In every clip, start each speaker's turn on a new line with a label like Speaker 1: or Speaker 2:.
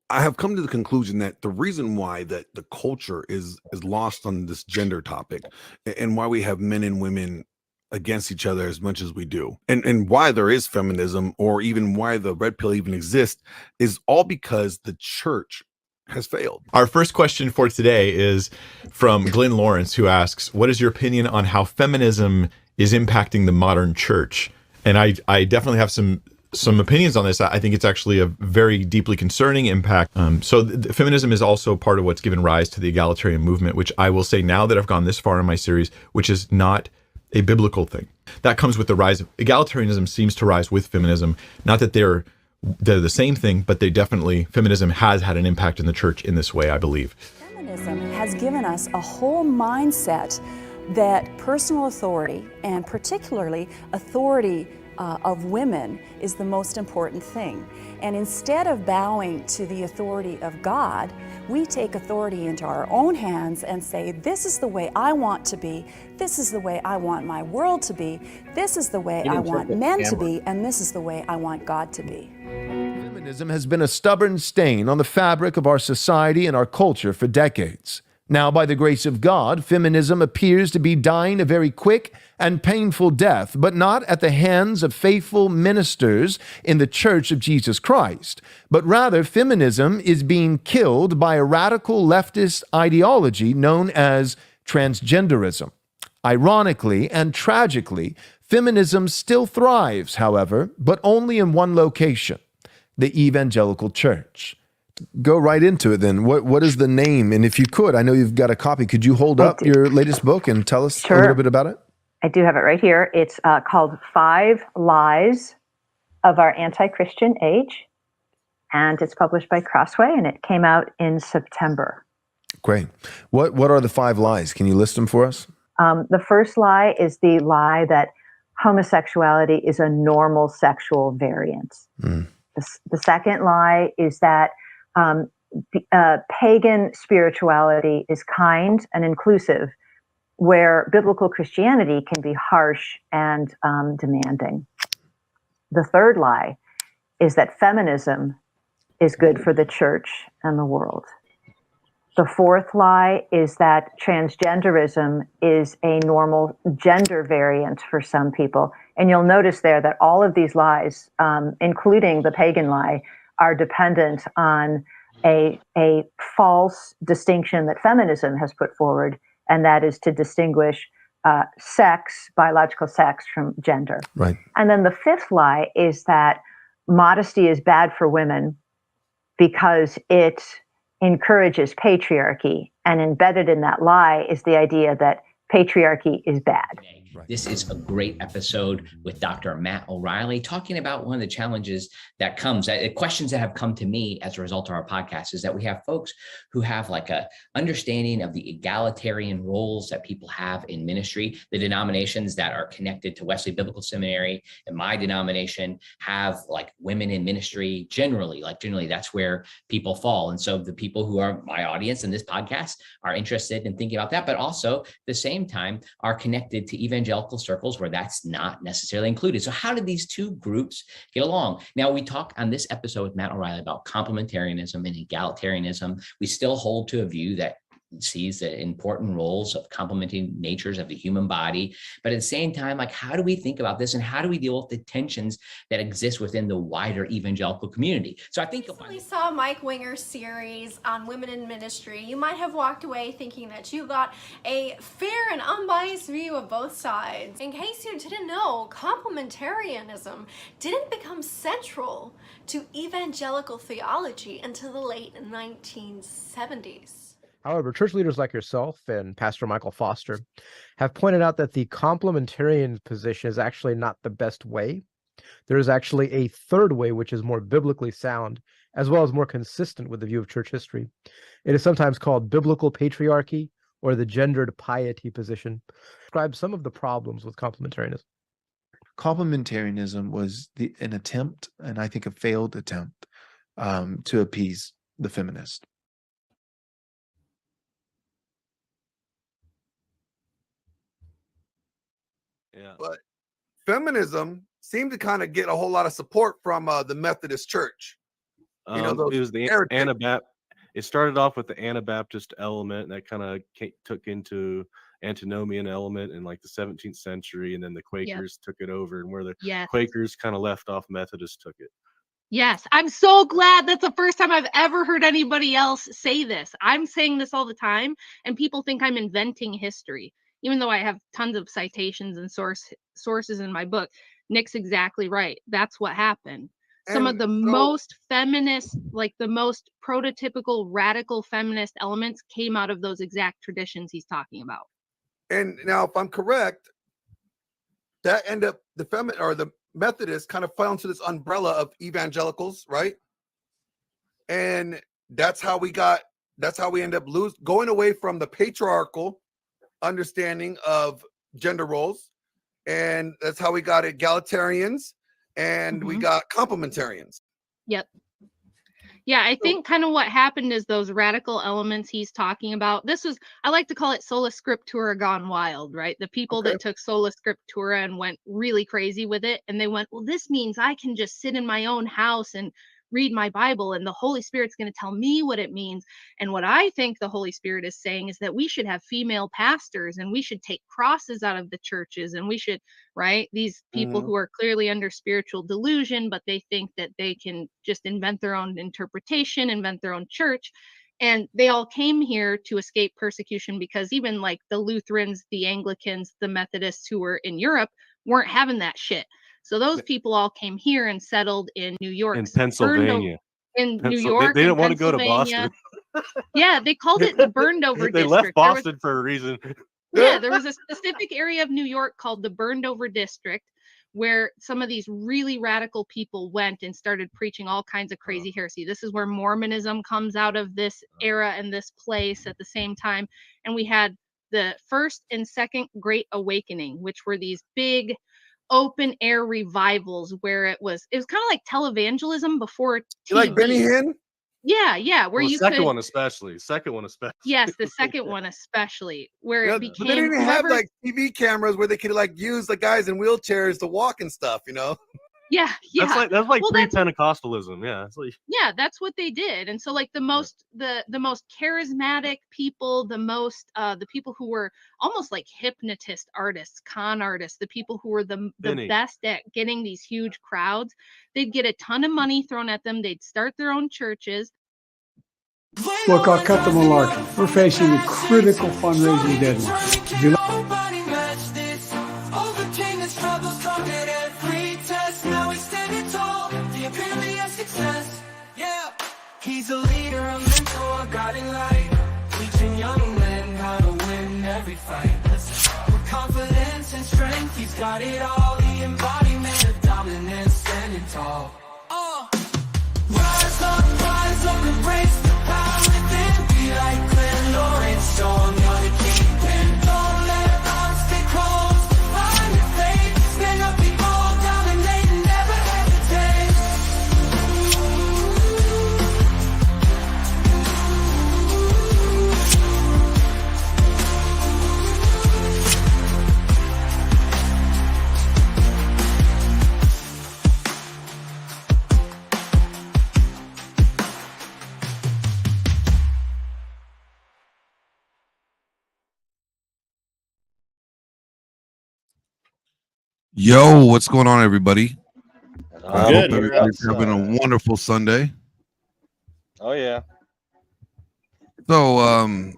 Speaker 1: I have come to the conclusion that the reason why that the culture is lost on this gender topic, and why we have men and women against each other as much as we do, and why there is feminism, or even why the red pill even exists, is all because the church has failed.
Speaker 2: Our first question for today is from Glenn Lawrence, who asks, what is your opinion on how feminism is impacting the modern church? And I definitely have some opinions on this. I think it's actually a very deeply concerning impact. Feminism is also part of what's given rise to the egalitarian movement, which I will say, now that I've gone this far in my series, which is not a biblical thing. That comes with the rise of egalitarianism, seems to rise with feminism. Not that they're the same thing, but feminism has had an impact in the church in this way, I believe.
Speaker 3: Feminism has given us a whole mindset that personal authority, and particularly authority of women, is the most important thing. And instead of bowing to the authority of God, we take authority into our own hands and say, this is the way I want to be, this is the way I want my world to be, this is the way I want men to be, and this is the way I want God to be.
Speaker 4: Feminism has been a stubborn stain on the fabric of our society and our culture for decades. Now, by the grace of God, feminism appears to be dying a very quick and painful death, but not at the hands of faithful ministers in the Church of Jesus Christ, but rather feminism is being killed by a radical leftist ideology known as transgenderism. Ironically and tragically, feminism still thrives, however, but only in one location: the evangelical church. Go right into it then. What is the name? And if you could, I know you've got a copy, could you hold up your latest book and tell us a little bit about it?
Speaker 5: I do have it right here. It's called 5 Lies of Our Anti-Christian Age, and it's published by Crossway, and it came out in September.
Speaker 4: Great. What are the 5 lies? Can you list them for us?
Speaker 5: The first lie is the lie that homosexuality is a normal sexual variance. The second lie is that pagan spirituality is kind and inclusive, where biblical Christianity can be harsh and demanding. The third lie is that feminism is good for the church and the world. The fourth lie is that transgenderism is a normal gender variant for some people. And you'll notice there that all of these lies, including the pagan lie, are dependent on a false distinction that feminism has put forward, and that is to distinguish sex, biological sex, from gender.
Speaker 4: Right.
Speaker 5: And then the fifth lie is that modesty is bad for women because it encourages patriarchy, and embedded in that lie is the idea that patriarchy is bad.
Speaker 6: This is a great episode with Dr. Matt O'Reilly, talking about one of the challenges that comes, questions that have come to me as a result of our podcast, is that we have folks who have like a understanding of the egalitarian roles that people have in ministry. The denominations that are connected to Wesley Biblical Seminary and my denomination have like women in ministry generally that's where people fall. And so the people who are my audience in this podcast are interested in thinking about that, but also at the same time are connected to evangelical circles where that's not necessarily included. So how did these two groups get along? Now, we talk on this episode with Matt O'Reilly about complementarianism and egalitarianism. We still hold to a view that sees the important roles of complementing natures of the human body. But at the same time, like, how do we think about this, and how do we deal with the tensions that exist within the wider evangelical community? So I think
Speaker 7: recently saw Mike Winger's series on women in ministry. You might have walked away thinking that you got a fair and unbiased view of both sides. In case you didn't know, complementarianism didn't become central to evangelical theology until the late 1970s.
Speaker 8: However, church leaders like yourself and Pastor Michael Foster have pointed out that the complementarian position is actually not the best way. There is actually a third way, which is more biblically sound, as well as more consistent with the view of church history. It is sometimes called biblical patriarchy or the gendered piety position. Describe some of the problems with complementarianism.
Speaker 4: Complementarianism was an attempt, and I think a failed attempt, to appease the feminist.
Speaker 1: Yeah. But feminism seemed to kind of get a whole lot of support from the Methodist Church. those
Speaker 9: It was the
Speaker 1: heretics.
Speaker 9: Anabaptist. It started off with the Anabaptist element that kind of took into antinomian element in like the 17th century, and then the Quakers took it over, and where the
Speaker 10: Yes.
Speaker 9: Quakers kind of left off, Methodists took it.
Speaker 10: Yes, I'm so glad. That's the first time I've ever heard anybody else say this. I'm saying this all the time, and people think I'm inventing history, even though I have tons of citations and sources in my book. Nick's exactly right. That's what happened. Some of the most feminist, like the most prototypical radical feminist elements came out of those exact traditions he's talking about.
Speaker 1: And now, if I'm correct, that end up the Methodists kind of fell into this umbrella of evangelicals, right? And that's how we end up going away from the patriarchal understanding of gender roles, and that's how we got egalitarians, and we got complementarians.
Speaker 10: Yep. Yeah, I think kind of what happened is those radical elements he's talking about. I like to call it sola scriptura gone wild, right? The people that took sola scriptura and went really crazy with it. And they went, well, this means I can just sit in my own house and read my Bible, and the Holy Spirit's going to tell me what it means. And what I think the Holy Spirit is saying is that we should have female pastors, and we should take crosses out of the churches, and we should, right? These people who are clearly under spiritual delusion, but they think that they can just invent their own interpretation, invent their own church. And they all came here to escape persecution, because even like the Lutherans, the Anglicans, the Methodists who were in Europe weren't having that shit. So those people all came here and settled in New York,
Speaker 9: In Pennsylvania.
Speaker 10: New York.
Speaker 9: They didn't want to go to Boston.
Speaker 10: Yeah, they called it the burned over
Speaker 9: They
Speaker 10: district.
Speaker 9: left Boston for a reason.
Speaker 10: Yeah, there was a specific area of New York called the burned over district, where some of these really radical people went and started preaching all kinds of crazy heresy. This is where Mormonism comes out of this era and this place at the same time. And we had the first and second Great Awakening, which were these big open air revivals where it was kind of like televangelism before TV.
Speaker 1: You like Benny Hinn?
Speaker 10: Yeah, where
Speaker 9: Well,
Speaker 10: you
Speaker 9: second one especially.
Speaker 10: Yes, the second one especially, where it became.
Speaker 1: But they didn't have like TV cameras where they could like use the guys in wheelchairs to walk and stuff,
Speaker 10: Yeah.
Speaker 9: That's like pre-Pentecostalism. Yeah, it's like,
Speaker 10: yeah, that's what they did. And so like the most charismatic people, the people who were almost like hypnotist artists, con artists, the people who were the best at getting these huge crowds, they'd get a ton of money thrown at them. They'd start their own churches.
Speaker 11: Look, I'll cut the malarkey. We're facing a critical fundraising deadline. If you
Speaker 12: He's a leader, a mentor, a guiding light, teaching young men how to win every fight. With confidence and strength, he's got it all. The embodiment of dominance, standing tall. Rise up, embrace the power within. Be like Glenn Lawrence, strong, you're the kingpin. Don't let odds stay close. Find your faith, stand up, be bold, dominate, and never hesitate.
Speaker 1: Yo, what's going on, everybody? I
Speaker 9: Good.
Speaker 1: hope everybody's having a wonderful Sunday.
Speaker 9: Oh yeah.
Speaker 1: So,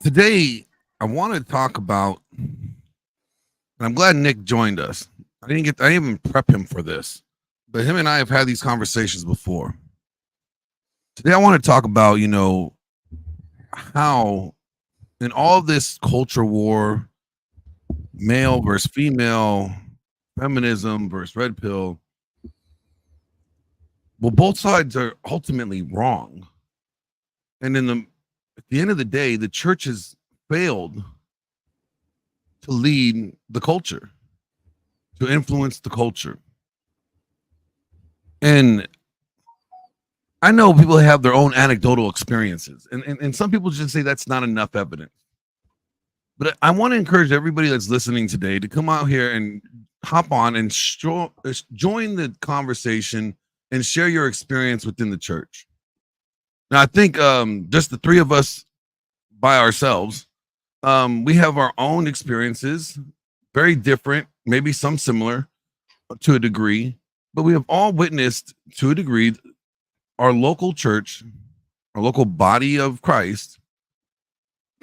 Speaker 1: today I want to talk about, and I'm glad Nick joined us. I didn't even prep him for this, but him and I have had these conversations before. Today I want to talk about, how in all this culture war, male versus female, feminism versus red pill, well, both sides are ultimately wrong. And at the end of the day, the church has failed to lead the culture, to influence the culture. And I know people have their own anecdotal experiences, and some people just say that's not enough evidence. But I want to encourage everybody that's listening today to come out here and hop on and join the conversation and share your experience within the church. Now, I think just the three of us by ourselves, we have our own experiences, very different, maybe some similar to a degree, but we have all witnessed to a degree our local church, our local body of Christ,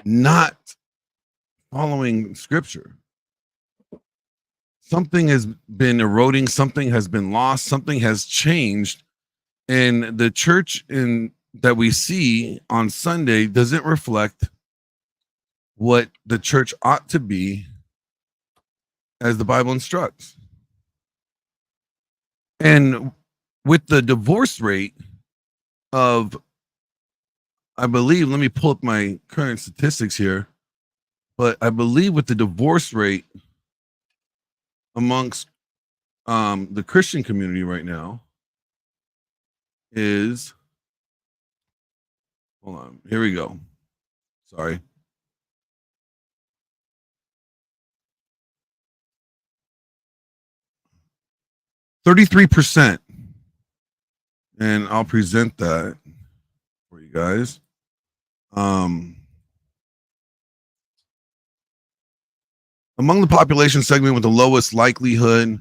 Speaker 1: not following scripture. Something has been eroding, something has been lost, something has changed, and the church that we see on Sunday doesn't reflect what the church ought to be as the Bible instructs. And with the divorce rate of, I believe, let me pull up my current statistics here, but I believe with the divorce rate amongst the Christian community right now is, hold on, here we go. Sorry. %33%. And I'll present that for you guys. Among the population segment with the lowest likelihood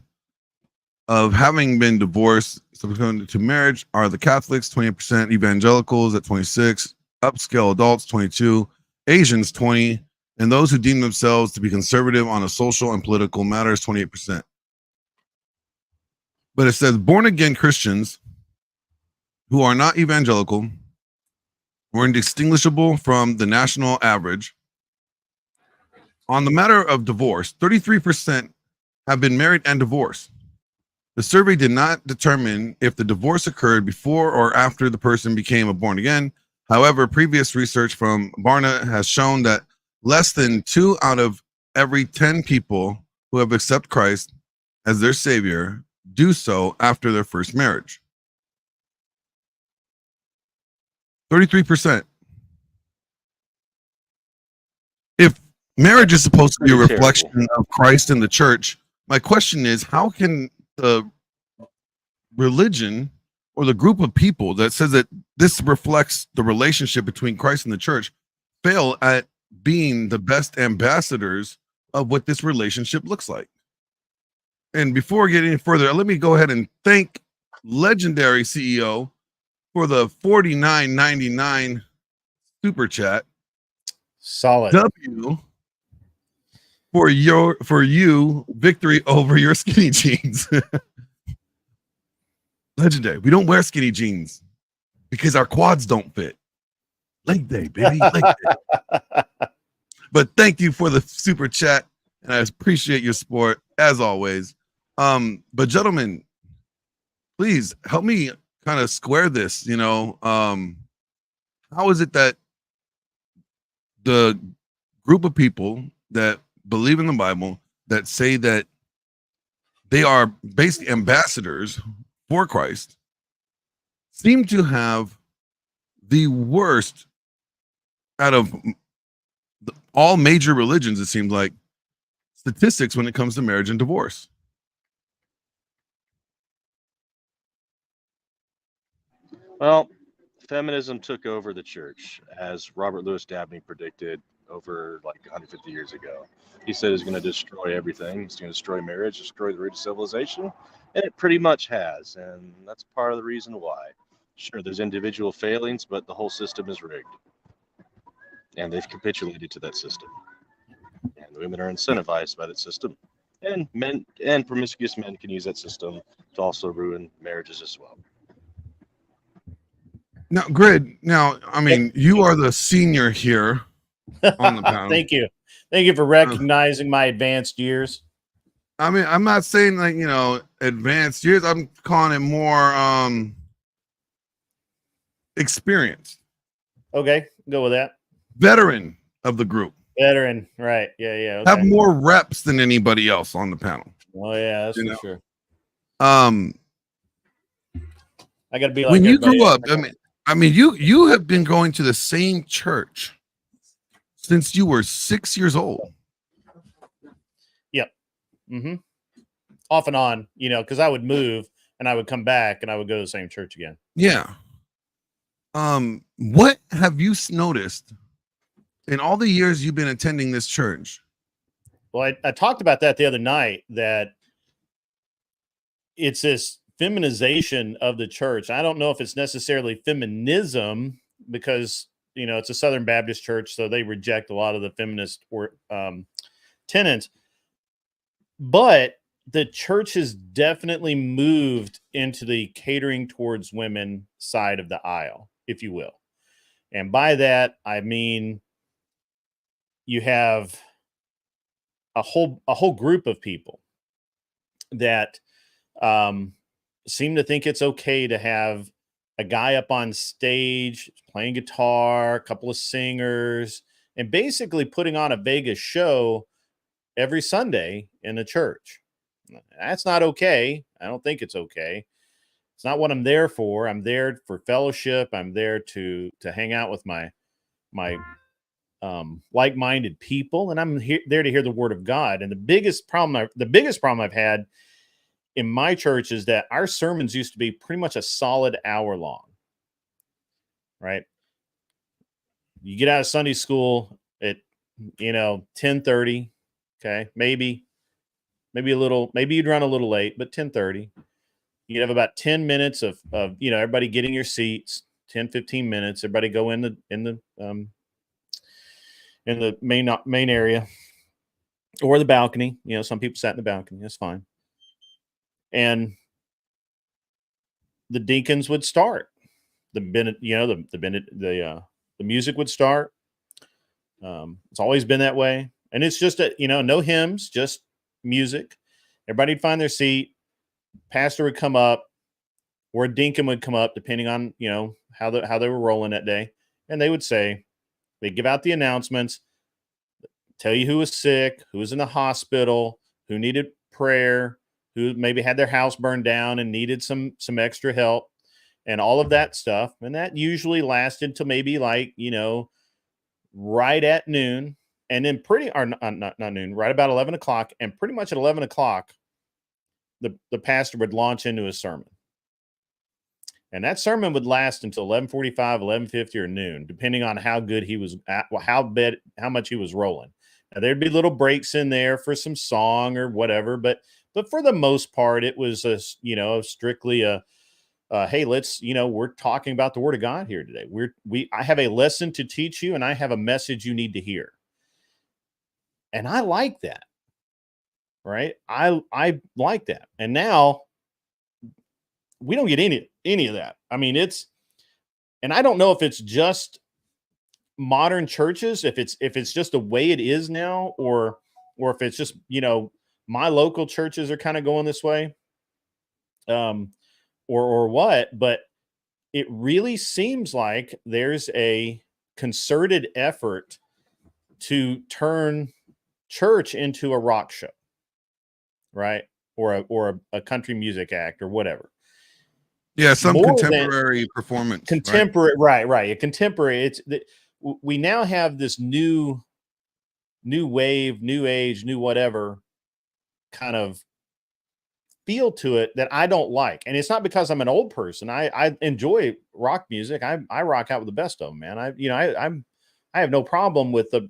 Speaker 1: of having been divorced subsequent to marriage are the Catholics, 28%, evangelicals at 26%, upscale adults, 22%, Asians, 20%, and those who deem themselves to be conservative on a social and political matters, 28%. But it says born-again Christians who are not evangelical were indistinguishable from the national average. On the matter of divorce, 33% have been married and divorced. The survey did not determine if the divorce occurred before or after the person became a born again. However, previous research from Barna has shown that less than 2 out of every 10 people who have accepted Christ as their savior do so after their first marriage. 33%. If marriage is supposed to be a reflection of Christ in the church, my question is, how can the religion or the group of people that says that this reflects the relationship between Christ and the church fail at being the best ambassadors of what this relationship looks like? And before getting any further, let me go ahead and thank legendary CEO for the $49.99 super chat.
Speaker 13: Solid.
Speaker 1: W for you victory over your skinny jeans. Legendary. We don't wear skinny jeans because our quads don't fit. Leg day, baby. Leg day. But thank you for the super chat, and I appreciate your support as always. But gentlemen, please help me kind of square this. How is it that the group of people that believe in the Bible, that say that they are basically ambassadors for Christ, seem to have the worst out of all major religions, it seems like, statistics when it comes to marriage and divorce?
Speaker 9: Well, feminism took over the church, as Robert Louis Dabney predicted over like 150 years ago. He said it's going to destroy everything. It's going to destroy marriage, destroy the root of civilization, and it pretty much has. And that's part of the reason why. Sure, there's individual failings, but the whole system is rigged. And they've capitulated to that system. And women are incentivized by that system. And men and promiscuous men can use that system to also ruin marriages as well.
Speaker 1: Now, Grid, I mean, you are the senior here on the panel.
Speaker 13: Thank you. Thank you for recognizing my advanced years.
Speaker 1: I mean, I'm not saying like, advanced years. I'm calling it more experience.
Speaker 13: Okay, go with that.
Speaker 1: Veteran of the group.
Speaker 13: Veteran, right. Yeah. Okay.
Speaker 1: Have more reps than anybody else on the panel.
Speaker 13: Oh, yeah, that's for sure.
Speaker 1: I
Speaker 13: got to be like
Speaker 1: when you grew up, I mean, you have been going to the same church since you were 6 years old.
Speaker 13: Yep. Off and on, because I would move and I would come back and I would go to the same church again.
Speaker 1: Yeah. What have you noticed in all the years you've been attending this church?
Speaker 13: Well, I talked about that the other night, that it's this feminization of the church. I don't know if it's necessarily feminism, because, you know, it's a Southern Baptist church, so they reject a lot of the feminist tenets. But the church has definitely moved into the catering towards women side of the aisle, if you will. And by that, I mean, you have a whole group of people that seem to think it's okay to have a guy up on stage playing guitar, a couple of singers, and basically putting on a Vegas show every Sunday in the church. That's not okay. I don't think it's okay. It's not what I'm there for. I'm there for fellowship. I'm there to hang out with my like-minded people, and I'm there to hear the word of God. And the biggest problem I've had in my church is that our sermons used to be pretty much a solid hour long, right? You get out of Sunday school at 10:30, okay, maybe you'd run a little late, but 10:30. You'd have about 10 minutes of everybody getting your seats, 10-15 minutes, everybody go in the main area or the balcony. Some people sat in the balcony. That's fine. And the deacons would start. The music would start. It's always been that way. And it's just no hymns, just music. Everybody'd find their seat. Pastor would come up, or a deacon would come up, depending on how they were rolling that day, and they would say, they give out the announcements, tell you who was sick, who was in the hospital, who needed prayer, who maybe had their house burned down and needed some extra help, and all of that stuff. And that usually lasted till maybe right at noon, and then not noon, right about 11 o'clock, and pretty much at 11 o'clock, the pastor would launch into his sermon. And that sermon would last until 11:45, 11:50, or noon, depending on how good he was at, how much he was rolling. Now, there'd be little breaks in there for some song or whatever, but for the most part, it was strictly hey, let's, we're talking about the word of God here today. I have a lesson to teach you, and I have a message you need to hear. And I like that. Right? I like that. And now we don't get any of that. I mean, and I don't know if it's just modern churches, if it's just the way it is now, or if it's just, my local churches are kind of going this way, or what, but it really seems like there's a concerted effort to turn church into a rock show, right? Or a country music act or whatever.
Speaker 1: Yeah, some contemporary performance.
Speaker 13: Contemporary, right. A contemporary. We now have this new wave, new age, new whatever kind of feel to it that I don't like. And it's not because I'm an old person. I enjoy rock music. I rock out with the best of them, man. I have no problem with the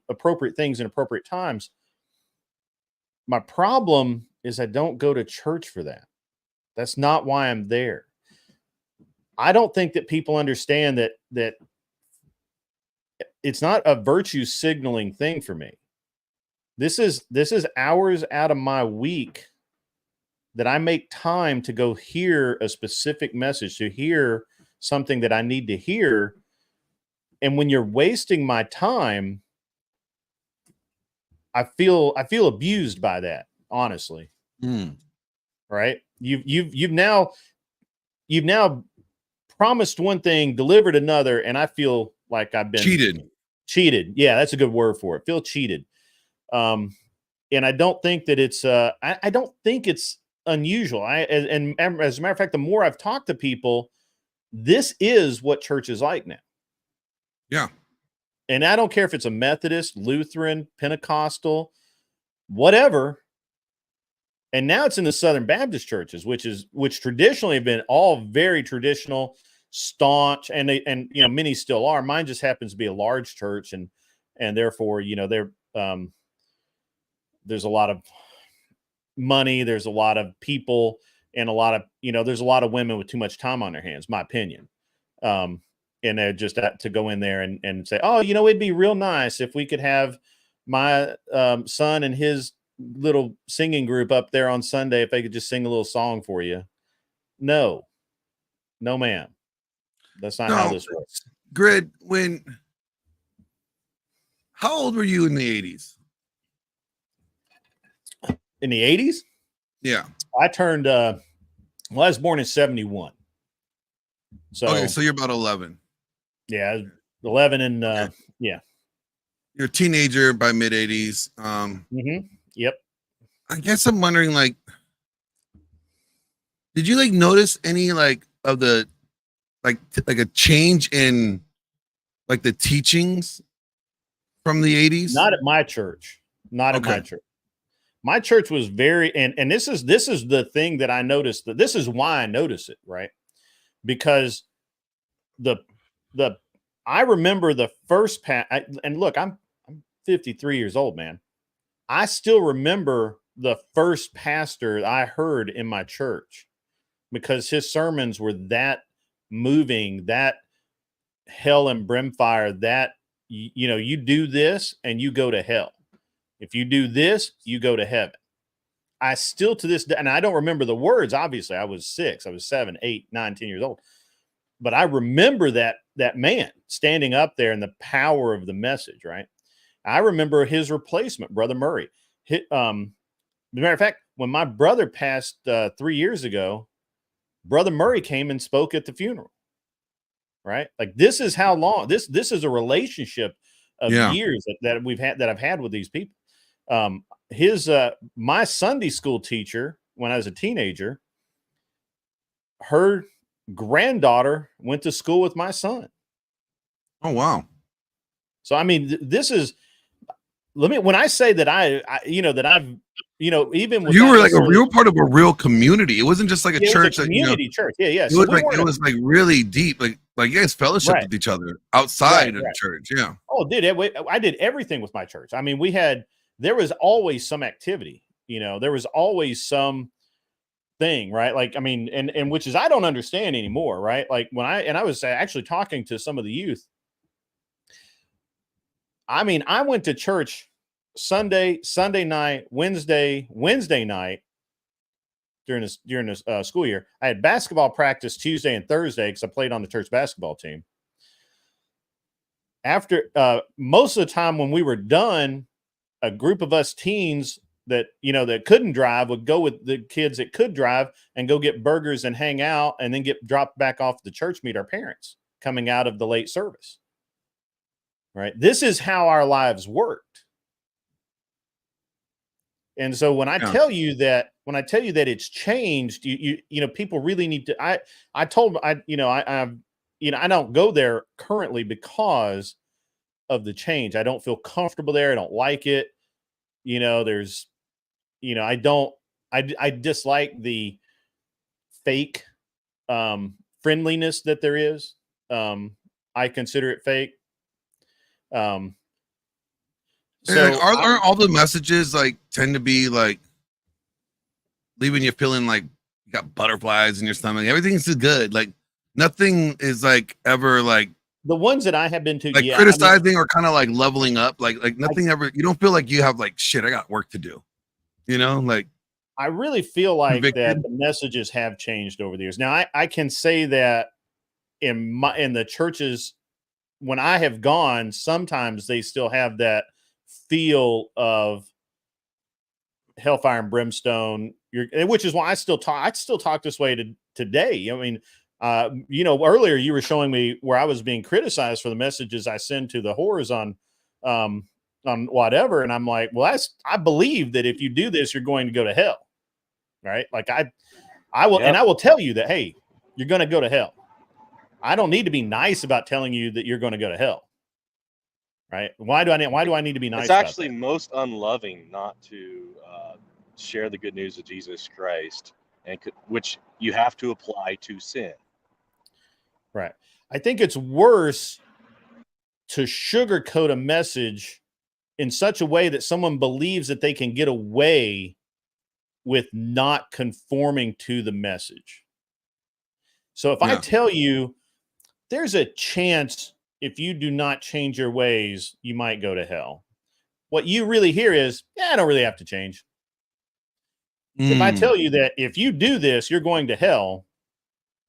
Speaker 13: appropriate things in appropriate times. My problem is I don't go to church for that. That's not why I'm there. I don't think that people understand that it's not a virtue signaling thing for me. This is hours out of my week that I make time to go hear a specific message, to hear something that I need to hear. And when you're wasting my time, I feel abused by that, honestly. Right? You've now promised one thing, delivered another, and I feel like I've been cheated. Yeah, that's a good word for it. Feel cheated. And I don't think that it's I don't think it's unusual. And as a matter of fact, the more I've talked to people, this is what church is like now.
Speaker 1: Yeah.
Speaker 13: And I don't care if it's a Methodist, Lutheran, Pentecostal, whatever. And now it's in the Southern Baptist churches, which traditionally have been all very traditional, staunch, and many still are. Mine just happens to be a large church, and therefore, there's a lot of money, there's a lot of people, and a lot of there's a lot of women with too much time on their hands, my opinion. And they're just to go in there and say, oh, it'd be real nice if we could have my son and his little singing group up there on Sunday, if they could just sing a little song for you. No, ma'am. That's not how this works.
Speaker 1: Grid, how old were you in the 80s?
Speaker 13: In the 80s?
Speaker 1: Yeah.
Speaker 13: I turned, I was born in 71. So,
Speaker 1: okay, so you're about 11.
Speaker 13: Yeah, 11 and,
Speaker 1: okay.
Speaker 13: Yeah.
Speaker 1: You're a teenager by mid 80s.
Speaker 13: Yep.
Speaker 1: I guess I'm wondering, did you notice any of the a change in the teachings from the 80s?
Speaker 13: Not at my church. Not at my church. My church was very, and this is the thing that I noticed, that this is why I notice it, right? Because I remember the first and look, I'm 53 years old, man. I still remember the first pastor I heard in my church, because his sermons were that moving, that hell and brimfire, that, you do this and you go to hell. If you do this, you go to heaven. I still to this day, and I don't remember the words, obviously. I was 6, I was 7, 8, 9, 10 years old. But I remember that man standing up there and the power of the message, right? I remember his replacement, Brother Murray. As a matter of fact, when my brother passed 3 years ago, Brother Murray came and spoke at the funeral, right? This is how long, this is a relationship of years that I've had with these people. My Sunday school teacher, when I was a teenager, her granddaughter went to school with my son.
Speaker 1: Oh, wow.
Speaker 13: So, I mean, this is, when I say that that I've, even with
Speaker 1: you were you were part of a real community. It wasn't just a church,
Speaker 13: community church. Yeah.
Speaker 1: It was really deep. You guys fellowshiped with each other outside of church. Yeah.
Speaker 13: Oh, I did everything with my church. I mean, there was always some activity, there was always some thing, right? And which is, I don't understand anymore, right? I was actually talking to some of the youth. I mean, I went to church Sunday night, Wednesday night during this school year. I had basketball practice Tuesday and Thursday because I played on the church basketball team. After most of the time when we were done, a group of us teens that couldn't drive would go with the kids that could drive and go get burgers and hang out, and then get dropped back off at the church, meet our parents coming out of the late service. Right? This is how our lives worked. And so when I tell you that it's changed, people really need to. I don't go there currently because of the change. I don't feel comfortable there. I don't like it. I dislike the fake friendliness that there is. I consider it fake.
Speaker 1: So aren't all the messages tend to be leaving you feeling like you got butterflies in your stomach? Everything's too good. Nothing is ever
Speaker 13: the ones that I have been to,
Speaker 1: criticizing or kind of leveling up. Nothing ever. You don't feel like you have shit, I got work to do.
Speaker 13: I really feel like
Speaker 1: convicted.
Speaker 13: that the messages have changed over the years. Now I can say that in the churches when I have gone, sometimes they still have that feel of hellfire and brimstone, which is why I still talk this way today. I mean, earlier you were showing me where I was being criticized for the messages I send to the whores on whatever, and I'm like, well, I believe that if you do this, you're going to go to hell, right? I will, and I will tell you that, hey, you're going to go to hell. I don't need to be nice about telling you that you're going to go to hell. Right? Why do I need to be nice?
Speaker 9: It's actually most unloving not to share the good news of Jesus Christ, and which you have to apply to sin.
Speaker 13: Right. I think it's worse to sugarcoat a message in such a way that someone believes that they can get away with not conforming to the message. So if I tell you there's a chance if you do not change your ways, you might go to hell, what you really hear is, I don't really have to change. If I tell you that if you do this, you're going to hell,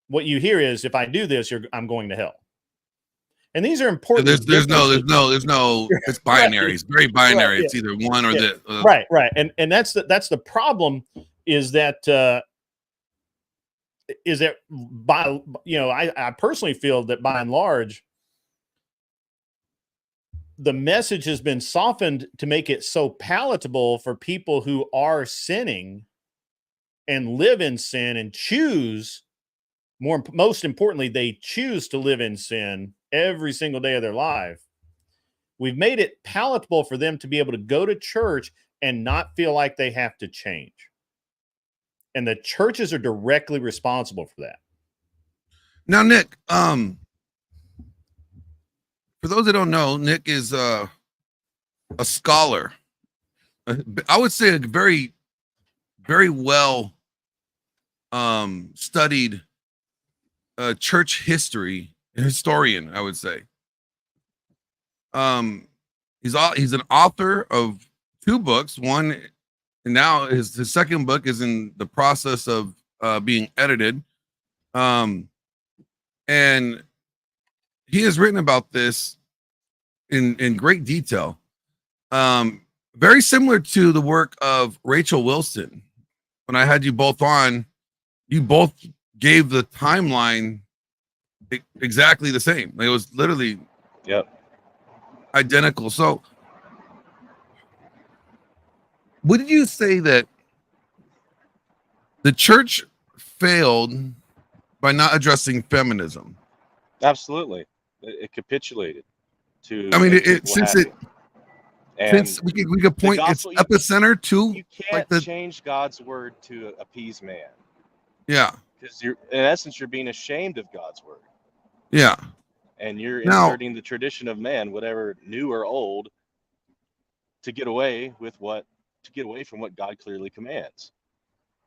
Speaker 13: what you hear is, if I do this, I'm going to hell. And these are important.
Speaker 1: There's no. It's binary.
Speaker 13: Right.
Speaker 1: It's very binary.
Speaker 13: Right,
Speaker 1: it's either one or the
Speaker 13: right. And that's the problem is that by I personally feel that by and large the message has been softened to make it so palatable for people who are sinning and live in sin and choose, most importantly, they choose to live in sin every single day of their life. We've made it palatable for them to be able to go to church and not feel like they have to change. And the churches are directly responsible for that.
Speaker 1: Now, Nick, for those that don't know, Nick is a scholar. I would say a very, very well studied church history historian, I would say. He's an author of 2 books. One, and now his second book is in the process of being edited. And he has written about this in great detail. Very similar to the work of Rachel Wilson. When I had you both on, you both gave the timeline exactly the same. It was literally identical. So would you say that the church failed by not addressing feminism?
Speaker 9: Absolutely. It capitulated to.
Speaker 1: I mean, since we could point its epicenter to,
Speaker 9: you can't change God's word to appease man.
Speaker 1: Yeah.
Speaker 9: Because in essence, you're being ashamed of God's word.
Speaker 1: Yeah.
Speaker 9: And you're inserting the tradition of man, whatever new or old, to get away from what God clearly commands.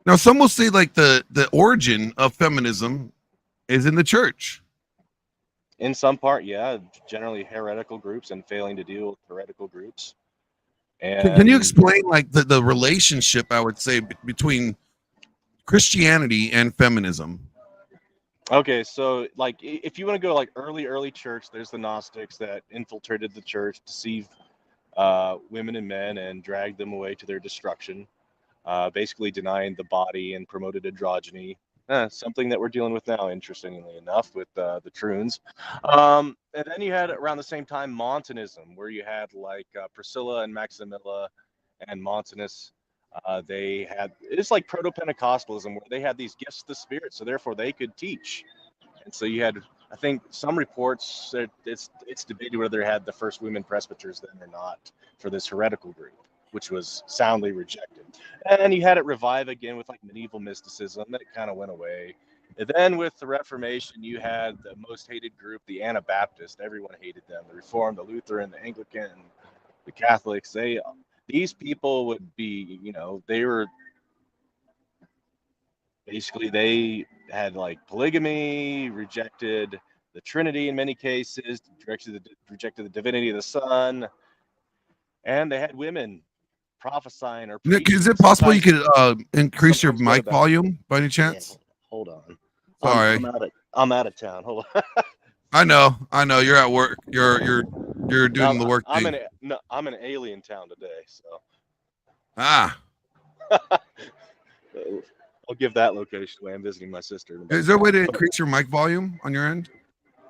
Speaker 1: Now, some will say like the origin of feminism is in the church.
Speaker 9: In some part, yeah, generally heretical groups and failing to deal with heretical groups. And
Speaker 1: can you explain like the relationship, I would say, between Christianity and feminism?
Speaker 9: Okay, so like if you want to go like early church, there's the Gnostics that infiltrated the church, deceived women and men, and dragged them away to their destruction. Basically denying the body and promoted androgyny. Something that we're dealing with now, interestingly enough, with the Troons. And then you had around the same time Montanism, where you had like Priscilla and Maximilla and Montanus. It's like proto-Pentecostalism, where they had these gifts of the Spirit, so therefore they could teach. And so you had, I think, some reports that it's debated whether they had the first women presbyters then or not for this heretical group, which was soundly rejected. And you had it revive again with like medieval mysticism, that kind of went away. And then with the Reformation, you had the most hated group, the Anabaptist. Everyone hated them. The Reformed, the Lutheran, the Anglican, the Catholics. These people would be, they were basically, they had like polygamy, rejected the Trinity in many cases, rejected the divinity of the Son, and they had women prophesying or
Speaker 1: Nick,
Speaker 9: preaching.
Speaker 1: is it possible you could increase your mic volume by any chance?
Speaker 9: Yeah, hold on.
Speaker 1: Sorry,
Speaker 9: I'm out of town. Hold on.
Speaker 1: I know. You're at work. You're doing the work thing.
Speaker 9: I'm in alien town today, so. I'll give that location away. I'm visiting my sister.
Speaker 1: Is there a way to increase your mic volume on your end?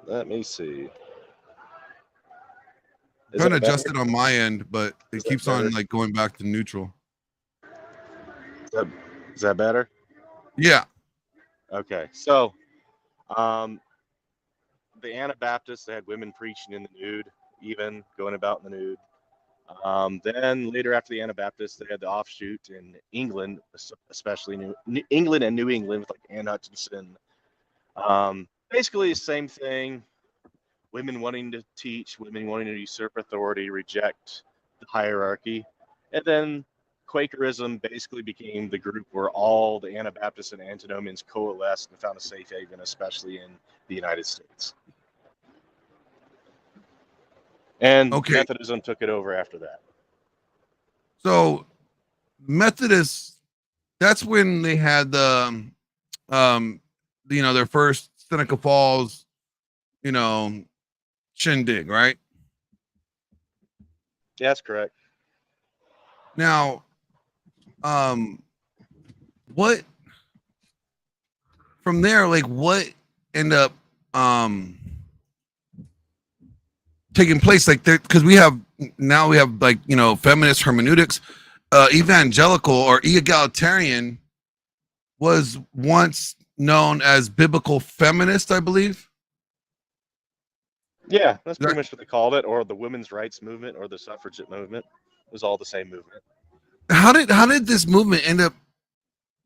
Speaker 9: Let me see.
Speaker 1: I'm trying to adjust it on my end, but it keeps on like going back to neutral.
Speaker 9: Is that better?
Speaker 1: Yeah.
Speaker 9: Okay. So, the Anabaptists, they had women preaching in the nude, even going about in the nude. Then later, after the Anabaptists, they had the offshoot in England, especially England and New England, with like Anne Hutchinson. Basically, the same thing. Women wanting to teach, women wanting to usurp authority, reject the hierarchy. And then Quakerism basically became the group where all the Anabaptists and antinomians coalesced and found a safe haven, especially in the United States. And Methodism took it over after that.
Speaker 1: So Methodists, that's when they had the their first Seneca Falls, shindig, right?
Speaker 9: Yeah, that's correct.
Speaker 1: Now, what from there, like what end up taking place, like there, because we have like feminist hermeneutics, evangelical or egalitarian was once known as biblical feminist, I believe.
Speaker 9: Yeah, that's pretty much what they called it, or the women's rights movement, or the suffragette movement. It was all the same movement.
Speaker 1: How did this movement end up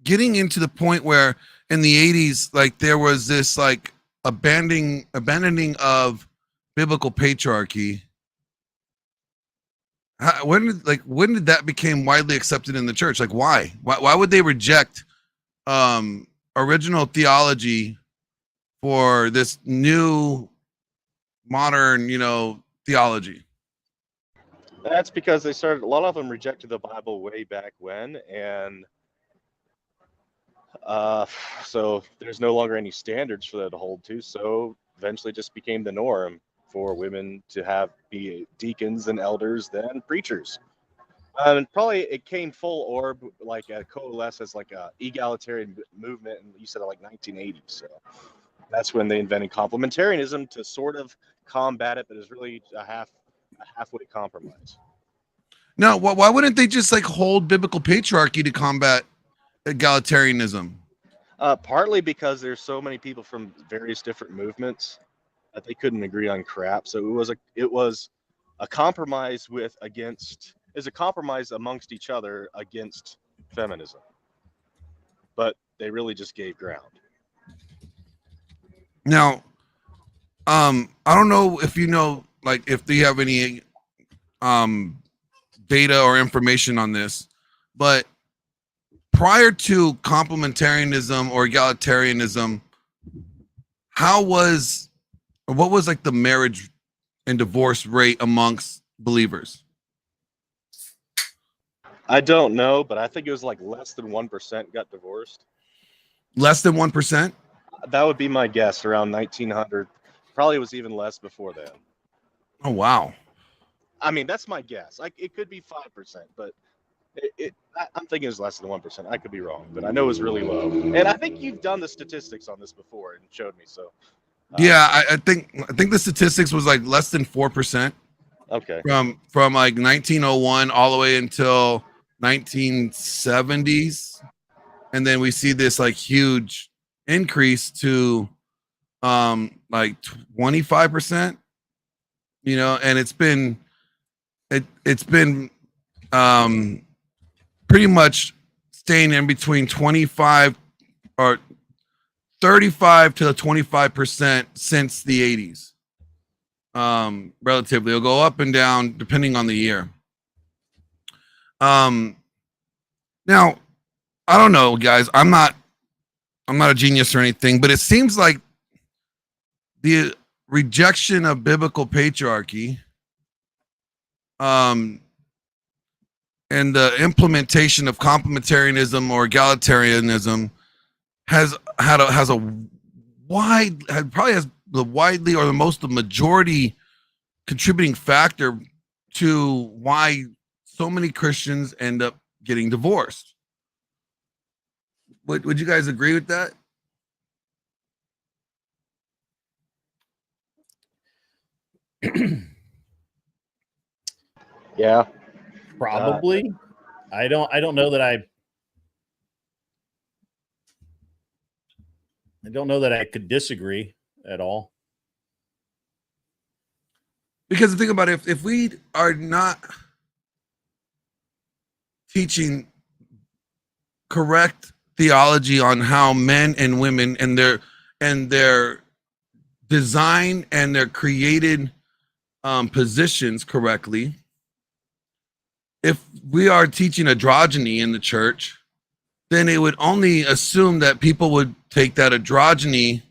Speaker 1: getting into the point where in the 80s, like there was this like abandoning of biblical patriarchy? When did that become widely accepted in the church? Like why would they reject original theology for this new modern theology?
Speaker 9: That's because a lot of them rejected the Bible way back when, and so there's no longer any standards for that to hold to. So eventually, just became the norm for women to be deacons and elders than preachers. And probably it came full orb, like coalesce as like a egalitarian movement, and you said like 1980. So that's when they invented complementarianism to sort of combat it, but it's really a halfway compromise.
Speaker 1: No, why wouldn't they just like hold biblical patriarchy to combat egalitarianism?
Speaker 9: Partly because there's so many people from various different movements that they couldn't agree on crap. So it was a compromise is a compromise amongst each other against feminism. But they really just gave ground.
Speaker 1: Now, I don't know if if you have any data or information on this, but prior to complementarianism or egalitarianism, what was like the marriage and divorce rate amongst believers?
Speaker 9: I don't know, but I think it was like less than 1% got divorced.
Speaker 1: Less than 1%?
Speaker 9: That would be my guess, around 1900. Probably was even less before then.
Speaker 1: Oh, wow.
Speaker 9: I mean, that's my guess. It could be 5%, but I'm thinking it's less than 1%. I could be wrong, but I know it's really low. And I think you've done the statistics on this before and showed me. So
Speaker 1: yeah, I think the statistics was like less than 4%.
Speaker 9: Okay.
Speaker 1: From like 1901 all the way until 1970s, and then we see this like huge increase to like 25%. And it's been pretty much staying in between 25 or 35 to 25% since the 80s. Relatively, it'll go up and down depending on the year. Now I don't know, guys. I'm not a genius or anything, but it seems like the rejection of biblical patriarchy and the implementation of complementarianism or egalitarianism probably has the majority contributing factor to why so many Christians end up getting divorced. Would you guys agree with that?
Speaker 9: Yeah,
Speaker 13: probably. I don't know that I don't know that I could disagree at all.
Speaker 1: Because the thing about it, if we are not teaching correct theology on how men and women and their design and their created positions correctly, if we are teaching androgyny in the church, then it would only assume that people would take that androgyny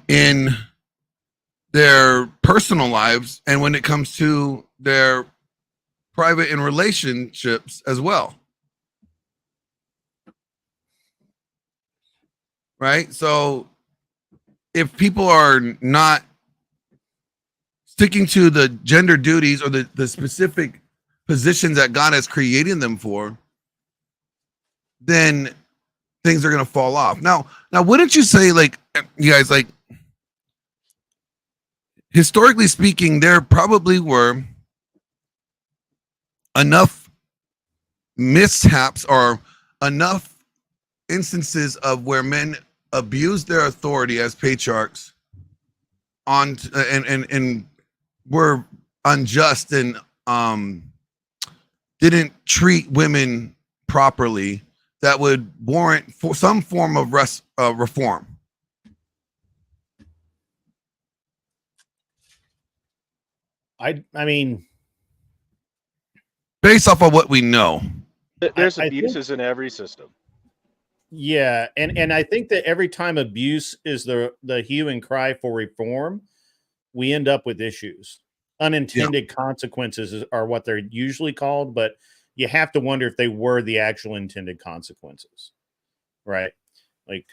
Speaker 1: in their personal lives and when it comes to their private and relationships as well. Right? So if people are not sticking to the gender duties or the specific positions that God has created them for, then things are going to fall off. Now, wouldn't you say, like, you guys, like, historically speaking, there probably were enough mishaps or enough instances of where men abused their authority as patriarchs and were unjust and didn't treat women properly, that would warrant for some form of reform.
Speaker 13: I mean,
Speaker 1: based off of what we know,
Speaker 9: there's abuses in every system.
Speaker 13: Yeah, and I think that every time abuse is the hue and cry for reform, we end up with issues. Unintended consequences are what they're usually called, but you have to wonder if they were the actual intended consequences, right? Like,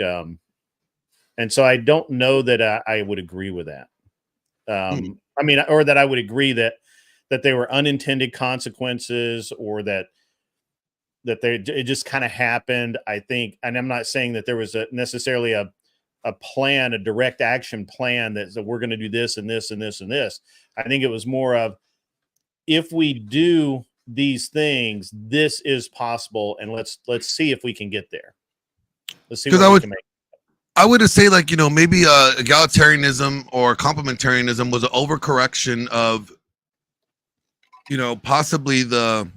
Speaker 13: and so I don't know that I would agree with that. I mean, or that I would agree that they were unintended consequences, or that it just kind of happened. I think, and I'm not saying that there was necessarily a plan, a direct action plan that we're going to do this and this and this and this. I think it was more of, if we do these things, this is possible, and let's see if we can get there. Let's see what we can make.
Speaker 1: I would say, like, you know, maybe egalitarianism or complementarianism was an overcorrection of, you know, possibly the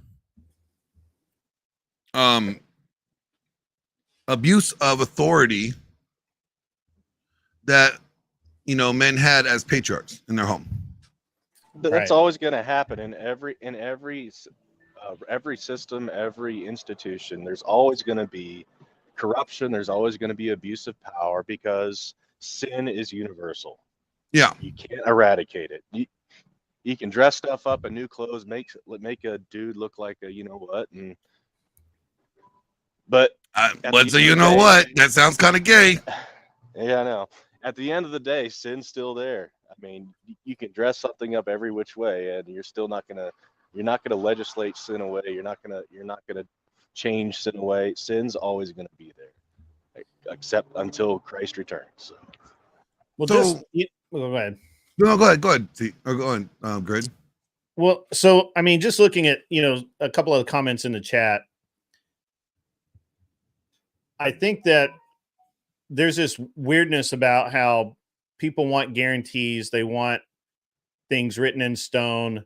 Speaker 1: abuse of authority that, you know, men had as patriarchs in their home.
Speaker 9: That's always going to happen in every system, every institution. There's always going to be corruption. There's always going to be abuse of power, because sin is universal.
Speaker 1: Yeah,
Speaker 9: you can't eradicate it. You can dress stuff up in new clothes, make a dude look like a you know what, but
Speaker 1: so you know what? That sounds kind of gay.
Speaker 9: Yeah, I know. At the end of the day, sin's still there. I mean, you can dress something up every which way, and you're not gonna legislate sin away. You're not gonna change sin away. Sin's always gonna be there, except until Christ returns. So.
Speaker 13: Well, go ahead.
Speaker 1: No, go ahead. Go ahead, Greg.
Speaker 13: Well, so I mean, just looking at, you know, a couple of comments in the chat, I think that there's this weirdness about how people want guarantees. They want things written in stone.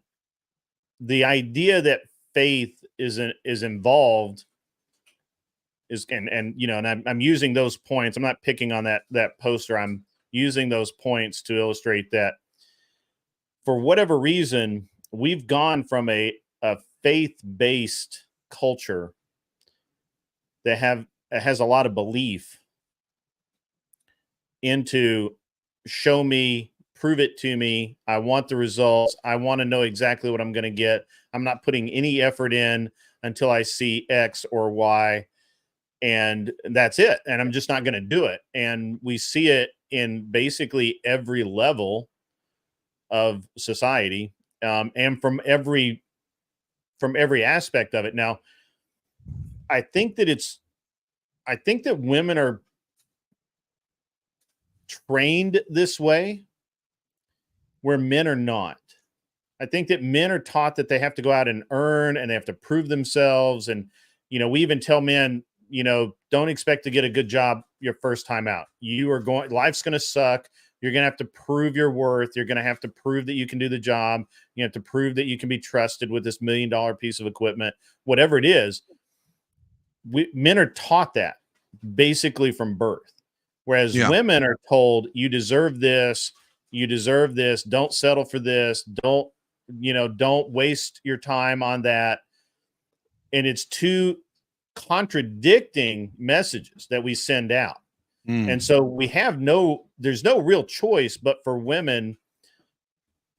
Speaker 13: The idea that faith is involved is, and you know, and I'm using those points. I'm not picking on that poster. I'm using those points to illustrate that, for whatever reason, we've gone from a faith-based culture that has a lot of belief into show me, prove it to me. I want the results. I want to know exactly what I'm going to get. I'm not putting any effort in until I see X or Y, and that's it. And I'm just not going to do it. And we see it in basically every level of society, and from every aspect of it. Now, I think that women are trained this way, where men are not. I think that men are taught that they have to go out and earn, and they have to prove themselves. And, you know, we even tell men, you know, don't expect to get a good job your first time out. Life's going to suck. You're going to have to prove your worth. You're going to have to prove that you can do the job. You have to prove that you can be trusted with this $1 million piece of equipment, whatever it is. Men are taught that basically from birth. Whereas women are told, you deserve this. You deserve this. Don't settle for this. Don't waste your time on that. And it's two contradicting messages that we send out. And so there's no real choice but for women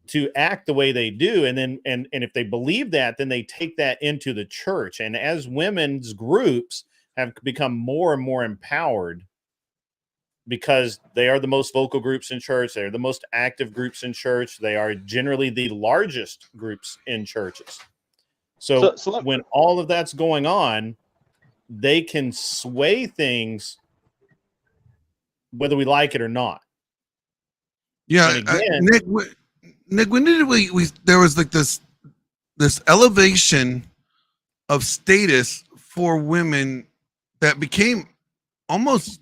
Speaker 13: to act the way they do. And then, and if they believe that, then they take that into the church. And as women's groups have become more and more empowered, because they are the most vocal groups in church, they're the most active groups in church, they are generally the largest groups in churches. So when all of that's going on, they can sway things whether we like it or not.
Speaker 1: Yeah,
Speaker 13: again,
Speaker 1: Nick, when did we there was like this elevation of status for women that became almost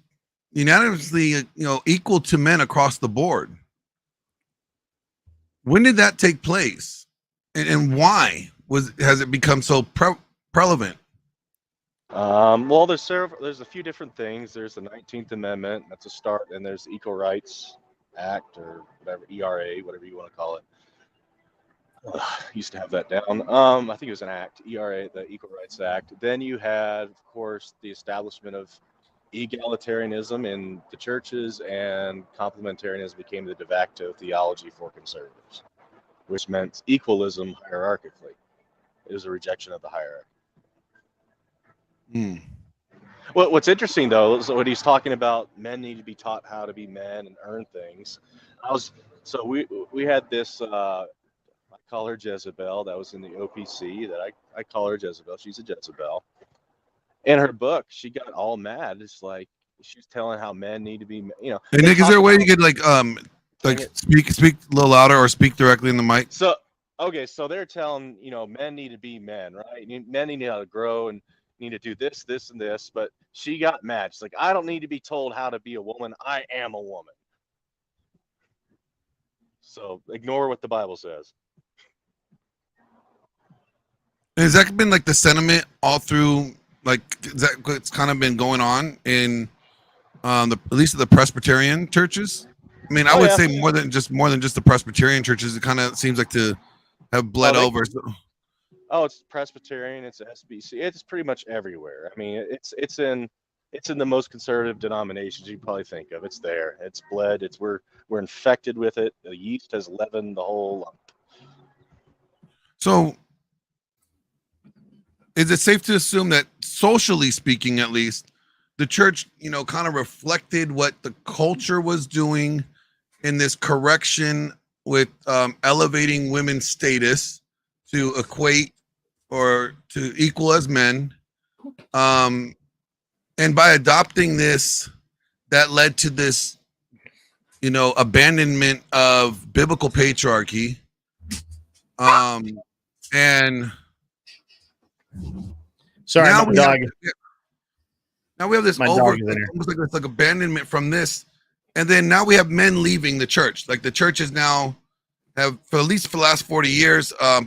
Speaker 1: unanimously, equal to men across the board. When did that take place, and why has it become so prevalent?
Speaker 9: Well, there's a few different things. There's the 19th Amendment, that's a start, and there's the Equal Rights Act, or whatever, ERA, whatever you want to call it. Used to have that down. I think it was an act, ERA, the Equal Rights Act. Then you had, of course, the establishment of egalitarianism in the churches, and complementarianism became the de facto theology for conservatives, which meant equalism hierarchically. It was a rejection of the hierarchy. Well, what's interesting though is when he's talking about men need to be taught how to be men and earn things. We had this. I call her Jezebel. That was in the OPC. That I call her Jezebel. She's a Jezebel. In her book, she got all mad. It's like she's telling how men need to be. Hey
Speaker 1: Nick, is there a way you could speak a little louder or speak directly in the mic?
Speaker 9: So they're telling men need to be men, right? Men need to grow and need to do this, this, and this. But she got mad. She's like, I don't need to be told how to be a woman. I am a woman. So ignore what the Bible says.
Speaker 1: Has that been like the sentiment all through? Like, it's kind of been going on in at least the Presbyterian churches. I mean, I would say more than just the Presbyterian churches. It kind of seems like to have bled over.
Speaker 9: It's Presbyterian, it's SBC, it's pretty much everywhere. I mean, it's in the most conservative denominations you probably think of. It's there. It's bled. We're infected with it. The yeast has leavened the whole lump.
Speaker 1: So, is it safe to assume that, socially speaking, at least, the church, kind of reflected what the culture was doing in this correction with elevating women's status to equate or to equal as men, and by adopting this, that led to this, abandonment of biblical patriarchy, and
Speaker 13: sorry,
Speaker 1: now
Speaker 13: my dog.
Speaker 1: Now we have this almost like abandonment from this, and then now we have men leaving the church. Like the churches now have, for the last 40 years, at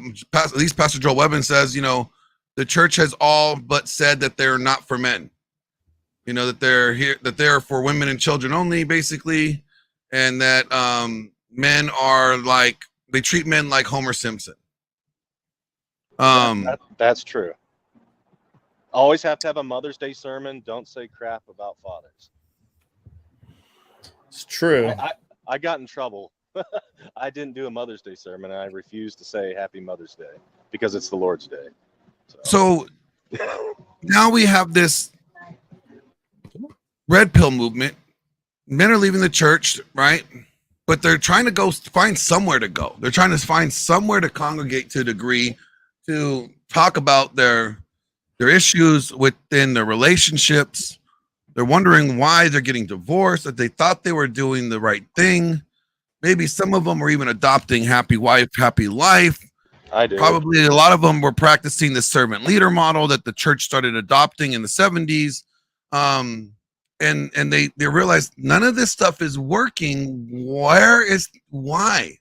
Speaker 1: least Pastor Joel Webben says, the church has all but said that they're not for men. That they're here, that they're for women and children only, basically, and that men are they treat men like Homer Simpson.
Speaker 9: That's true. Always have to have a Mother's Day sermon. Don't say crap about fathers.
Speaker 13: It's true.
Speaker 9: I got in trouble. I didn't do a Mother's Day sermon. I refused to say Happy Mother's Day because it's the Lord's Day.
Speaker 1: So now we have this red pill movement. Men are leaving the church, right? But they're trying to go find somewhere to go. They're trying to find somewhere to congregate to a degree, to talk about their issues within their relationships. They're wondering why they're getting divorced, that they thought they were doing the right thing. Maybe some of them were even adopting happy wife, happy life.
Speaker 9: I did.
Speaker 1: Probably a lot of them were practicing the servant leader model that the church started adopting in the 70s. And and they realize none of this stuff is working. Why?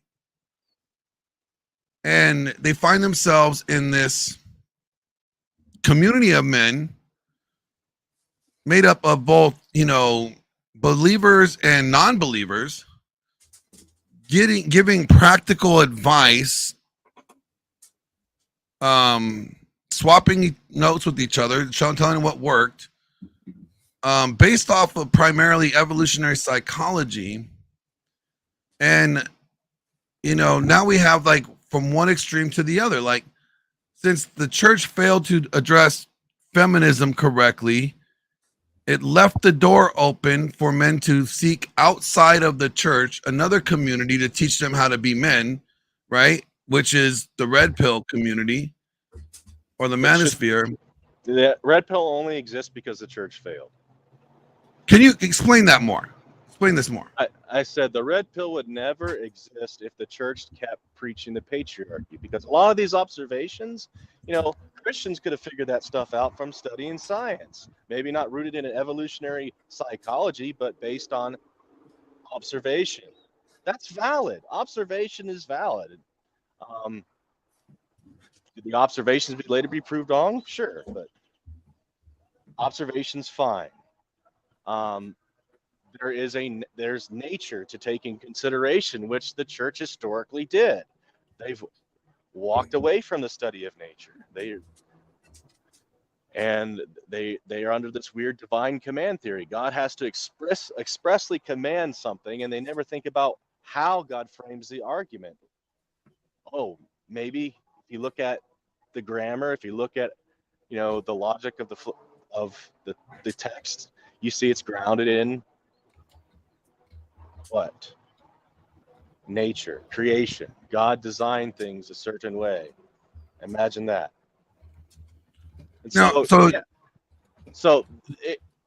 Speaker 1: And they find themselves in this community of men made up of both, believers and non-believers, giving practical advice, swapping notes with each other, telling them what worked, based off of primarily evolutionary psychology. And now we have, like, from one extreme to the other. Like, since the church failed to address feminism correctly, it left the door open for men to seek outside of the church another community to teach them how to be men, right? Which is the red pill community or the manosphere.
Speaker 9: The red pill only exists because the church failed.
Speaker 1: Can you explain that more? Explain this more.
Speaker 9: I said the red pill would never exist if the church kept preaching the patriarchy, because a lot of these observations, Christians could have figured that stuff out from studying science. Maybe not rooted in an evolutionary psychology, but based on observation. That's valid. Observation is valid. Did the observations later be proved wrong? Sure, but observation's fine. There's nature to take in consideration, which the church historically did. They've walked away from the study of nature. They are under this weird divine command theory. God has to expressly command something, and they never think about how God frames the argument. Oh, maybe if you look at the grammar, if you look at the logic of the text, you see it's grounded in what? Nature, creation. God designed things a certain way. Imagine that. And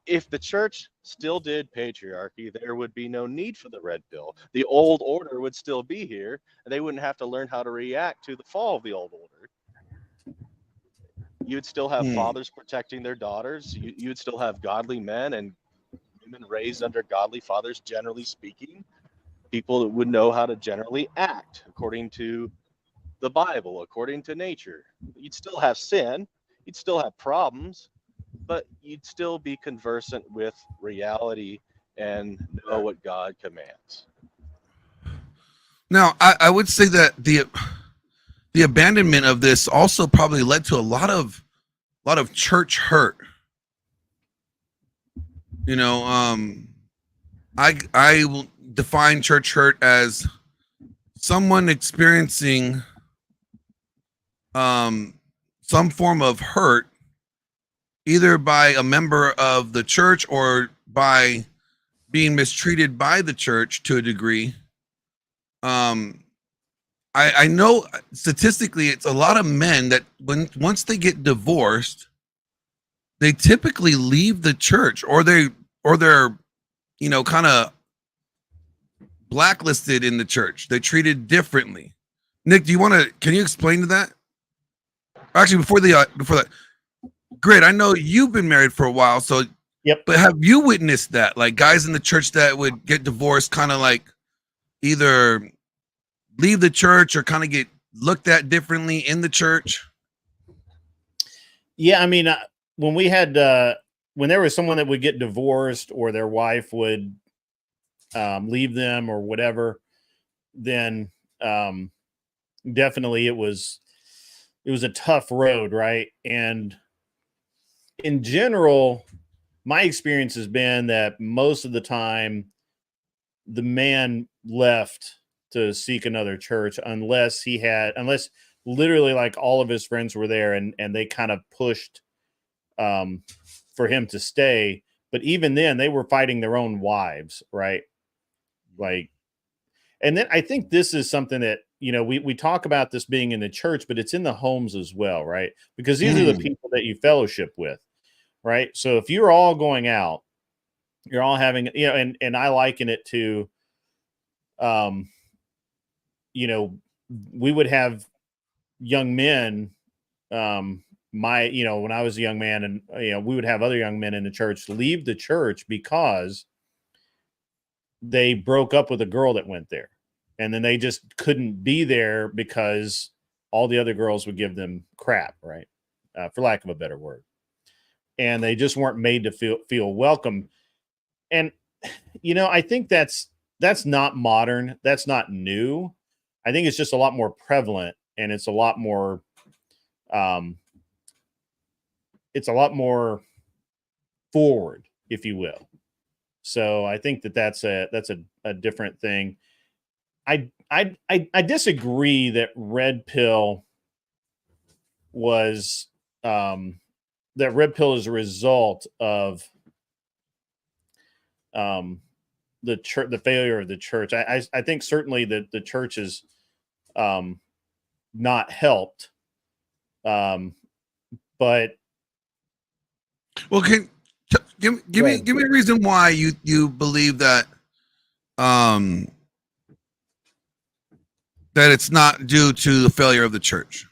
Speaker 9: if the church still did patriarchy, there would be no need for the red pill. The old order would still be here, and they wouldn't have to learn how to react to the fall of the old order. You would still have fathers protecting their daughters. You would still have godly men and women raised under godly fathers, generally speaking. People that would know how to generally act according to the Bible, according to nature. You'd still have sin. You'd still have problems, but you'd still be conversant with reality and know what God commands.
Speaker 1: Now, I would say that the abandonment of this also probably led to a lot of church hurt. I will define church hurt as someone experiencing some form of hurt, either by a member of the church or by being mistreated by the church to a degree. I know statistically it's a lot of men that once they get divorced, they typically leave the church, or they're kind of blacklisted in the church. They're treated differently. Nick, can you explain to that? Actually, before that, great. I know you've been married for a while, so
Speaker 13: yep.
Speaker 1: But have you witnessed that, like guys in the church that would get divorced, kind of like either leave the church or kind of get looked at differently in the church?
Speaker 13: Yeah, I mean, when there was someone that would get divorced or their wife would leave them or whatever, then definitely it was a tough road, right? And in general, my experience has been that most of the time the man left to seek another church unless literally like all of his friends were there and they kind of pushed for him to stay. But even then they were fighting their own wives, right? Like, and then I think this is something that, we talk about this being in the church, but it's in the homes as well, right? Because these are the people that you fellowship with, right? So if you're all going out, you're all having, and I liken it to, we would have young men, when I was a young man, and we would have other young men in the church leave the church because they broke up with a girl that went there, and then they just couldn't be there because all the other girls would give them crap, right? For lack of a better word. And they just weren't made to feel welcome. And I think that's not modern. That's not new. I think it's just a lot more prevalent, and it's a lot more forward, if you will. So I think that's a different thing. I disagree that red pill was that red pill is a result of the church, the failure of the church. I think certainly that the church is not helped, but
Speaker 1: well, give me a reason why you believe that that it's not due to the failure of the church.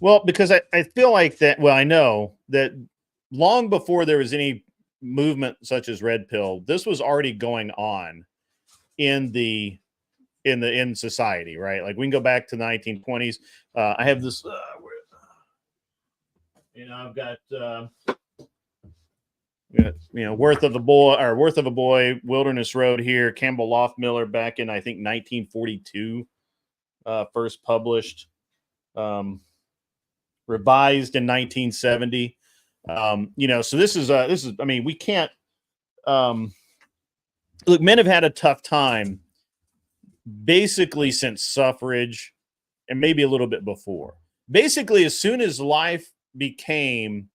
Speaker 13: Well, because I feel like that. Well, I know that long before there was any movement such as red pill, this was already going on in society, right? Like we can go back to the 1920s. I have this. I've got Worth of a Boy, Wilderness Road here, Campbell Loftmiller back in I think 1942, first published. Revised in 1970. So this is I mean, we can't look, men have had a tough time basically since suffrage and maybe a little bit before. Basically, as soon as life became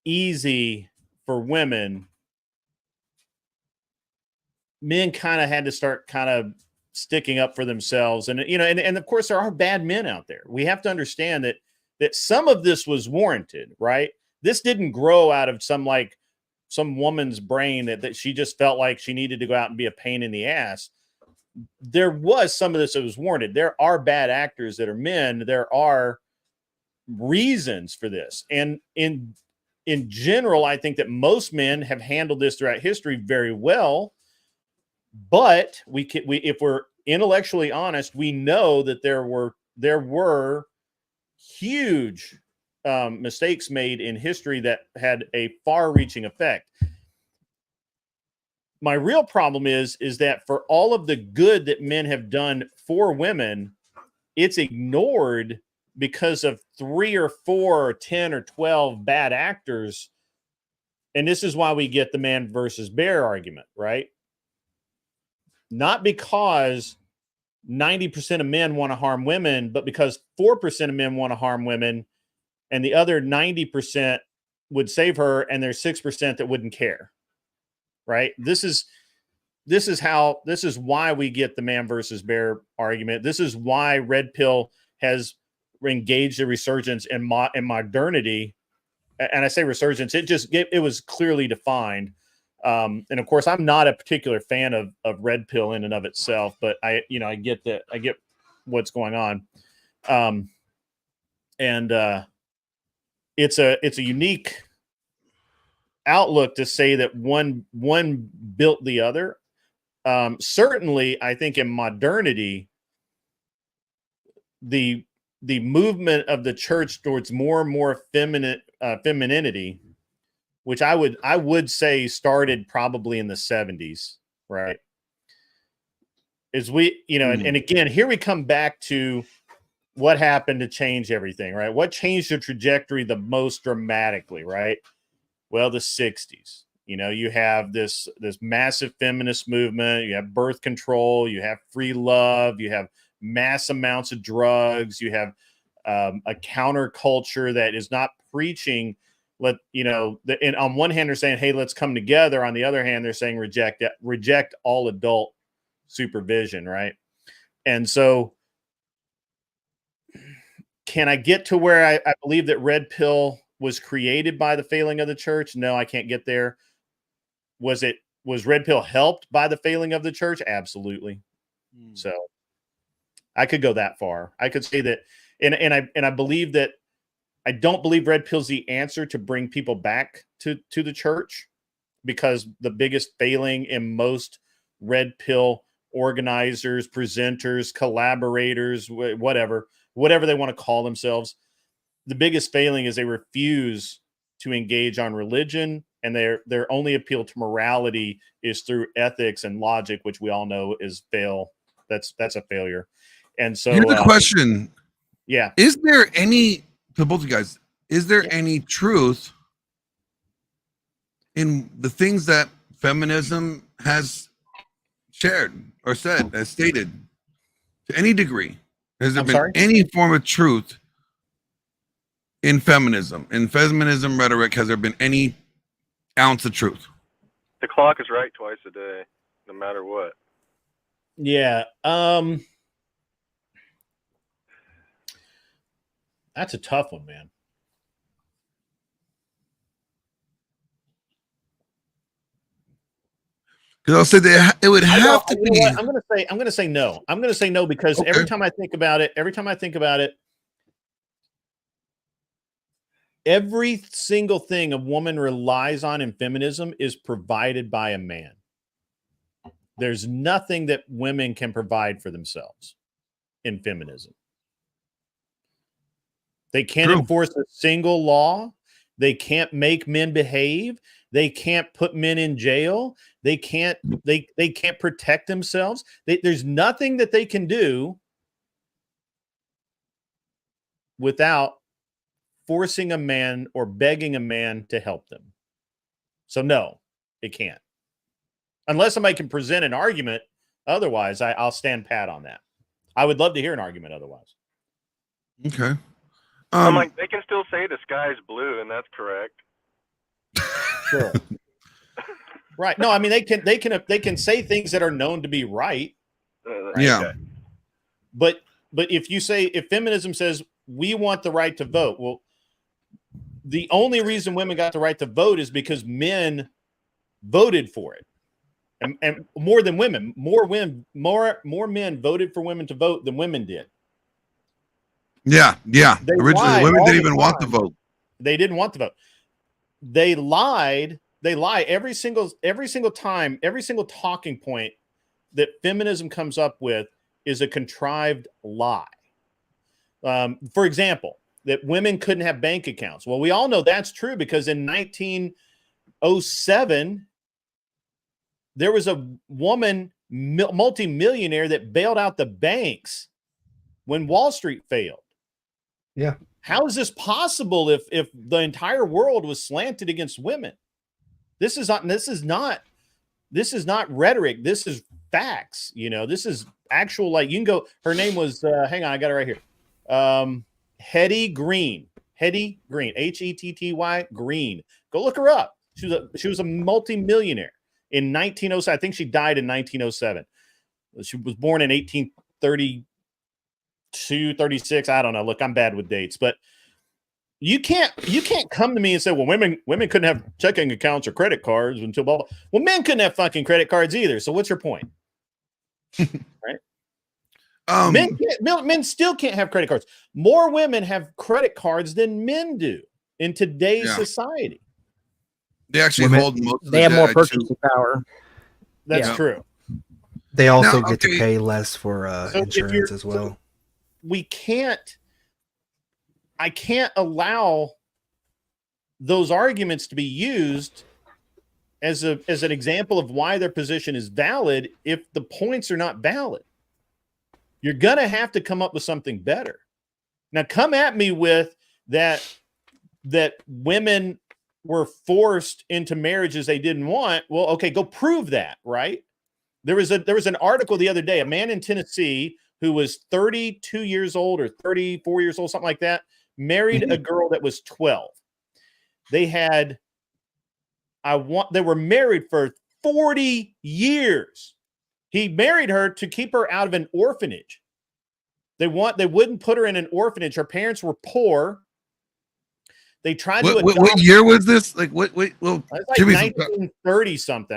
Speaker 13: easy for women, men kind of had to start kind of sticking up for themselves. And and of course there are bad men out there. We have to understand that some of this was warranted, right? This didn't grow out of some woman's brain that she just felt like she needed to go out and be a pain in the ass. There was some of this that was warranted. There are bad actors that are men. There are reasons for this. And in general, I think that most men have handled this throughout history very well. But if we're intellectually honest, we know that there were huge mistakes made in history that had a far-reaching effect. My real problem is that for all of the good that men have done for women, it's ignored because of 3 or 4 or 10 or 12 bad actors. And this is why we get the man versus bear argument, right? Not because 90% of men want to harm women, but because 4% of men want to harm women, and the other 90% would save her, and there's 6% that wouldn't care. Right? This is why we get the man versus bear argument. This is why red pill has engaged a resurgence in modernity. And I say resurgence, it was clearly defined. And of course, I'm not a particular fan of red pill in and of itself, but I get what's going on. It's a unique outlook to say that one built the other. Certainly, I think in modernity, the movement of the church towards more and more femininity, which I would say started probably in the 70s, right? Is and again, here we come back to what happened to change everything, right? What changed the trajectory the most dramatically, right? Well, the 60s. You have this massive feminist movement, you have birth control, you have free love, you have mass amounts of drugs, you have a counterculture that is not preaching, and on one hand they're saying, hey, let's come together. On the other hand, they're saying reject all adult supervision, right? And so can I get to where I believe that red pill was created by the failing of the church? No, I can't get there. Was red pill helped by the failing of the church? Absolutely. So I could go that far. I could say that, and I believe that I don't believe red pill's the answer to bring people back to the church, because the biggest failing in most red pill organizers, presenters, collaborators, whatever they want to call themselves, the biggest failing is they refuse to engage on religion, and their only appeal to morality is through ethics and logic, which we all know is fail. That's a failure. And so
Speaker 1: here's the question.
Speaker 13: Yeah.
Speaker 1: Is there any, to both of you guys, is there any truth in the things that feminism has shared or said, as stated, to any degree? Has there been any form of truth in feminism? In feminism rhetoric, has there been any ounce of truth?
Speaker 9: The clock is right twice a day, no matter what.
Speaker 13: Yeah. That's a tough one, man.
Speaker 1: Because I'll say that it would have to be.
Speaker 13: I'm gonna say no. I'm gonna say no because every time I think about it, every single thing a woman relies on in feminism is provided by a man. There's nothing that women can provide for themselves in feminism. They can't enforce a single law. They can't make men behave. They can't put men in jail. They can't protect themselves. There's nothing that they can do without forcing a man or begging a man to help them. So no, it can't. Unless somebody can present an argument. Otherwise, I'll stand pat on that. I would love to hear an argument otherwise.
Speaker 1: Okay.
Speaker 9: I'm like, they can still say the sky's blue, and that's correct.
Speaker 13: Sure. Right. No, I mean they can say things that are known to be right.
Speaker 1: Yeah.
Speaker 13: Okay. But if feminism says we want the right to vote, well, the only reason women got the right to vote is because men voted for it. And more than women, more men voted for women to vote than women did.
Speaker 1: Yeah. Originally, women didn't even want to vote.
Speaker 13: They didn't want to vote. They lied. They lie every single time. Every single talking point that feminism comes up with is a contrived lie. For example, that women couldn't have bank accounts. Well, we all know that's true because in 1907, there was a woman multimillionaire that bailed out the banks when Wall Street failed.
Speaker 8: Yeah.
Speaker 13: How is this possible if the entire world was slanted against women? This is not rhetoric. This is facts. This is actual, like, you can go, her name was hang on, I got it right here. Hetty Green, Hetty Green, Hetty Green. Go look her up. She was a multimillionaire in 1907. I think she died in 1907. She was born in 1832, 36. I don't know. Look, I'm bad with dates, but you can't come to me and say, well, women couldn't have checking accounts or credit cards until blah, blah. Well, men couldn't have fucking credit cards either. So what's your point? Right? Men still can't have credit cards. More women have credit cards than men do in today's society.
Speaker 1: They actually hold most.
Speaker 14: They have more purchasing power.
Speaker 13: That's true.
Speaker 14: They also get to pay less for insurance as well.
Speaker 13: I can't allow those arguments to be used as an example of why their position is valid if the points are not valid. You're going to have to come up with something better. Now, come at me with that women were forced into marriages they didn't want. Well, okay, go prove that, right? There was an article the other day, a man in Tennessee who was 32 years old or 34 years old, something like that, married a girl that was 12. They were married for 40 years. He married her to keep her out of an orphanage. They wouldn't put her in an orphanage. Her parents were poor. They tried to adopt.
Speaker 1: What year was this? Like what? Well,
Speaker 13: it's like 1930 something.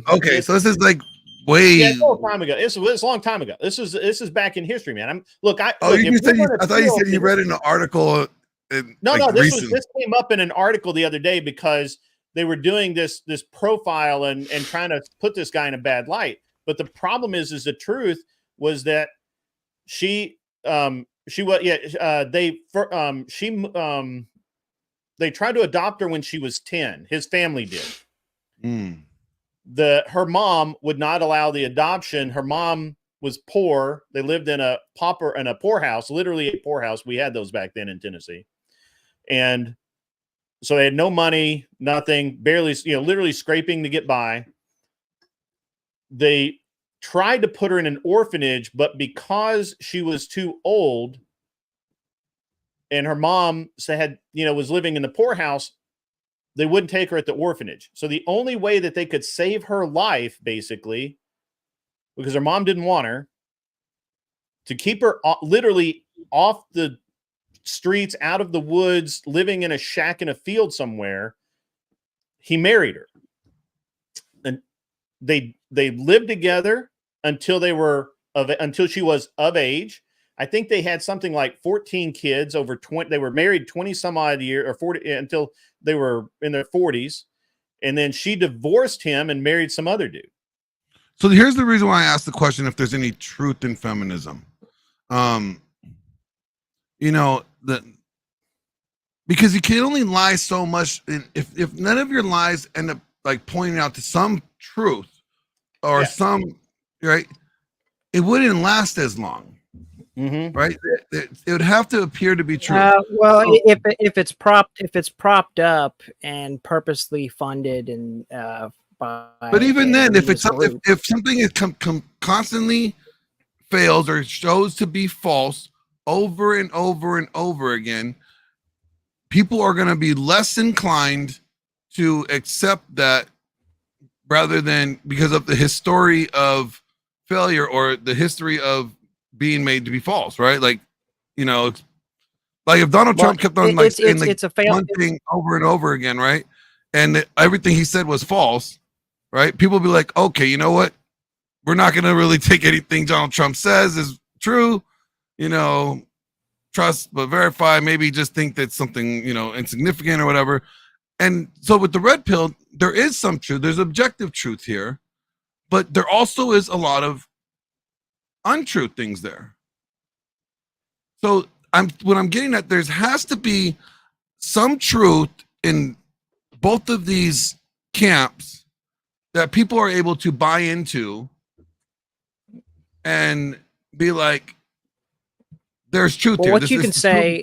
Speaker 1: Okay, so this is like way.
Speaker 13: Yeah, it's a long time ago. It's a long time ago. This is back in history, man. I thought you said
Speaker 1: you read an article
Speaker 13: No, this came up in an article the other day because they were doing this profile and trying to put this guy in a bad light. But the problem is the truth was that they tried to adopt her when she was 10. His family did. Her mom would not allow the adoption. Her mom was poor. They lived in a poorhouse, literally a poorhouse. We had those back then in Tennessee. And so they had no money, nothing, barely, literally scraping to get by. They tried to put her in an orphanage, but because she was too old and her mom was living in the poorhouse, they wouldn't take her at the orphanage. So the only way that they could save her life, basically, because her mom didn't want her, to keep her literally off the streets, out of the woods, living in a shack in a field somewhere, he married her. And they lived together until until she was of age. I think they had something like 14 kids over 20. They were married 20 some odd year or 40 until they were in their 40s. And then she divorced him and married some other dude.
Speaker 1: So here's the reason why I asked the question, if there's any truth in feminism. Because you can only lie so much. If none of your lies end up like pointing out to some truth or some, right, it wouldn't last as long. Right, it would have to appear to be true.
Speaker 15: If it's propped up and purposely funded and
Speaker 1: but even then, if something is constantly fails or shows to be false over and over and over again, people are going to be less inclined to accept that, rather than because of the history of failure or the history of being made to be false, right? Like if Donald Trump kept on saying one thing over and over again, right, and everything he said was false, right, people will be like, okay, you know what, we're not going to really take anything Donald Trump says is true, trust but verify, maybe just think that's something insignificant or whatever. And so with the red pill, there is some truth, there's objective truth here, but there also is a lot of untrue things there. So what I'm getting at, there has to be some truth in both of these camps that people are able to buy into and be like, there's truth here.
Speaker 15: What you can say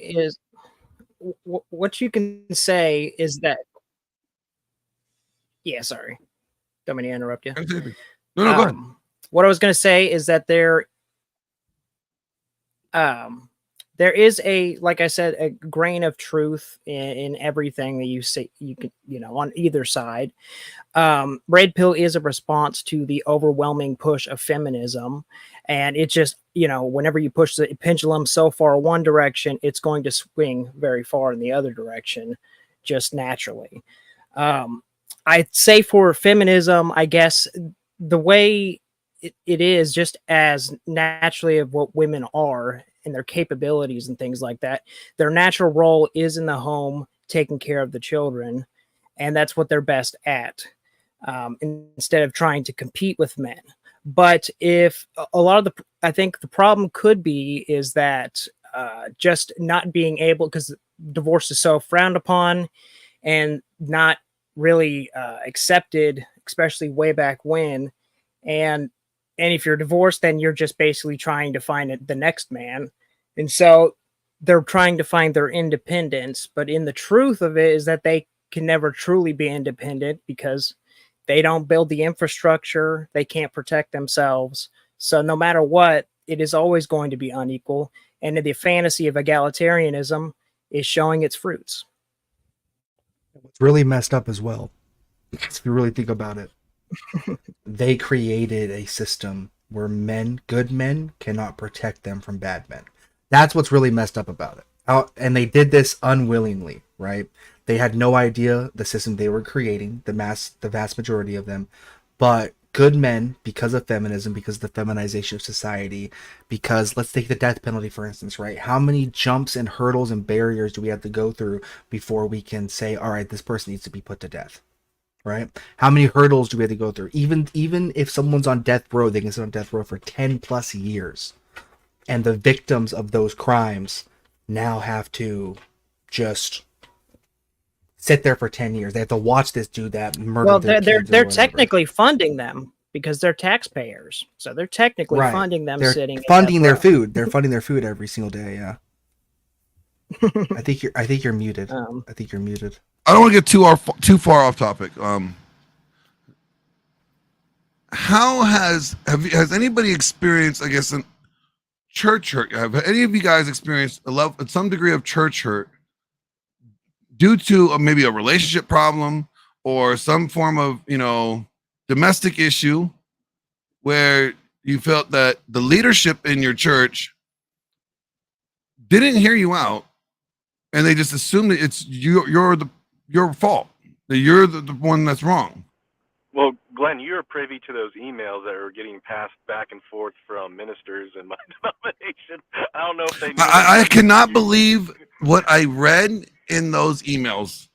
Speaker 15: is that, yeah, sorry, don't mean to interrupt you.
Speaker 1: No, go ahead.
Speaker 15: What I was going to say is that there is like I said, a grain of truth in everything that you say. You can, on either side. Red pill is a response to the overwhelming push of feminism, and it just, whenever you push the pendulum so far one direction, it's going to swing very far in the other direction, just naturally. I'd say for feminism, I guess the way it is just as naturally of what women are and their capabilities and things like that. Their natural role is in the home, taking care of the children, and that's what they're best at, instead of trying to compete with men. But if I think the problem could be is that just not being able, because divorce is so frowned upon and not really accepted, especially way back when, and if you're divorced, then you're just basically trying to find the next man. And so they're trying to find their independence. But in the truth of it is that they can never truly be independent because they don't build the infrastructure. They can't protect themselves. So no matter what, it is always going to be unequal. And the fantasy of egalitarianism is showing its fruits.
Speaker 14: What's really messed up as well, if you really think about it, they created a system where good men cannot protect them from bad men. That's what's really messed up about it. And they did this unwillingly, right? They had no idea the system they were creating, the vast majority of them, but good men, because of feminism, because of the feminization of society, because let's take the death penalty, for instance, right? How many jumps and hurdles and barriers do we have to go through before we can say, all right, this person needs to be put to death? Right? How many hurdles do we have to go through? Even if someone's on death row, they can sit on death row for 10 plus years. And the victims of those crimes now have to just sit there for 10 years. They have to watch this dude that murdered
Speaker 15: Well,
Speaker 14: their kids or
Speaker 15: they're
Speaker 14: whatever.
Speaker 15: technically funding them because they're taxpayers, so they're technically
Speaker 14: Right.
Speaker 15: funding them.
Speaker 14: They're
Speaker 15: Sitting in
Speaker 14: funding
Speaker 15: death
Speaker 14: their
Speaker 15: row.
Speaker 14: food. They're funding their food every single day. Yeah. I think you're muted. I think you're muted.
Speaker 1: I don't want to get too far off topic. How has anybody experienced, I guess, an church hurt? Have any of you guys experienced some degree of church hurt due to maybe a relationship problem or some form of, domestic issue where you felt that the leadership in your church didn't hear you out and they just assumed that it's your fault, that you're the one that's wrong?
Speaker 9: Well, Glenn, you're privy to those emails that are getting passed back and forth from ministers in my denomination. I don't know if they knew.
Speaker 1: I cannot believe what I read in those emails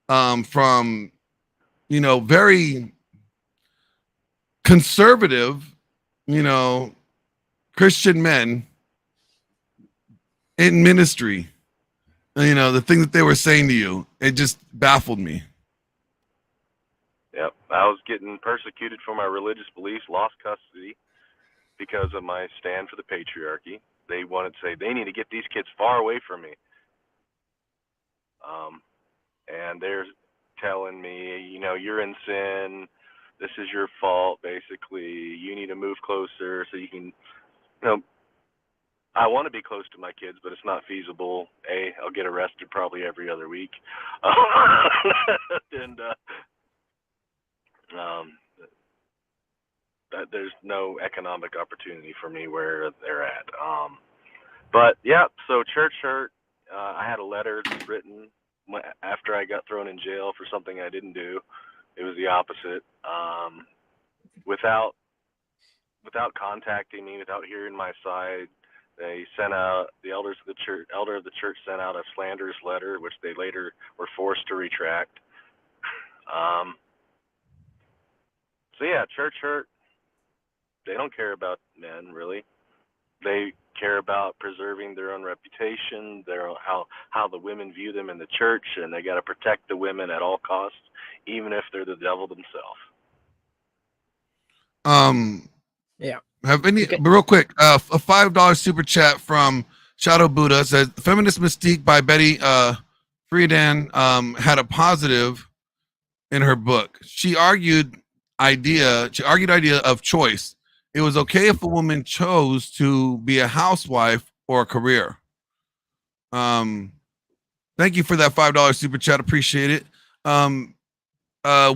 Speaker 1: from, very conservative, Christian men in ministry. The thing that they were saying to you, it just baffled me.
Speaker 9: Yep, I was getting persecuted for my religious beliefs, lost custody because of my stand for the patriarchy. They wanted to say they need to get these kids far away from me. And they're telling me, you're in sin. This is your fault, basically. You need to move closer so you can, I want to be close to my kids, but it's not feasible. I'll get arrested probably every other week. And there's no economic opportunity for me where they're at. But yeah, so church hurt. I had a letter written after I got thrown in jail for something I didn't do. It was the opposite. Without contacting me, without hearing my side, they sent out the elder of the church sent out a slanderous letter, which they later were forced to retract. So yeah, church hurt. They don't care about men, really. They care about preserving their own reputation, how the women view them in the church, and they got to protect the women at all costs, even if they're the devil themselves.
Speaker 15: Yeah.
Speaker 1: Have any real quick? A $5 super chat from Shadow Buddha says "Feminist Mystique" by Betty Friedan had a positive in her book. She argued idea of choice. It was okay if a woman chose to be a housewife or a career. Thank you for that $5 super chat. Appreciate it.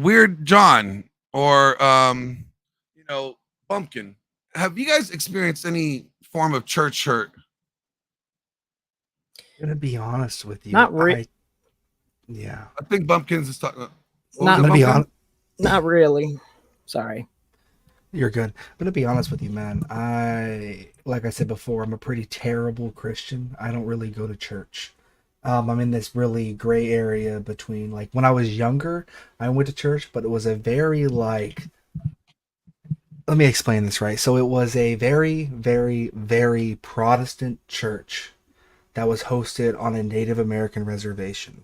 Speaker 1: Weird John or Bumpkin. Have you guys experienced any form of church hurt?
Speaker 14: I'm gonna be honest with you.
Speaker 15: Not really.
Speaker 14: Yeah.
Speaker 1: I think Bumpkins is talking.
Speaker 15: Not really. Sorry.
Speaker 14: You're good. I'm gonna be honest with you, man. Like I said before, I'm a pretty terrible Christian. I don't really go to church. I'm in this really gray area between, like, when I was younger, I went to church, but it was a very, let me explain this, right? So it was a very, very, very Protestant church that was hosted on a Native American reservation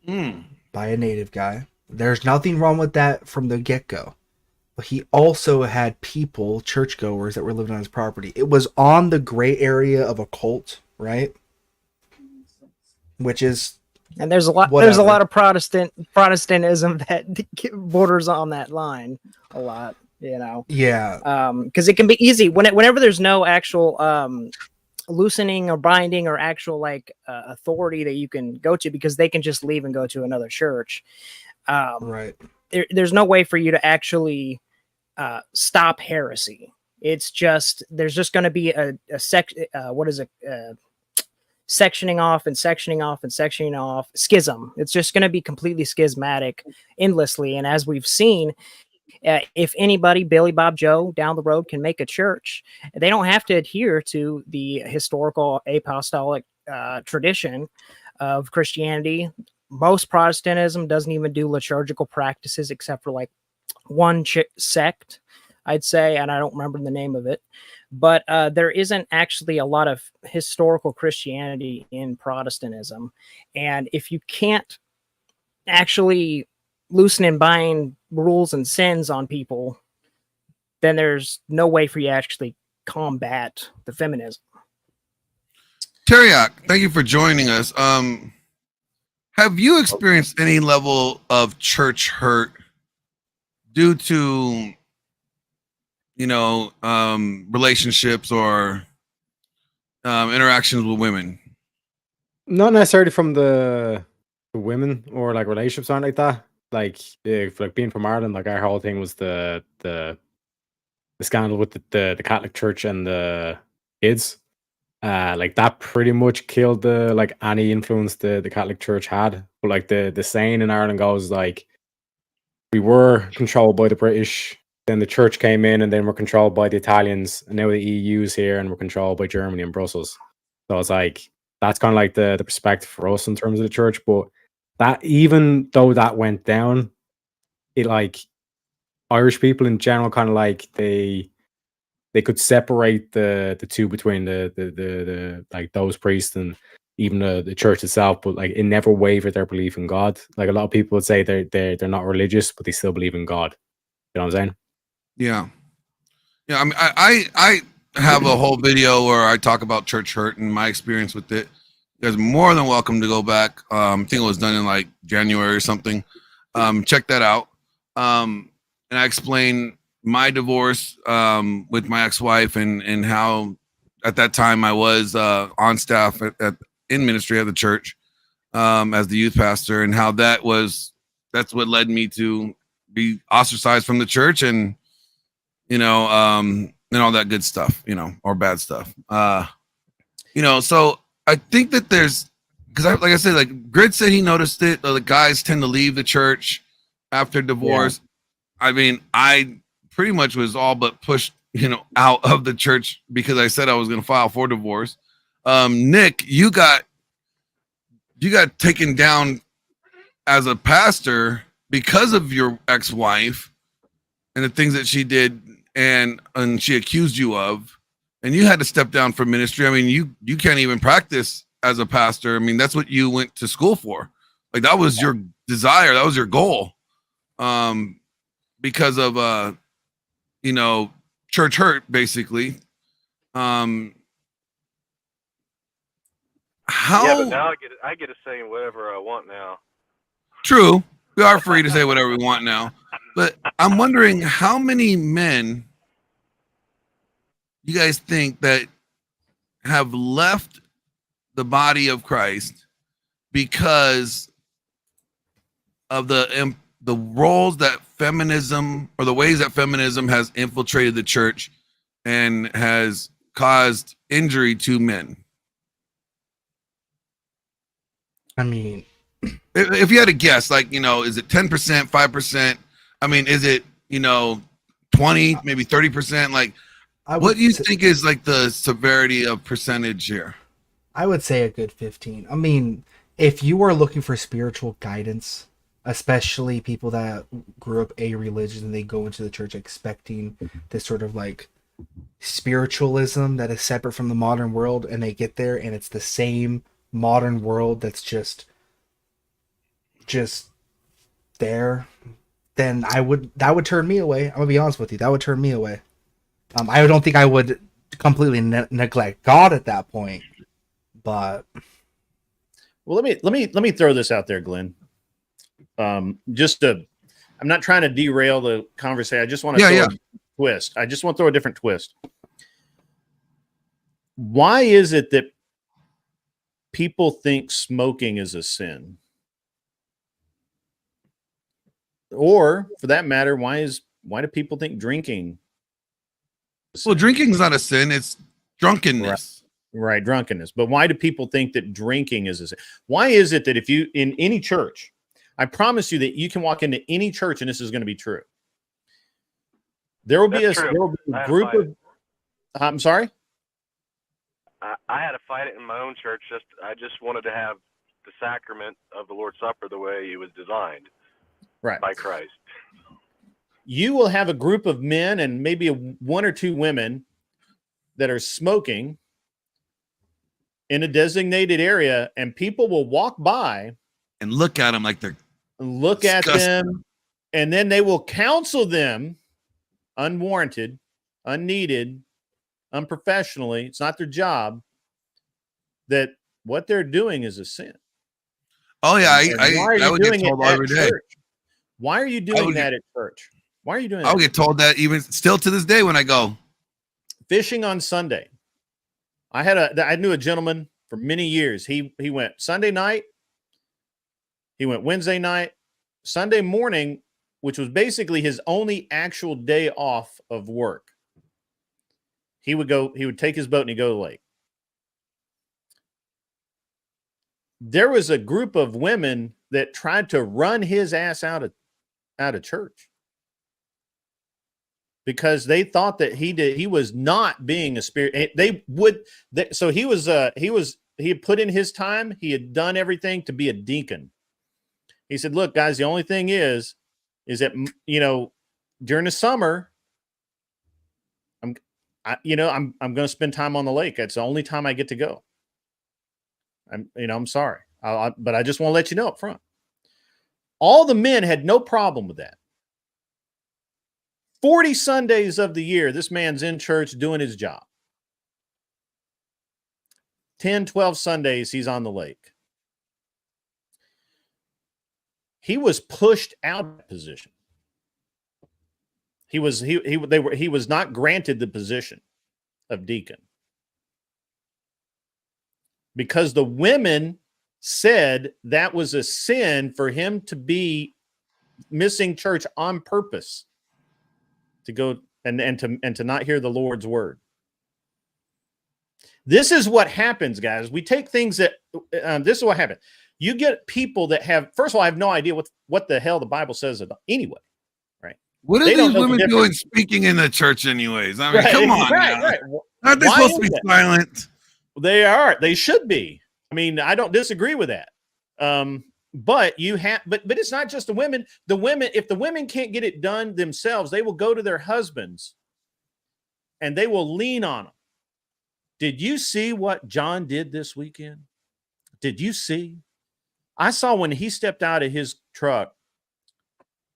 Speaker 14: by a Native guy. There's nothing wrong with that from the get-go. But he also had people, churchgoers, that were living on his property. It was on the gray area of a cult, right? Which is,
Speaker 15: and there's a lot.
Speaker 14: whatever.
Speaker 15: There's a lot of Protestantism that borders on that line a lot.
Speaker 14: Yeah.
Speaker 15: Because it can be easy whenever there's no actual loosening or binding or actual authority that you can go to, because they can just leave and go to another church.
Speaker 14: Right.
Speaker 15: There's no way for you to actually stop heresy. It's just, there's just going to be sectioning off and sectioning off and sectioning off, schism. It's just going to be completely schismatic endlessly. And as we've seen, If anybody, Billy Bob Joe down the road, can make a church, they don't have to adhere to the historical apostolic tradition of Christianity. Most Protestantism doesn't even do liturgical practices except for like one sect, I'd say, and I don't remember the name of it. But there isn't actually a lot of historical Christianity in Protestantism. And if you can't actually loosen and bind rules and sins on people, then there's no way for you to actually combat the feminism.
Speaker 1: Teriak, thank you for joining us. Have you experienced any level of church hurt due to, relationships or interactions with women?
Speaker 16: Not necessarily from the women or like relationships aren't like that. Like if like being from Ireland, like our whole thing was the scandal with the Catholic Church and the kids. Like that pretty much killed the like any influence the Catholic Church had. But like the saying in Ireland goes like we were controlled by the British, then the church came in, and then we're controlled by the Italians, and now the EU's here and we're controlled by Germany and Brussels. So it's like that's kind of like the perspective for us in terms of the church. But that even though that went down, it like Irish people in general kind of like they could separate the two between the like those priests and even the church itself, but like it never wavered their belief in God. Like a lot of people would say they're not religious, but they still believe in God. You know what I'm saying?
Speaker 1: Yeah. Yeah. I mean, I have a whole video where I talk about church hurt and my experience with it. You guys are more than welcome to go back. I think it was done in like January or something. Check that out. And I explain my divorce with my ex-wife and how at that time I was on staff in ministry at the church as the youth pastor, and how that's what led me to be ostracized from the church and and all that good stuff, or bad stuff. So I think that there's, because like I said, like Grid said he noticed it. The guys tend to leave the church after divorce. Yeah. I mean, I pretty much was all but pushed, out of the church because I said I was going to file for divorce. Nick, you got taken down as a pastor because of your ex-wife and the things that she did and she accused you of, and you had to step down from ministry. I mean, you can't even practice as a pastor. I mean, that's what you went to school for. Like that was your desire. That was your goal. Because of church hurt, basically. How?
Speaker 17: Yeah, but now I get to say whatever I want now.
Speaker 1: True, we are free to say whatever we want now. But I'm wondering how many men you guys think that have left the body of Christ because of the roles that feminism, or the ways that feminism has infiltrated the church and has caused injury to men.
Speaker 14: I mean,
Speaker 1: if you had to guess, like, is it 10%, 5%? I mean, is it, 20, maybe 30%? Like, what do you think is like the severity of percentage here?
Speaker 14: I would say a good 15. I mean, if you are looking for spiritual guidance, especially people that grew up a religion and they go into the church expecting this sort of like spiritualism that is separate from the modern world, and they get there and it's the same modern world that's just there, then that would turn me away. I'm gonna be honest with you, that would turn me away. I don't think I would completely neglect God at that point, but
Speaker 13: well, let me throw this out there, Glenn. I'm not trying to derail the conversation. I just want to throw a twist. I just want to throw a different twist. Why is it that people think smoking is a sin? Or for that matter, why do people think drinking?
Speaker 1: Well, drinking is not a sin, it's drunkenness.
Speaker 13: Right, drunkenness. But why do people think that drinking is a sin? Why is it that if you, in any church, I promise you that you can walk into any church and this is going to be true. There will be
Speaker 17: That's
Speaker 13: a
Speaker 17: true.
Speaker 13: there will be
Speaker 17: I
Speaker 13: a
Speaker 17: had
Speaker 13: group
Speaker 17: fight
Speaker 13: of. I'm sorry.
Speaker 17: I had to fight it in my own church. I just wanted to have the sacrament of the Lord's Supper the way it was designed,
Speaker 13: Right,
Speaker 17: by Christ.
Speaker 13: You will have a group of men and maybe one or two women that are smoking in a designated area, and people will walk by
Speaker 18: and look at them like they're
Speaker 13: look at them, and then they will counsel them unwarranted, unneeded, unprofessionally. It's not their job. That what they're doing is a sin.
Speaker 18: Oh yeah,
Speaker 13: Why are
Speaker 18: I
Speaker 13: you
Speaker 18: would get
Speaker 13: doing it
Speaker 18: told
Speaker 13: at
Speaker 18: every day.
Speaker 13: church? Why are you doing that at church? Why are you doing that?
Speaker 18: I would get told that even still to this day when I go
Speaker 13: fishing on Sunday. I knew a gentleman for many years. He went Sunday night. He went Wednesday night, Sunday morning, which was basically his only actual day off of work. He would take his boat and he'd go to the lake. There was a group of women that tried to run his ass out of church because they thought that he was not being a spirit. So he had put in his time. He had done everything to be a deacon. He said, look, guys, the only thing is that, during the summer, I'm going to spend time on the lake. That's the only time I get to go. I'm sorry, but I just want to let you know up front. All the men had no problem with that. 40 Sundays of the year, this man's in church doing his job. 10, 12 Sundays, he's on the lake. He was pushed out of position. He was not granted the position of deacon because the women said that was a sin for him to be missing church on purpose to go and to not hear the Lord's word. This is what happens, guys. We take things that this is what happened. You get people that have, first of all, I have no idea what the hell the Bible says about anyway, right?
Speaker 18: What are these women doing speaking in the church anyways? I mean, come on.
Speaker 13: Right.
Speaker 18: Aren't they supposed to be silent?
Speaker 13: They are. They should be. I mean, I don't disagree with that. But it's not just the women. The women, if the women can't get it done themselves, they will go to their husbands and they will lean on them. Did you see what John did this weekend? Did you see? I saw when he stepped out of his truck,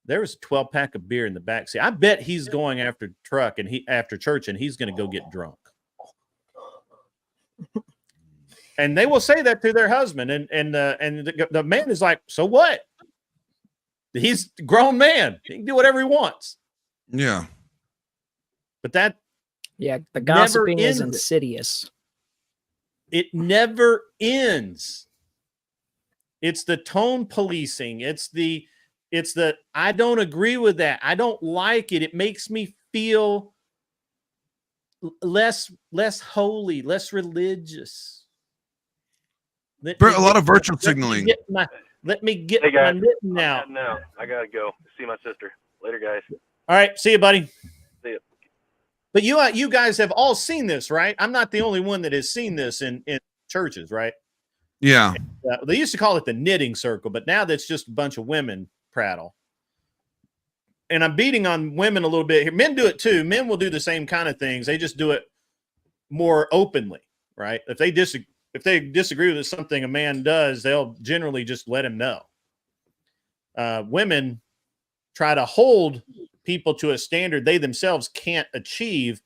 Speaker 13: there was a 12-pack of beer in the backseat. I bet he's going after truck and after church, and he's going to go get drunk. And they will say that to their husband, and the man is like, "So what? He's a grown man. He can do whatever he wants."
Speaker 18: Yeah,
Speaker 13: but the
Speaker 15: gossiping is insidious.
Speaker 13: It never ends. It's the tone policing. It's the I don't agree with that. I don't like it. It makes me feel less holy, less religious.
Speaker 18: A lot of virtual signaling.
Speaker 13: Let me get
Speaker 17: Hey guys,
Speaker 13: my mitten out.
Speaker 17: No, I gotta go see my sister. Later, guys.
Speaker 13: All right, see you, buddy.
Speaker 17: See you.
Speaker 13: But you guys have all seen this, right? I'm not the only one that has seen this in churches, right?
Speaker 18: Yeah.
Speaker 13: They used to call it the knitting circle, but now that's just a bunch of women prattle. And I'm beating on women a little bit here. Men do it too. Men will do the same kind of things. They just do it more openly, right? If they disagree with something a man does, they'll generally just let him know. Women try to hold people to a standard they themselves can't achieve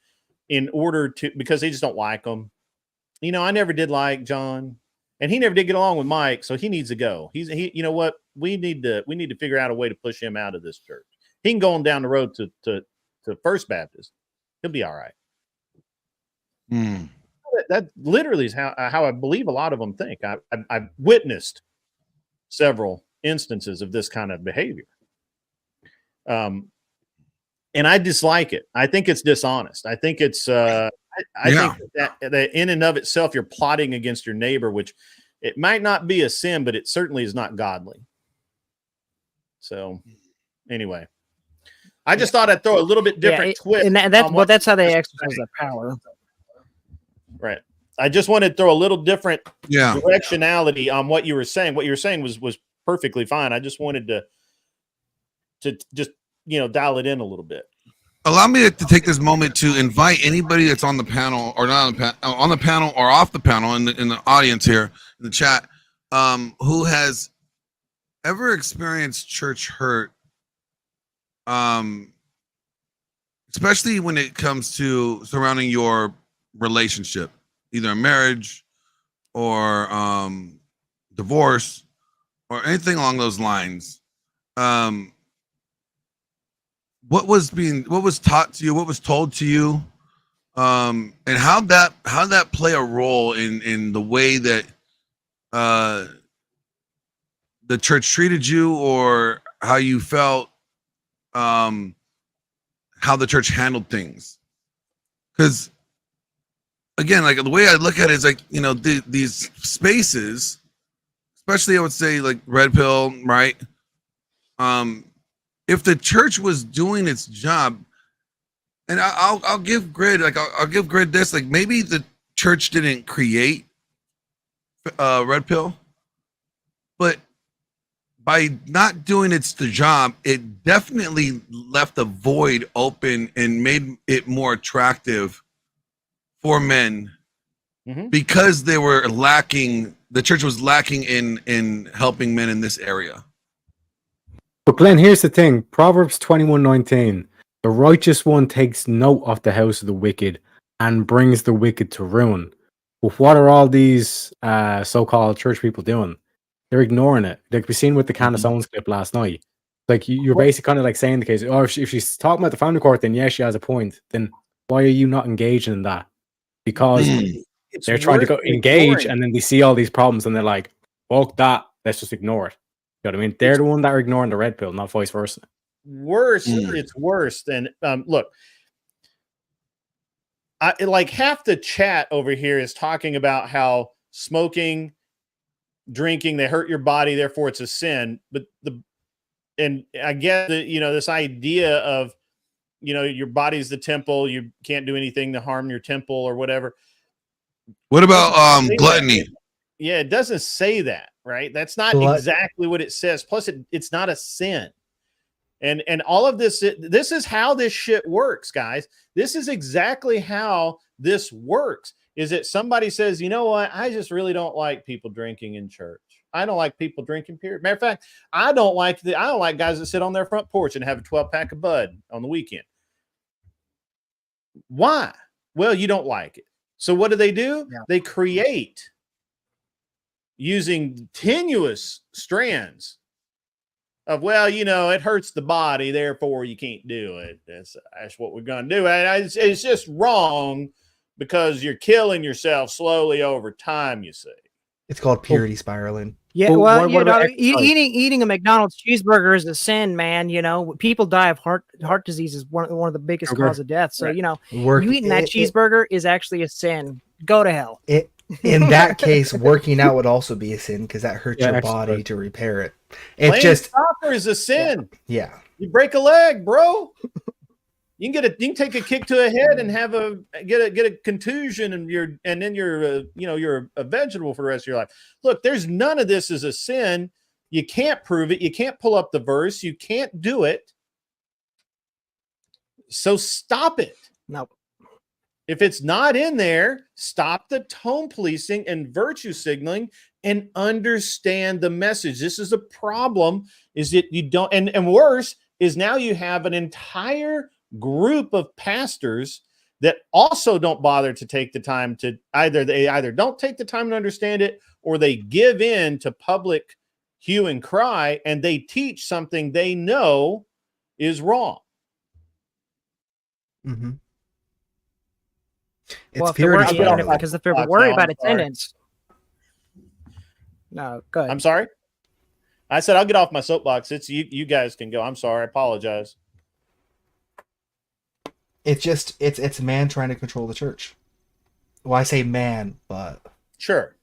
Speaker 13: because they just don't like them. I never did like John, and he never did get along with Mike, so he needs to go. You know what? We need to figure out a way to push him out of this church. He can go on down the road to First Baptist. He'll be all right. That literally is how I believe a lot of them think. I've witnessed several instances of this kind of behavior. And I dislike it. I think it's dishonest. I think it's I think that in and of itself, you're plotting against your neighbor, which it might not be a sin, but it certainly is not godly. So anyway, I just thought I'd throw a little bit different twist.
Speaker 15: And that's how they exercise their power.
Speaker 13: Right. I just wanted to throw a little different
Speaker 18: Yeah.
Speaker 13: directionality on what you were saying. What you were saying was perfectly fine. I just wanted to just dial it in a little bit.
Speaker 18: Allow me to take this moment to invite anybody that's on the panel or not on the panel or off the panel in the audience here in the chat, who has ever experienced church hurt, especially when it comes to surrounding your relationship, either a marriage or divorce or anything along those lines. What was taught to you, what was told to you, and how'd that play a role in the way that the church treated you, or how you felt, how the church handled things? Because again, like the way I look at it is like, these spaces, especially I would say like Red Pill, right? If the church was doing its job, and I'll give Grid, like I'll give Grid this, like maybe the church didn't create Red Pill, but by not doing the job, it definitely left a void open and made it more attractive for men, because they were lacking. The church was lacking in helping men in this area.
Speaker 16: But Glenn, here's the thing. Proverbs 21:19. The righteous one takes note of the house of the wicked and brings the wicked to ruin. But what are all these so-called church people doing? They're ignoring it. Like we seen with the Candace Owens clip last night. Like you're basically kind of like saying the case, if she's talking about the family court, then yes, she has a point. Then why are you not engaging in that? Because they're trying to go engage, and then they see all these problems and they're like, fuck that, let's just ignore it. You know what I mean? They're the one that are ignoring the red pill, not vice versa.
Speaker 13: Worse, it's worse than look. Like half the chat over here is talking about how smoking, drinking, they hurt your body, therefore it's a sin. But and I get that, this idea of, your body's the temple, you can't do anything to harm your temple or whatever.
Speaker 18: What about gluttony?
Speaker 13: Yeah, it doesn't say that, right? That's not exactly what it says. Plus, it's not a sin. And all of this is how this shit works, guys. This is exactly how this works. Is that somebody says, you know what? I just really don't like people drinking in church. I don't like people drinking, period. Matter of fact, I don't like guys that sit on their front porch and have a 12-pack of Bud on the weekend. Why? Well, you don't like it. So what do? Yeah. They create, using tenuous strands of, well, it hurts the body, therefore you can't do it. That's what we're going to do. And it's just wrong because you're killing yourself slowly over time, you see.
Speaker 14: It's called purity spiraling.
Speaker 15: Yeah, well, eating a McDonald's cheeseburger is a sin, man. People die of heart disease is one of the biggest cause of death. So, you eating that cheeseburger is actually a sin. Go to hell.
Speaker 14: In that case, working out would also be a sin because that hurts your body to repair it.
Speaker 13: Playing soccer is a sin.
Speaker 14: Yeah.
Speaker 13: You break a leg, bro. You can take a kick to the head and get a contusion, and then you're a vegetable for the rest of your life. Look, there's none of this is a sin. You can't prove it. You can't pull up the verse. You can't do it. So stop it.
Speaker 15: No.
Speaker 13: If it's not in there, stop the tone policing and virtue signaling and understand the message. This is a problem, is that you don't, and worse is now you have an entire group of pastors that also don't bother to take the time to either don't take the time to understand it, or they give in to public hue and cry, and they teach something they know is wrong.
Speaker 14: Mm-hmm.
Speaker 15: Well, if they're worried about attendance. No, go ahead.
Speaker 13: I'm sorry. I said I'll get off my soapbox. It's you guys can go. I'm sorry. I apologize.
Speaker 14: It's just it's man trying to control the church. Well, I say man, but
Speaker 13: sure.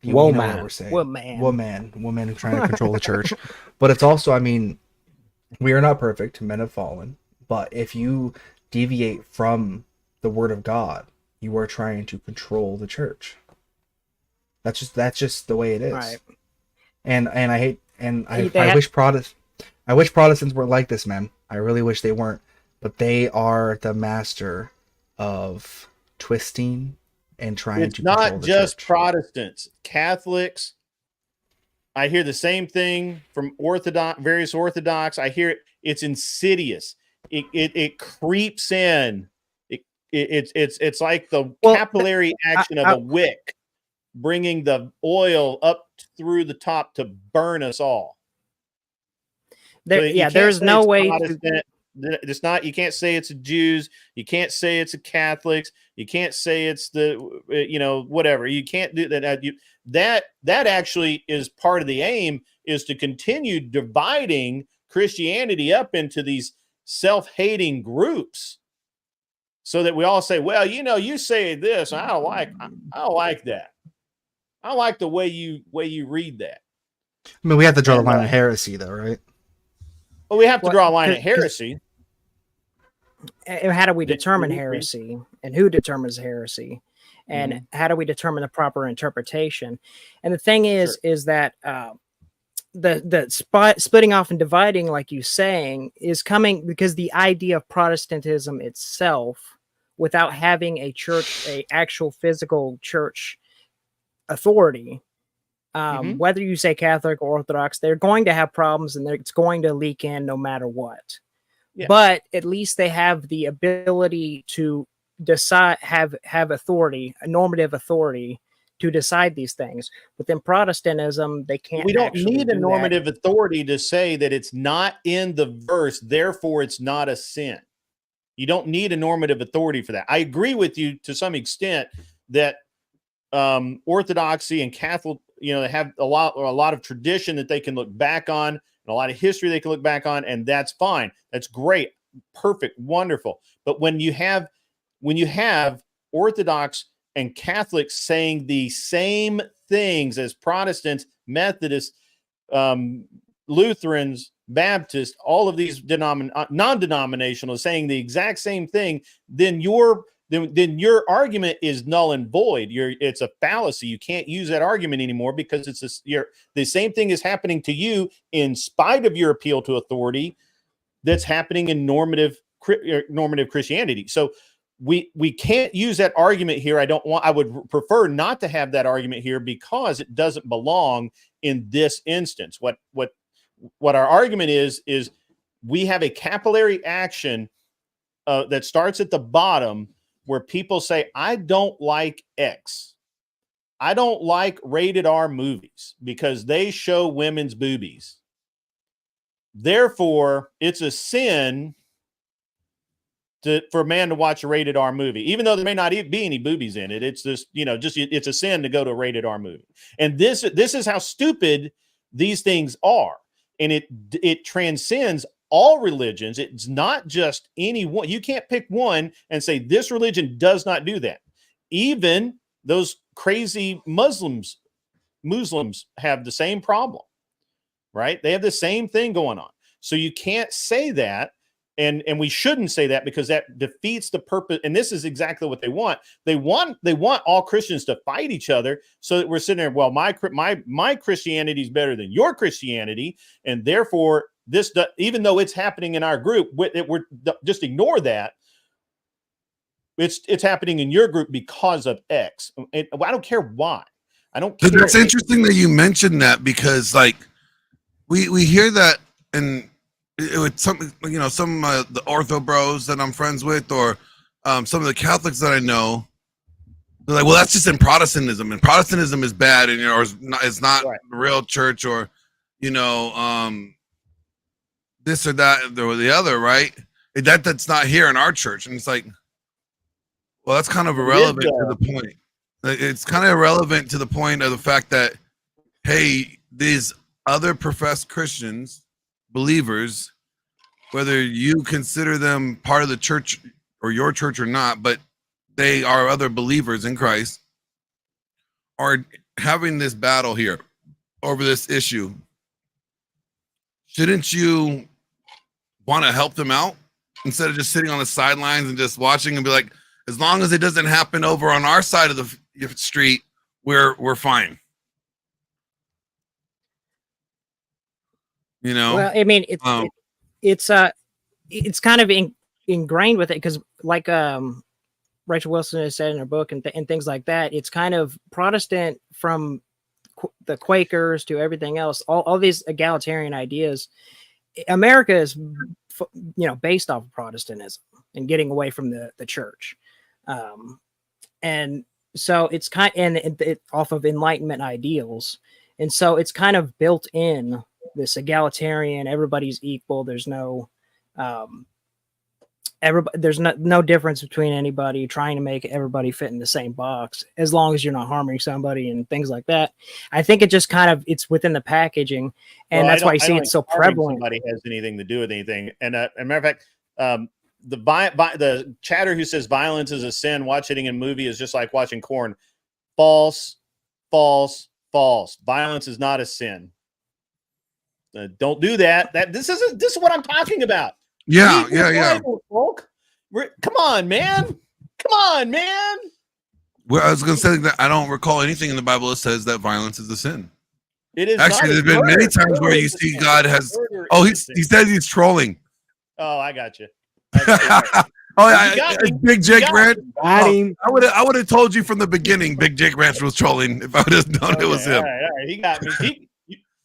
Speaker 14: Woman trying to control the church. But it's also, we are not perfect. Men have fallen. But if you deviate from the word of God, you are trying to control the church. That's just the way it is.
Speaker 15: Right.
Speaker 14: And I hate, and I
Speaker 15: They
Speaker 14: wish Protestants were like this, man. I really wish they weren't. But they are the master of twisting and trying
Speaker 13: It's
Speaker 14: to control
Speaker 13: not
Speaker 14: the
Speaker 13: just
Speaker 14: church.
Speaker 13: Protestants, Catholics. I hear the same thing from various Orthodox. I hear it. It's insidious. It creeps in. It's like the capillary action of a wick, bringing the oil up through the top to burn us all.
Speaker 15: There's no way
Speaker 13: to. It's not. You can't say it's a Jews. You can't say it's a Catholics. You can't say it's the whatever. You can't do that. That actually is part of the aim, is to continue dividing Christianity up into these self-hating groups, so that we all say, well, you say this, I don't like that. I like the way you read that.
Speaker 14: I mean, we have to draw the line of heresy, though, right?
Speaker 13: Well, we have to draw a line of heresy.
Speaker 15: How do we determine heresy, and who determines heresy, and how do we determine the proper interpretation? And the thing is that the splitting off and dividing, like you saying, is coming because the idea of Protestantism itself, without having a church, a actual physical church authority, whether you say Catholic or Orthodox, they're going to have problems, and it's going to leak in no matter what. Yeah. But at least they have the ability to decide, have authority, a normative authority to decide these things. Within Protestantism, they can't.
Speaker 13: We don't need a normative authority to say that it's not in the verse, therefore it's not a sin. You don't need a normative authority for that. I agree with you to some extent that Orthodoxy and Catholic, they have a lot of tradition that they can look back on, and a lot of history they can look back on, and that's fine. That's great, perfect, wonderful. But when you have Orthodox and Catholics saying the same things as Protestants, Methodists, Lutherans, Baptists, all of these non-denominational saying the exact same thing, then your argument is null and void. It's a fallacy. You can't use that argument anymore, because the same thing is happening to you in spite of your appeal to authority that's happening in normative Christianity. So we can't use that argument here. I would prefer not to have that argument here, because it doesn't belong in this instance. What our argument is we have a capillary action that starts at the bottom, where people say, I don't like X. I don't like rated R movies because they show women's boobies. Therefore, it's a sin for a man to watch a rated R movie, even though there may not be any boobies in it. It's just, it's a sin to go to a rated R movie. And this is how stupid these things are. And it transcends all religions. It's not just any one. You can't pick one and say this religion does not do that. Even those crazy Muslims have the same problem, right? They have the same thing going on. So you can't say that, and we shouldn't say that, because that defeats the purpose. And this is exactly what they want. They want all Christians to fight each other, so that we're sitting there, well, my Christianity is better than your Christianity, and therefore even though it's happening in our group, we're just ignore that. It's happening in your group because of X. And I don't care why. I don't care.
Speaker 18: That's interesting that you mentioned that, because like we hear that, and with some the ortho bros that I'm friends with, or some of the Catholics that I know, they're like, well, that's just in Protestantism, and Protestantism is bad, and it's not right. The real church, or this or that or the other, right? That's not here in our church. And it's like, well, that's kind of irrelevant to the point. It's kind of irrelevant to the point of the fact that, hey, these other professed Christians, believers, whether you consider them part of the church or your church or not, but they are other believers in Christ, are having this battle here over this issue. Shouldn't you want to help them out instead of just sitting on the sidelines and just watching and be like, as long as it doesn't happen over on our side of the street, we're fine. You know?
Speaker 15: Well, I mean, it's kind of ingrained with it because, like Rachel Wilson has said in her book and things like that, it's kind of Protestant from the Quakers to everything else. All these egalitarian ideas. America is, based off of Protestantism and getting away from the church, and so it's off of Enlightenment ideals, and so it's kind of built in this egalitarian. Everybody's equal. There's no there's no difference between anybody, trying to make everybody fit in the same box as long as you're not harming somebody and things like that. I think it just it's within the packaging, and that's why you see it's so prevalent.
Speaker 13: Somebody has anything to do with anything. And as a matter of fact, the chatter who says violence is a sin, watching a movie is just like watching corn. False, false, false. Violence is not a sin. Don't do that. This is what I'm talking about.
Speaker 18: Yeah.
Speaker 13: Folk. Come on, man.
Speaker 18: Well, I was going to say that I don't recall anything in the Bible that says that violence is a sin.
Speaker 13: It is.
Speaker 18: Actually, there's been many times where you see God has. Oh, he says he's trolling.
Speaker 13: Oh, I got you.
Speaker 18: Oh yeah, Big Jake Ranch.
Speaker 16: I
Speaker 18: would have told you from the beginning. Big Jake Ranch was trolling if I would have known it was him.
Speaker 13: All right. He got me.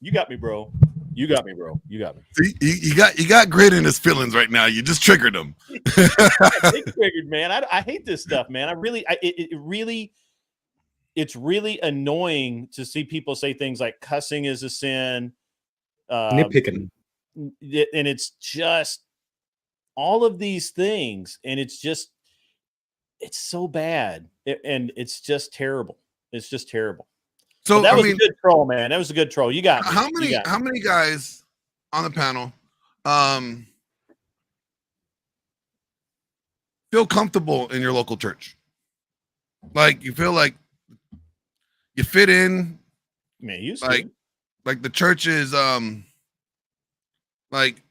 Speaker 13: You got me, bro. You got me.
Speaker 18: See, you got Grit in his feelings right now. You just triggered him.
Speaker 13: Big triggered, man. I hate this stuff, man. It's really annoying to see people say things like cussing is a sin,
Speaker 16: nitpicking,
Speaker 13: and it's just all of these things, and it's so bad, and it's just terrible. It's just terrible. So that was a good troll, man. That was a good troll. You got me.
Speaker 18: How many guys on the panel feel comfortable in your local church? Like you feel like you fit in?
Speaker 13: Man, you
Speaker 18: like the church is like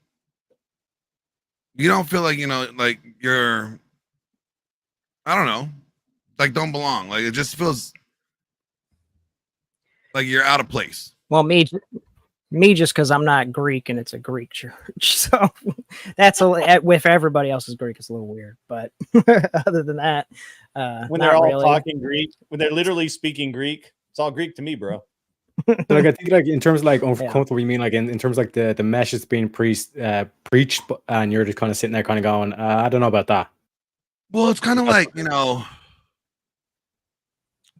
Speaker 18: you don't feel like like you're, I don't know, like don't belong. Like it just feels like you're out of place.
Speaker 15: Well, me just because I'm not Greek and it's a Greek church, so that's with everybody else is Greek, it's a little weird. But other than that,
Speaker 13: when they're all talking Greek, when they're literally speaking Greek, it's all Greek to me, bro.
Speaker 16: Like I think like in terms of like uncomfortable, you mean like in terms of like the message being preached, and you're just kind of sitting there, kind of going, I don't know about that.
Speaker 18: Well, it's kind of like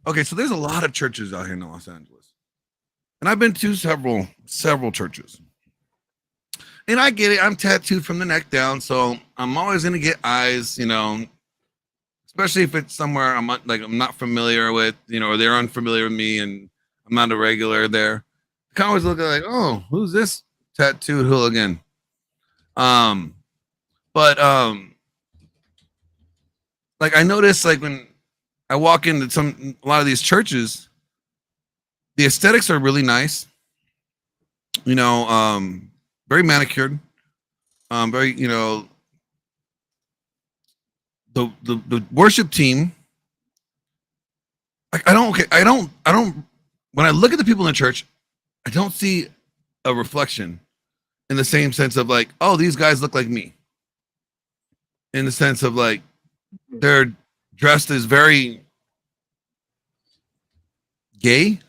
Speaker 18: okay, so there's a lot of churches out here in Los Angeles, and I've been to several churches, and I get it. I'm tattooed from the neck down, so I'm always gonna get eyes, especially if it's somewhere I'm not familiar with, or they're unfamiliar with me, and I'm not a regular there. I can always look at like, oh, who's this tattooed hooligan? But like I noticed, like when I walk into a lot of these churches, the aesthetics are really nice. Very manicured. Very, the worship team. I don't. When I look at the people in the church, I don't see a reflection in the same sense of like, oh, these guys look like me. In the sense of like, they're dressed as very gay,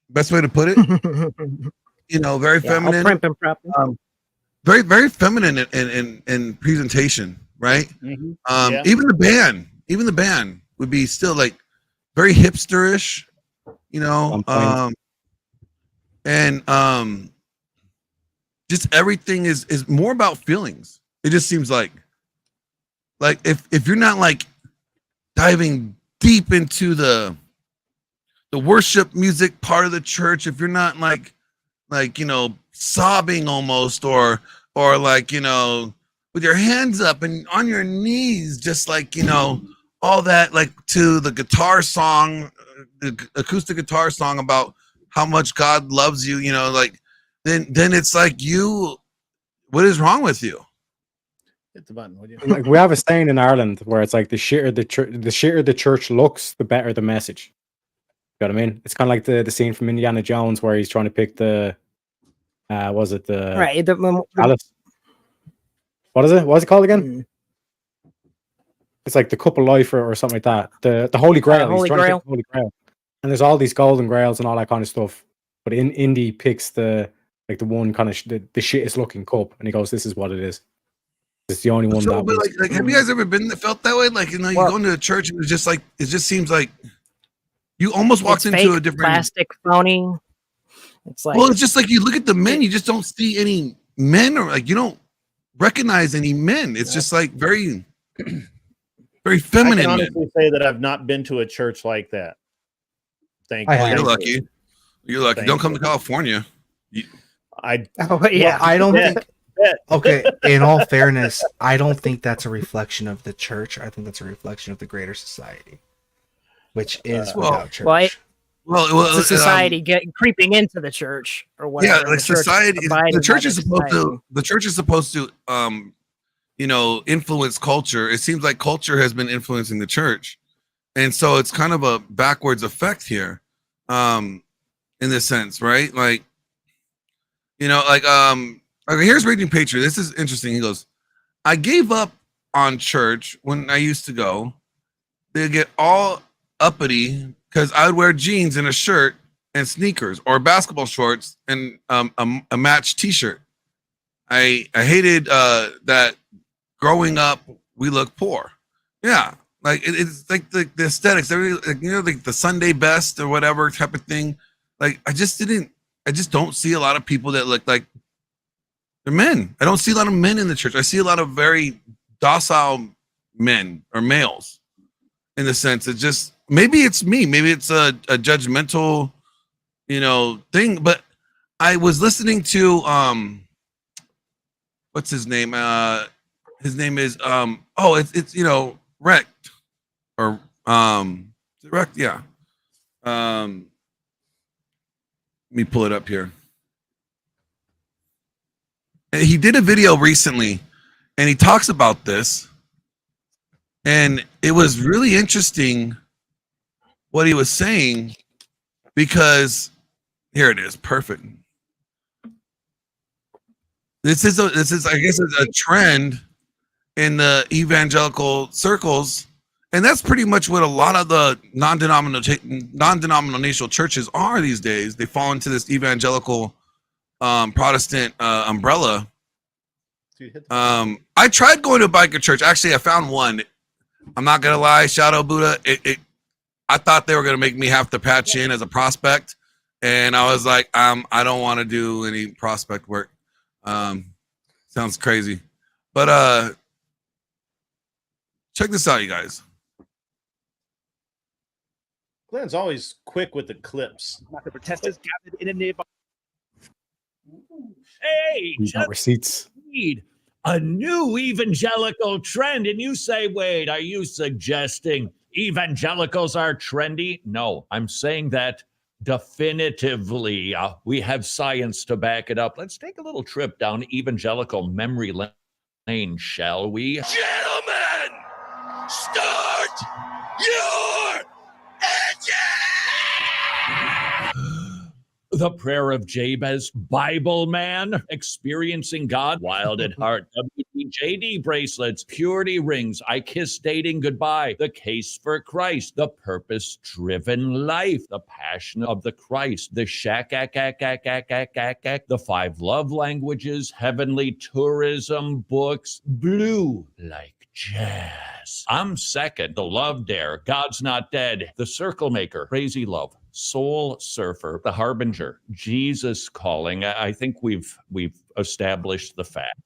Speaker 18: best way to put it. Very feminine.
Speaker 15: Primp and prep.
Speaker 18: Very, very feminine in presentation, right?
Speaker 13: Mm-hmm.
Speaker 18: Even the band would be still like very hipsterish, and just everything is more about feelings. It just seems like if you're not like diving deep into the worship music part of the church, if you're not like sobbing almost or like with your hands up and on your knees, just like all that, like to the guitar song, the acoustic guitar song about how much God loves you, then it's like what is wrong with you?
Speaker 13: Hit the button, would you?
Speaker 16: Like we have a saying in Ireland where it's like the shitter the church looks, the better the message. You know what I mean? It's kind of like the scene from Indiana Jones where he's trying to pick the was it the
Speaker 15: Right.
Speaker 16: chalice? What is it? What's it called again? It's like the cup of life or something like that. The Holy Grail.
Speaker 15: Holy
Speaker 16: He's trying to
Speaker 15: Grail.
Speaker 16: pick the Holy Grail. And there's all these golden grails and all that kind of stuff. But Indy picks the one kind of the shittest looking cup, and he goes, "This is what it is. It's the only one
Speaker 18: So,
Speaker 16: that
Speaker 18: but
Speaker 16: was."
Speaker 18: like, have you guys ever felt that way? Like, you know, you go into a church and it's just like, it just seems like you almost walked
Speaker 15: It's
Speaker 18: into
Speaker 15: fake,
Speaker 18: a different
Speaker 15: plastic, phony. It's like,
Speaker 18: well, it's just like you look at the men, you just don't see any men, or like you don't recognize any men. It's just like very, very
Speaker 13: I
Speaker 18: feminine.
Speaker 13: can
Speaker 18: men.
Speaker 13: honestly say that I've not been to a church like that. Thank you.
Speaker 18: You're lucky. You're lucky.
Speaker 13: Thank
Speaker 18: Don't come
Speaker 13: you.
Speaker 18: to California.
Speaker 15: Oh yeah.
Speaker 14: I don't
Speaker 13: Yeah.
Speaker 14: think. Okay, in all fairness, I don't think that's a reflection of the church. I think that's a reflection of the greater society, which is without church.
Speaker 15: Well, it's a society creeping into the church or whatever.
Speaker 18: Yeah, like
Speaker 15: the church
Speaker 18: society.
Speaker 15: abiding
Speaker 18: The church
Speaker 15: by
Speaker 18: is
Speaker 15: the
Speaker 18: supposed
Speaker 15: society.
Speaker 18: to. The church is supposed to, you know, influence culture. It seems like culture has been influencing the church, and so it's kind of a backwards effect here, in this sense, right? Like, you know, like okay, here's Raging Patriot. This is interesting. He goes, I gave up on church when I used to go. They get all uppity because I would wear jeans and a shirt and sneakers, or basketball shorts and a matched T-shirt. I hated that growing up we look poor. Yeah, like it's like the aesthetics. Like, you know, like the Sunday best or whatever type of thing. Like I just don't see a lot of people that look like they're men. I don't see a lot of men in the church. I see a lot of very docile men or males, in the sense that just maybe it's me, maybe it's a judgmental, you know, thing. But I was listening to what's his name? His name is it's you know, Wrecked or is it Wrecked? Yeah. Let me pull it up here. And he did a video recently and he talks about this, and it was really interesting what he was saying, because here it is. Perfect. This is I guess a trend in the evangelical circles, and that's pretty much what a lot of the non-denominational churches are these days. They fall into this evangelical Protestant umbrella. I tried going to a biker church. Actually, I found one. I'm not gonna lie, Shadow Buddha. I thought they were gonna make me have to patch in as a prospect, and I was like, I don't want to do any prospect work. Sounds crazy, but check this out, you guys.
Speaker 13: Glenn's always quick with the clips.
Speaker 19: Not the protesters gathered in a nearby. Hey,
Speaker 16: We got receipts.
Speaker 19: need a new evangelical trend, and you say, wait, are you suggesting evangelicals are trendy? No, I'm saying that definitively. We have science to back it up. Let's take a little trip down evangelical memory lane, shall we? Gentlemen, start your engine! The prayer of Jabez, Bible man, experiencing God, wild at heart, WTJD bracelets, purity rings, I kiss dating goodbye, the case for Christ, the purpose-driven life, the passion of the Christ, the the 5 love languages, heavenly tourism books, blue like jazz. I'm second, the love dare, God's not dead, the circle maker, crazy love, soul surfer, the harbinger, Jesus calling. I think we've established the fact.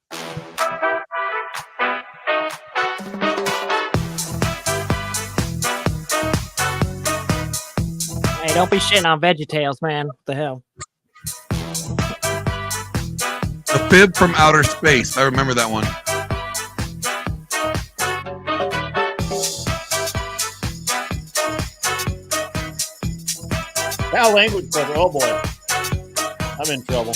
Speaker 15: Hey, don't be shitting on VeggieTales, man. What the hell?
Speaker 18: A fib from outer space. I remember that one.
Speaker 13: Now language brother. Oh boy, I'm in trouble.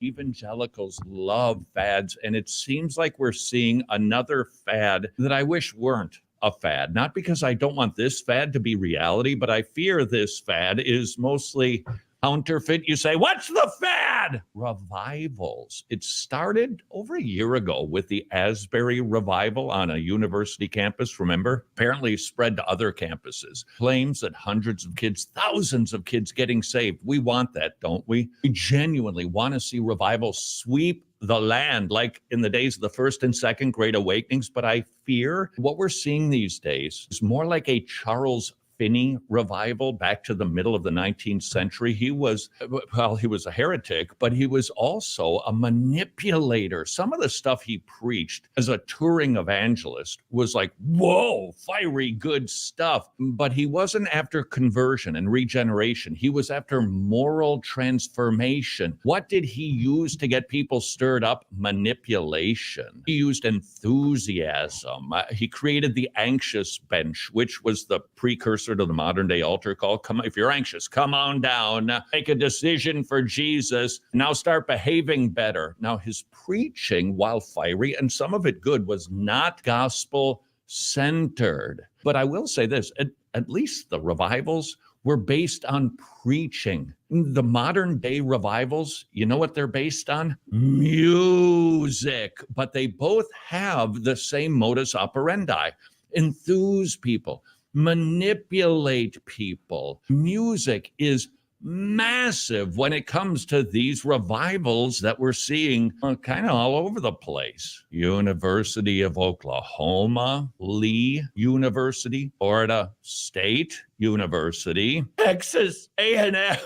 Speaker 19: evangelicals love fads, and it seems like we're seeing another fad that I wish weren't a fad. Not because I don't want this fad to be reality, but I fear this fad is mostly counterfeit. You say, what's the fad? Revivals. It started over a year ago with the Asbury revival on a university campus, remember? Apparently spread to other campuses. Claims that hundreds of kids, thousands of kids getting saved. We want that, don't we? We genuinely want to see revival sweep the land like in the days of the first and second great awakenings. But I fear what we're seeing these days is more like a Charles Finney revival back to the middle of the 19th century. He was a heretic, but he was also a manipulator. Some of the stuff he preached as a touring evangelist was like, whoa, fiery good stuff. But he wasn't after conversion and regeneration. He was after moral transformation. What did he use to get people stirred up? Manipulation. He used enthusiasm. He created the anxious bench, which was the precursor to the modern day altar call. Come, if you're anxious, come on down, make a decision for Jesus, now start behaving better. Now his preaching, while fiery and some of it good, was not gospel centered. But I will say this, at least the revivals were based on preaching. The modern day revivals, you know what they're based on? Music. But they both have the same modus operandi. Enthuse people, manipulate people. Music is massive when it comes to these revivals that we're seeing kind of all over the place. University of Oklahoma, Lee University, Florida State University, Texas A&M.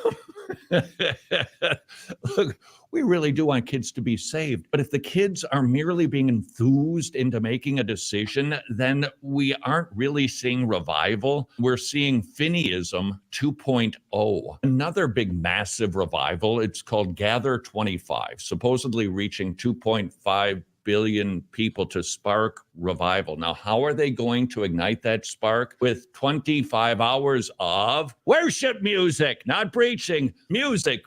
Speaker 19: Look, we really do want kids to be saved. But if the kids are merely being enthused into making a decision, then we aren't really seeing revival. We're seeing Finneyism 2.0. Another big massive revival, it's called Gather 25, supposedly reaching 2.5 billion people to spark revival. Now, how are they going to ignite that spark? With 25 hours of worship music, not preaching, music.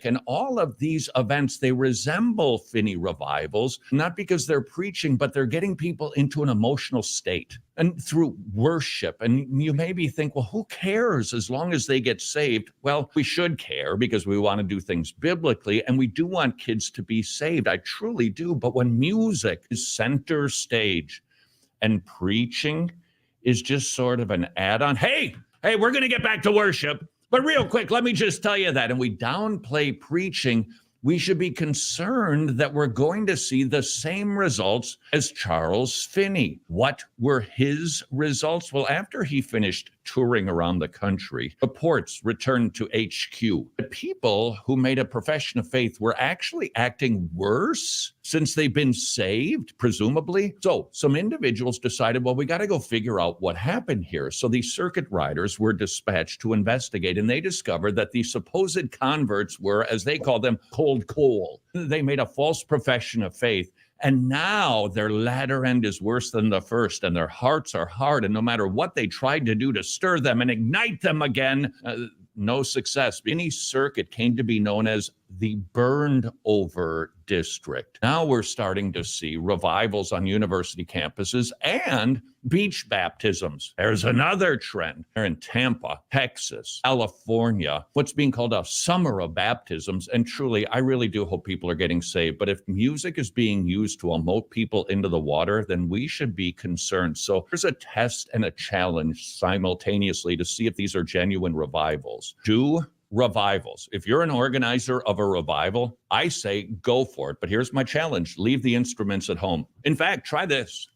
Speaker 19: And all of these events, they resemble Finney revivals, not because they're preaching, but they're getting people into an emotional state and through worship. And you maybe think, well, who cares as long as they get saved? Well, we should care because we want to do things biblically and we do want kids to be saved. I truly do. But when music is center stage and preaching is just sort of an add-on, hey, we're going to get back to worship. But real quick, let me just tell you that. And we downplay preaching. We should be concerned that we're going to see the same results as Charles Finney. What were his results? Well, after he finished touring around the country, reports returned to HQ. The people who made a profession of faith were actually acting worse since they've been saved, presumably. So some individuals decided, well, we got to go figure out what happened here. So these circuit riders were dispatched to investigate, and they discovered that the supposed converts were, as they call them, cold coal. They made a false profession of faith. And now their latter end is worse than the first, and their hearts are hard. And no matter what they tried to do to stir them and ignite them again, no success. Any circuit came to be known as the burned over district. Now we're starting to see revivals on university campuses and beach baptisms. There's another trend. They're in Tampa, Texas, California, what's being called a summer of baptisms. And truly, I really do hope people are getting saved. But if music is being used to emote people into the water, then we should be concerned. So there's a test and a challenge simultaneously to see if these are genuine revivals. Do revivals. If you're an organizer of a revival, I say go for it. But here's my challenge. Leave the instruments at home. In fact, try this.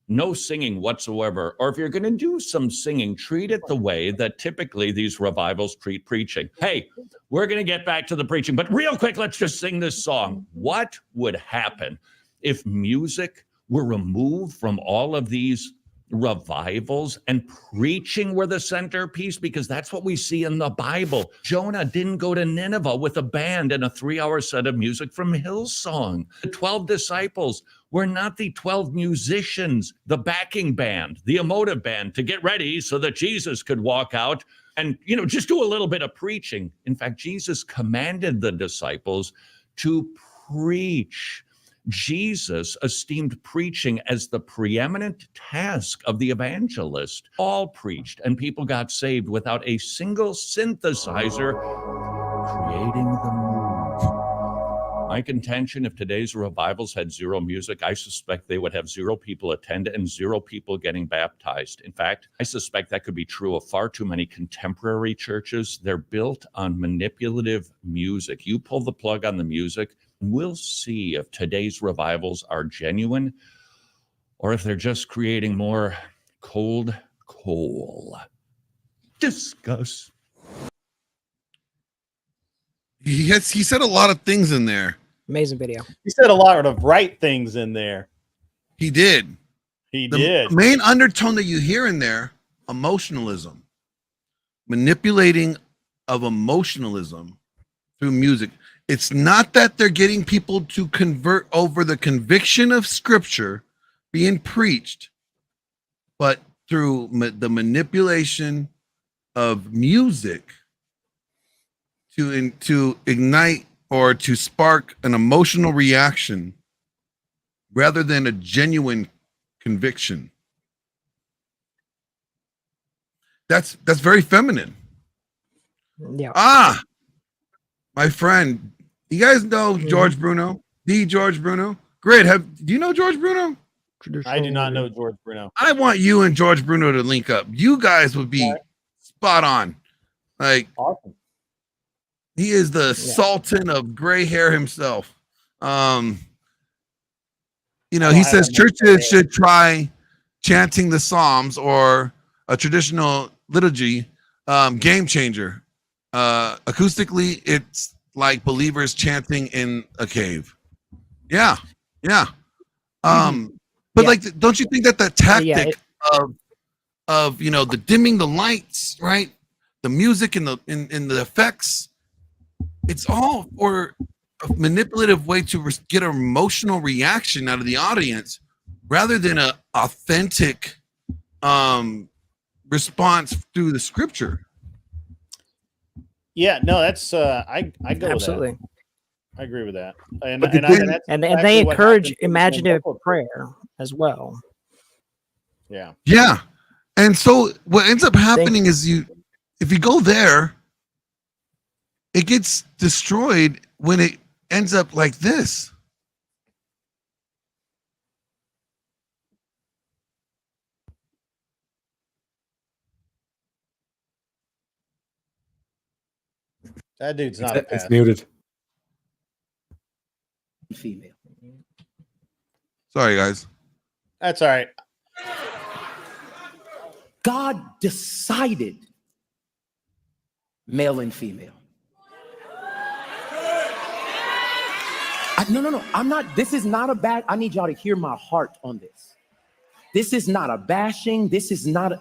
Speaker 19: No singing whatsoever. Or if you're going to do some singing, treat it the way that typically these revivals treat preaching. Hey, we're going to get back to the preaching, but real quick, let's just sing this song. What would happen if music were removed from all of these revivals and preaching were the centerpiece, because that's what we see in the Bible. Jonah didn't go to Nineveh with a band and a 3-hour set of music from Hillsong. The 12 disciples were not the 12 musicians, the backing band, the emotive band to get ready so that Jesus could walk out and, just do a little bit of preaching. In fact, Jesus commanded the disciples to preach. Jesus esteemed preaching as the preeminent task of the evangelist. All preached, and people got saved without a single synthesizer creating the mood. My contention, if today's revivals had zero music, I suspect they would have zero people attend and zero people getting baptized. In fact, I suspect that could be true of far too many contemporary churches. They're built on manipulative music. You pull the plug on the music, we'll see if today's revivals are genuine or if they're just creating more cold coal. Discuss.
Speaker 18: He said a lot of things in there.
Speaker 15: Amazing video.
Speaker 13: He said a lot of right things in there.
Speaker 18: He did.
Speaker 13: The
Speaker 18: main undertone that you hear in there, emotionalism, manipulating of emotionalism through music. It's not that they're getting people to convert over the conviction of scripture being preached, but through the manipulation of music to ignite or to spark an emotional reaction rather than a genuine conviction. That's very feminine.
Speaker 15: Yeah.
Speaker 18: My friend, you guys know George Bruno? The George Bruno? Great. Do you know George Bruno?
Speaker 13: I do not know George Bruno.
Speaker 18: I want you and George Bruno to link up. You guys would be spot on. Like,
Speaker 13: awesome.
Speaker 18: He is the sultan of gray hair himself. He says churches should try chanting the Psalms or a traditional liturgy. Game changer. Acoustically, it's like believers chanting in a cave. Yeah. But like, don't you think that tactic of the dimming the lights, right? The music and the effects, it's all for a manipulative way to get an emotional reaction out of the audience rather than an authentic response through the scripture.
Speaker 13: Yeah, no, that's I go
Speaker 15: Absolutely.
Speaker 13: with that. I agree with that. And
Speaker 15: they encourage imaginative prayer as well.
Speaker 13: Yeah.
Speaker 18: Yeah. And so what ends up happening is if you go there, it gets destroyed when it ends up like this.
Speaker 13: That dude's not a pastor.
Speaker 16: It's muted.
Speaker 20: Female.
Speaker 18: Sorry, guys.
Speaker 13: That's all right.
Speaker 20: God decided male and female. No. I'm not. This is not a bad. I need y'all to hear my heart on this. This is not a bashing. This is not a.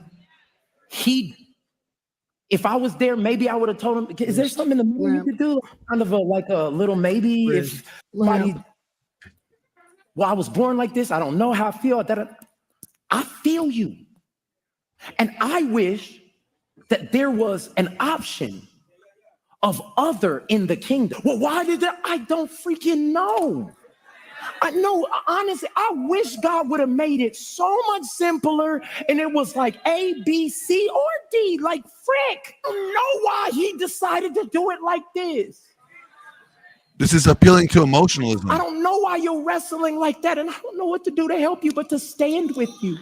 Speaker 20: If I was there, maybe I would have told him, is there something in the middle you could do? Kind of a little maybe. If somebody, well, I was born like this. I don't know how I feel. I feel you. And I wish that there was an option of other in the kingdom. Well, why did that? I don't freaking know. I know, honestly, I wish God would have made it so much simpler and it was like A, B, C, or D, like frick. I don't know why he decided to do it like this.
Speaker 18: This is appealing to emotionalism.
Speaker 20: I don't know why you're wrestling like that, and I don't know what to do to help you but to stand with you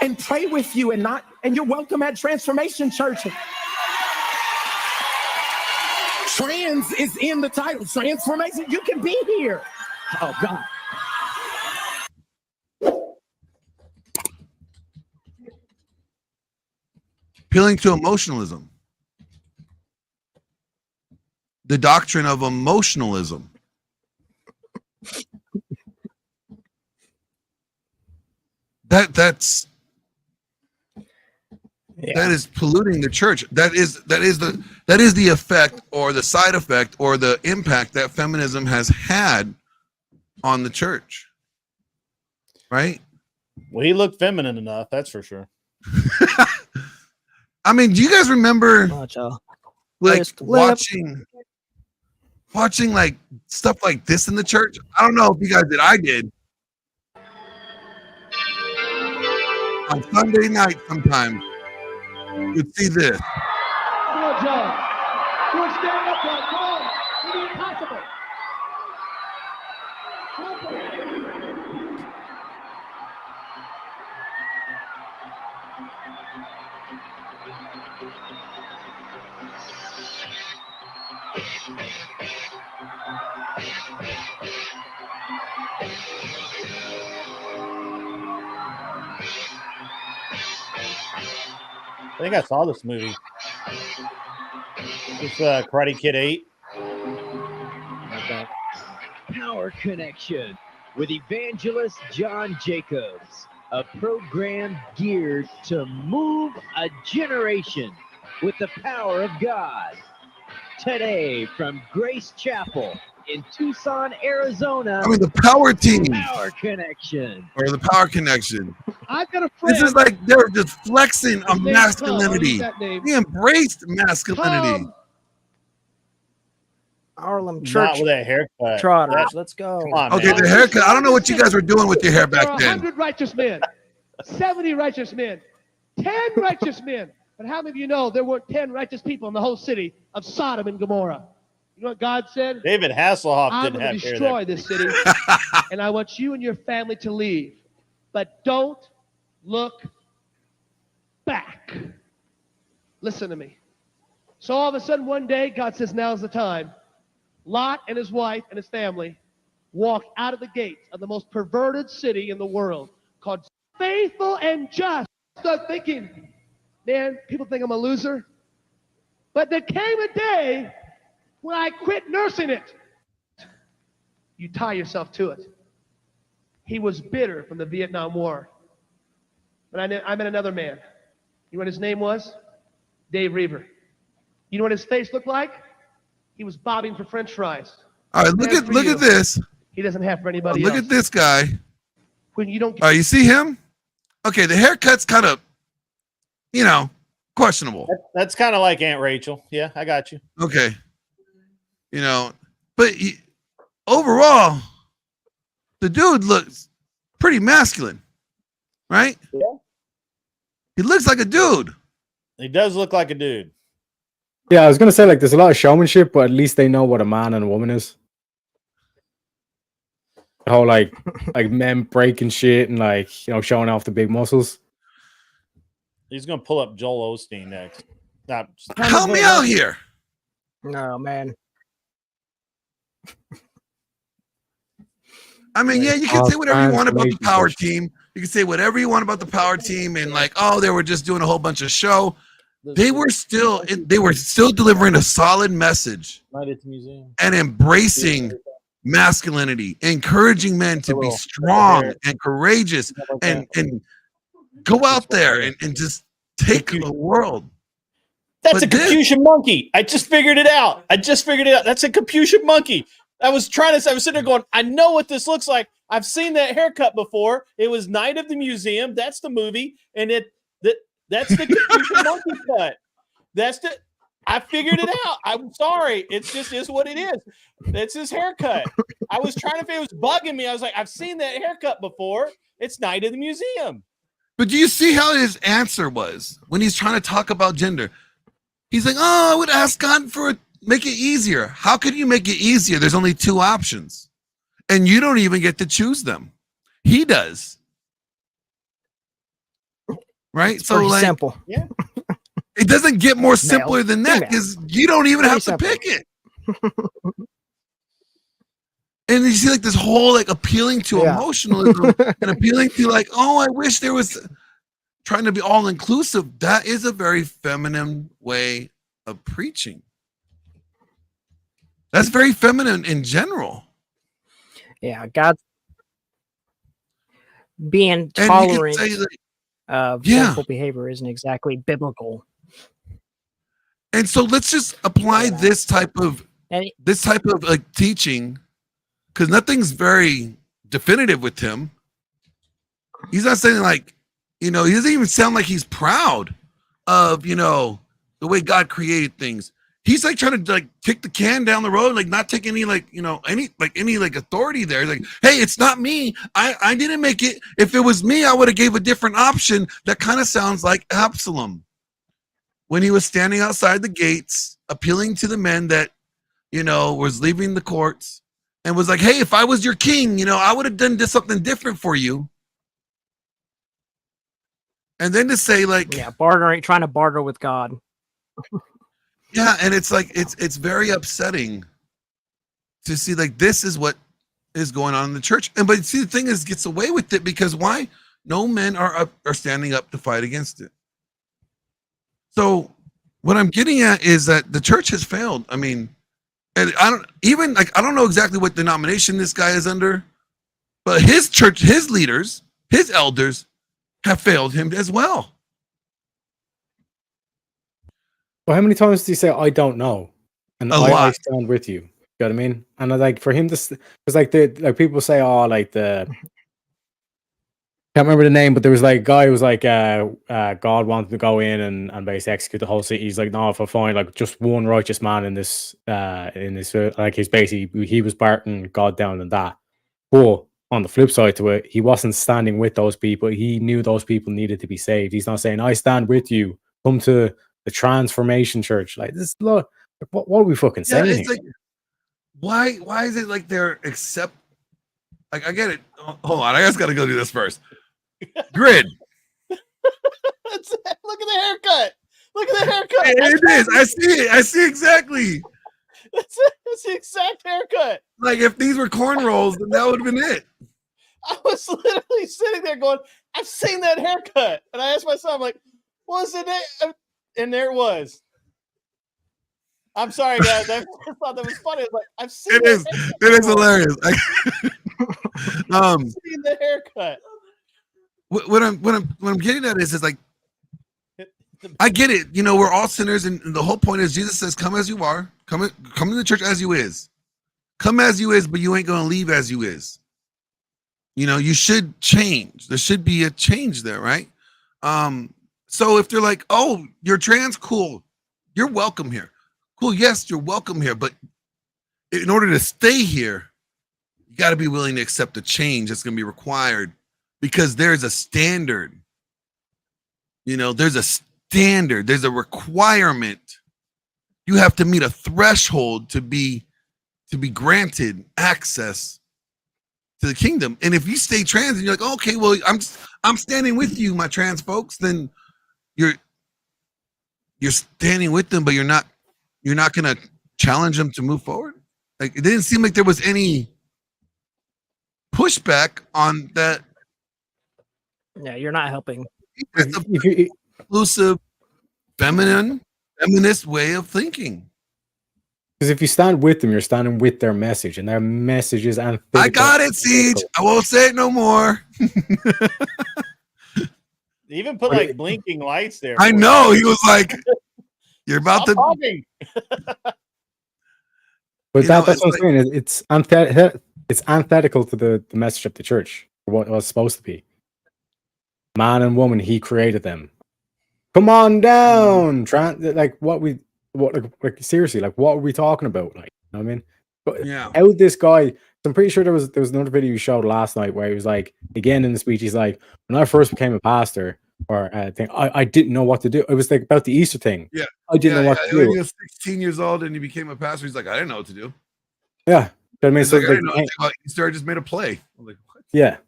Speaker 20: and pray with you and you're welcome at Transformation Church. Trans is in the title. Transformation. You can be here. Oh, God.
Speaker 18: Appealing to emotionalism. The doctrine of emotionalism. That is polluting the church. That is the effect or the side effect or the impact that feminism has had on the church. Right?
Speaker 13: Well, he looked feminine enough, that's for sure.
Speaker 18: I mean, do you guys remember like watching like stuff like this in the church? I don't know if you guys did. I did. On Sunday night sometimes you'd see this.
Speaker 12: Come on, John. George, stand up, John. Come on. Do the impossible.
Speaker 13: I think I saw this movie. It's Karate Kid 8.
Speaker 21: Power Connection with evangelist John Jacobs, a program geared to move a generation with the power of God. Today from Grace Chapel in Tucson, Arizona.
Speaker 18: I mean, the Power Team.
Speaker 21: Power Connection.
Speaker 18: Or the Power Connection.
Speaker 20: I've got a friend.
Speaker 18: This is like they're just flexing on
Speaker 20: name's
Speaker 18: masculinity.
Speaker 20: Tom. I'll use that name.
Speaker 18: We embraced masculinity.
Speaker 20: Tom.
Speaker 15: Harlem Church.
Speaker 13: Not with that haircut.
Speaker 15: Trotters. Let's go.
Speaker 13: Come on,
Speaker 18: Okay,
Speaker 13: man.
Speaker 18: the haircut. I don't know what you guys were doing with your hair
Speaker 20: There
Speaker 18: back
Speaker 20: are
Speaker 18: then.
Speaker 20: 100 righteous men, 70 righteous men, 10 righteous men. But how many of you know there weren't 10 righteous people in the whole city of Sodom and Gomorrah? You know what God said?
Speaker 13: David Hasselhoff
Speaker 20: I'm
Speaker 13: didn't
Speaker 20: going
Speaker 13: have
Speaker 20: to
Speaker 13: hair
Speaker 20: destroy
Speaker 13: that-
Speaker 20: this city, and I want you and your family to leave. But don't look back. Listen to me. So all of a sudden one day, God says, now's the time. Lot and his wife and his family walked out of the gates of the most perverted city in the world called Faithful and Just. Start thinking, man, people think I'm a loser. But there came a day when I quit nursing it. You tie yourself to it. He was bitter from the Vietnam War. But I met another man. You know what his name was? Dave Reaver. You know what his face looked like? He was bobbing for French fries.
Speaker 18: All right, look at this.
Speaker 20: He doesn't have for anybody
Speaker 18: Look
Speaker 20: else.
Speaker 18: at this guy.
Speaker 20: When you don't.
Speaker 18: All right, you see him? Okay, the haircut's kind of, questionable.
Speaker 13: That's kind of like Aunt Rachel. Yeah, I got you.
Speaker 18: Okay. But overall, the dude looks pretty masculine, right?
Speaker 13: Yeah.
Speaker 18: He looks like a dude.
Speaker 13: He does look like a dude.
Speaker 16: Yeah, I was gonna say like there's a lot of showmanship, but at least they know what a man and a woman is. The whole like men breaking shit and showing off the big muscles.
Speaker 13: He's gonna pull up Joel Osteen next.
Speaker 18: Help me out here.
Speaker 15: No, man.
Speaker 18: I mean, yeah, you can say whatever you want about the power team. You can say whatever you want about the power team and they were just doing a whole bunch of show. They were still delivering a solid message and embracing masculinity, encouraging men to be strong and courageous and go out there and just take the world.
Speaker 13: That's a Capuchin monkey. I just figured it out. That's a Capuchin monkey. I was sitting there going, I know what this looks like. I've seen that haircut before. It was Night of the Museum. That's the movie. And that's the Capuchin monkey cut. I figured it out. I'm sorry. It's just is what it is. That's his haircut. I was trying to figure it was bugging me. I was like, I've seen that haircut before. It's Night of the Museum.
Speaker 18: But do you see how his answer was when he's trying to talk about gender? He's like, I would ask God make it easier. How could you make it easier? There's only two options. And you don't even get to choose them. He does. Right?
Speaker 15: It's pretty simple.
Speaker 13: Yeah.
Speaker 18: It doesn't get more simpler than that because you don't even have to pick it. And you see this whole appealing to emotionalism and appealing to I wish there was trying to be all inclusive. That is a very feminine way of preaching. That's very feminine in general.
Speaker 15: Yeah, God. being
Speaker 18: And you can
Speaker 15: tolerant
Speaker 18: say like,
Speaker 15: of
Speaker 18: yeah.
Speaker 15: sinful behavior isn't exactly biblical.
Speaker 18: And so let's just apply this type of like teaching, because nothing's very definitive with him. He's not saying like, he doesn't even sound like he's proud of, the way God created things. He's like trying to like kick the can down the road, like not take any any authority there. Like, hey, it's not me. I didn't make it. If it was me, I would have gave a different option. That kind of sounds like Absalom when he was standing outside the gates, appealing to the men that, was leaving the courts, and was like, hey, if I was your king, I would have done something different for you. And then to say like,
Speaker 15: trying to barter with God.
Speaker 18: yeah, and it's like it's very upsetting to see like this is what is going on in the church. And but see, the thing is, gets away with it because why? No men are standing up to fight against it. So what I'm getting at is that the church has failed. I mean, and I don't know exactly what denomination this guy is under, but his church, his leaders, his elders have failed him as well.
Speaker 16: Well, how many times do you say I don't know, and I stand with you? You know what I mean? And like for him to, it's like people say, oh, like can't remember the name, but there was like a guy who was like, God wanted to go in and basically execute the whole city. He's like, no, if I find like just one righteous man in this, like he was barting God down and that. But on the flip side to it, he wasn't standing with those people. He knew those people needed to be saved. He's not saying, I stand with you. Come to the Transformation Church. Like this, look, what are we fucking saying?
Speaker 18: Yeah, it's
Speaker 16: here?
Speaker 18: like, why is it like they're like, I get it. Hold on, I just got to go do this first. Grid.
Speaker 13: Look at the haircut. Look at the haircut.
Speaker 18: It is. I see it. I see exactly.
Speaker 13: That's the exact haircut.
Speaker 18: Like if these were cornrows, then that would have been it.
Speaker 13: I was literally sitting there going, I've seen that haircut. And I asked myself, I'm like, what's it? And there it was. I'm sorry, guys. I thought that was funny. I was like, I've seen
Speaker 18: it. It is hilarious.
Speaker 13: I've seen the haircut.
Speaker 18: What I'm getting at is like, I get it. We're all sinners, and the whole point is Jesus says, "Come as you are. Come to the church as you is. Come as you is, but you ain't gonna leave as you is. You should change. There should be a change there, right? So if they're like, oh, you're trans, cool. You're welcome here. Cool, yes, you're welcome here. But in order to stay here, you got to be willing to accept the change that's going to be required because there's a standard. There's a standard. There's a requirement. You have to meet a threshold to be granted access to the kingdom. And if you stay trans and you're like, okay, well, I'm standing with you, my trans folks, then you're standing with them, but you're not going to challenge them to move forward. Like it didn't seem like there was any pushback on that.
Speaker 15: Yeah, you're not helping.
Speaker 18: Inclusive, feminist way of thinking.
Speaker 16: Because if you stand with them, you're standing with their message, and their message is antithetical.
Speaker 18: I got it, Siege. I won't say it no more.
Speaker 13: They even put like blinking lights there.
Speaker 18: I know. He was like, "You're about to."
Speaker 13: Talking.
Speaker 16: But that's what I'm saying. It's antithetical to the message of the church, what it was supposed to be. Man and woman, he created them. Come on down. Seriously, like what are we talking about? Like, you know what I mean? But
Speaker 18: yeah.
Speaker 16: How this guy, I'm pretty sure there was another video you showed last night where he was like, again in the speech, he's like, when I first became a pastor, or I didn't know what to do. It was like about the Easter thing.
Speaker 18: Yeah.
Speaker 16: I didn't know what to do.
Speaker 18: When he was 16 years old and he became a pastor, he's like, I didn't know what to do.
Speaker 16: Yeah. I mean,
Speaker 18: so like, I didn't know anything about Easter. I just made a play. I'm like, what?
Speaker 16: Yeah.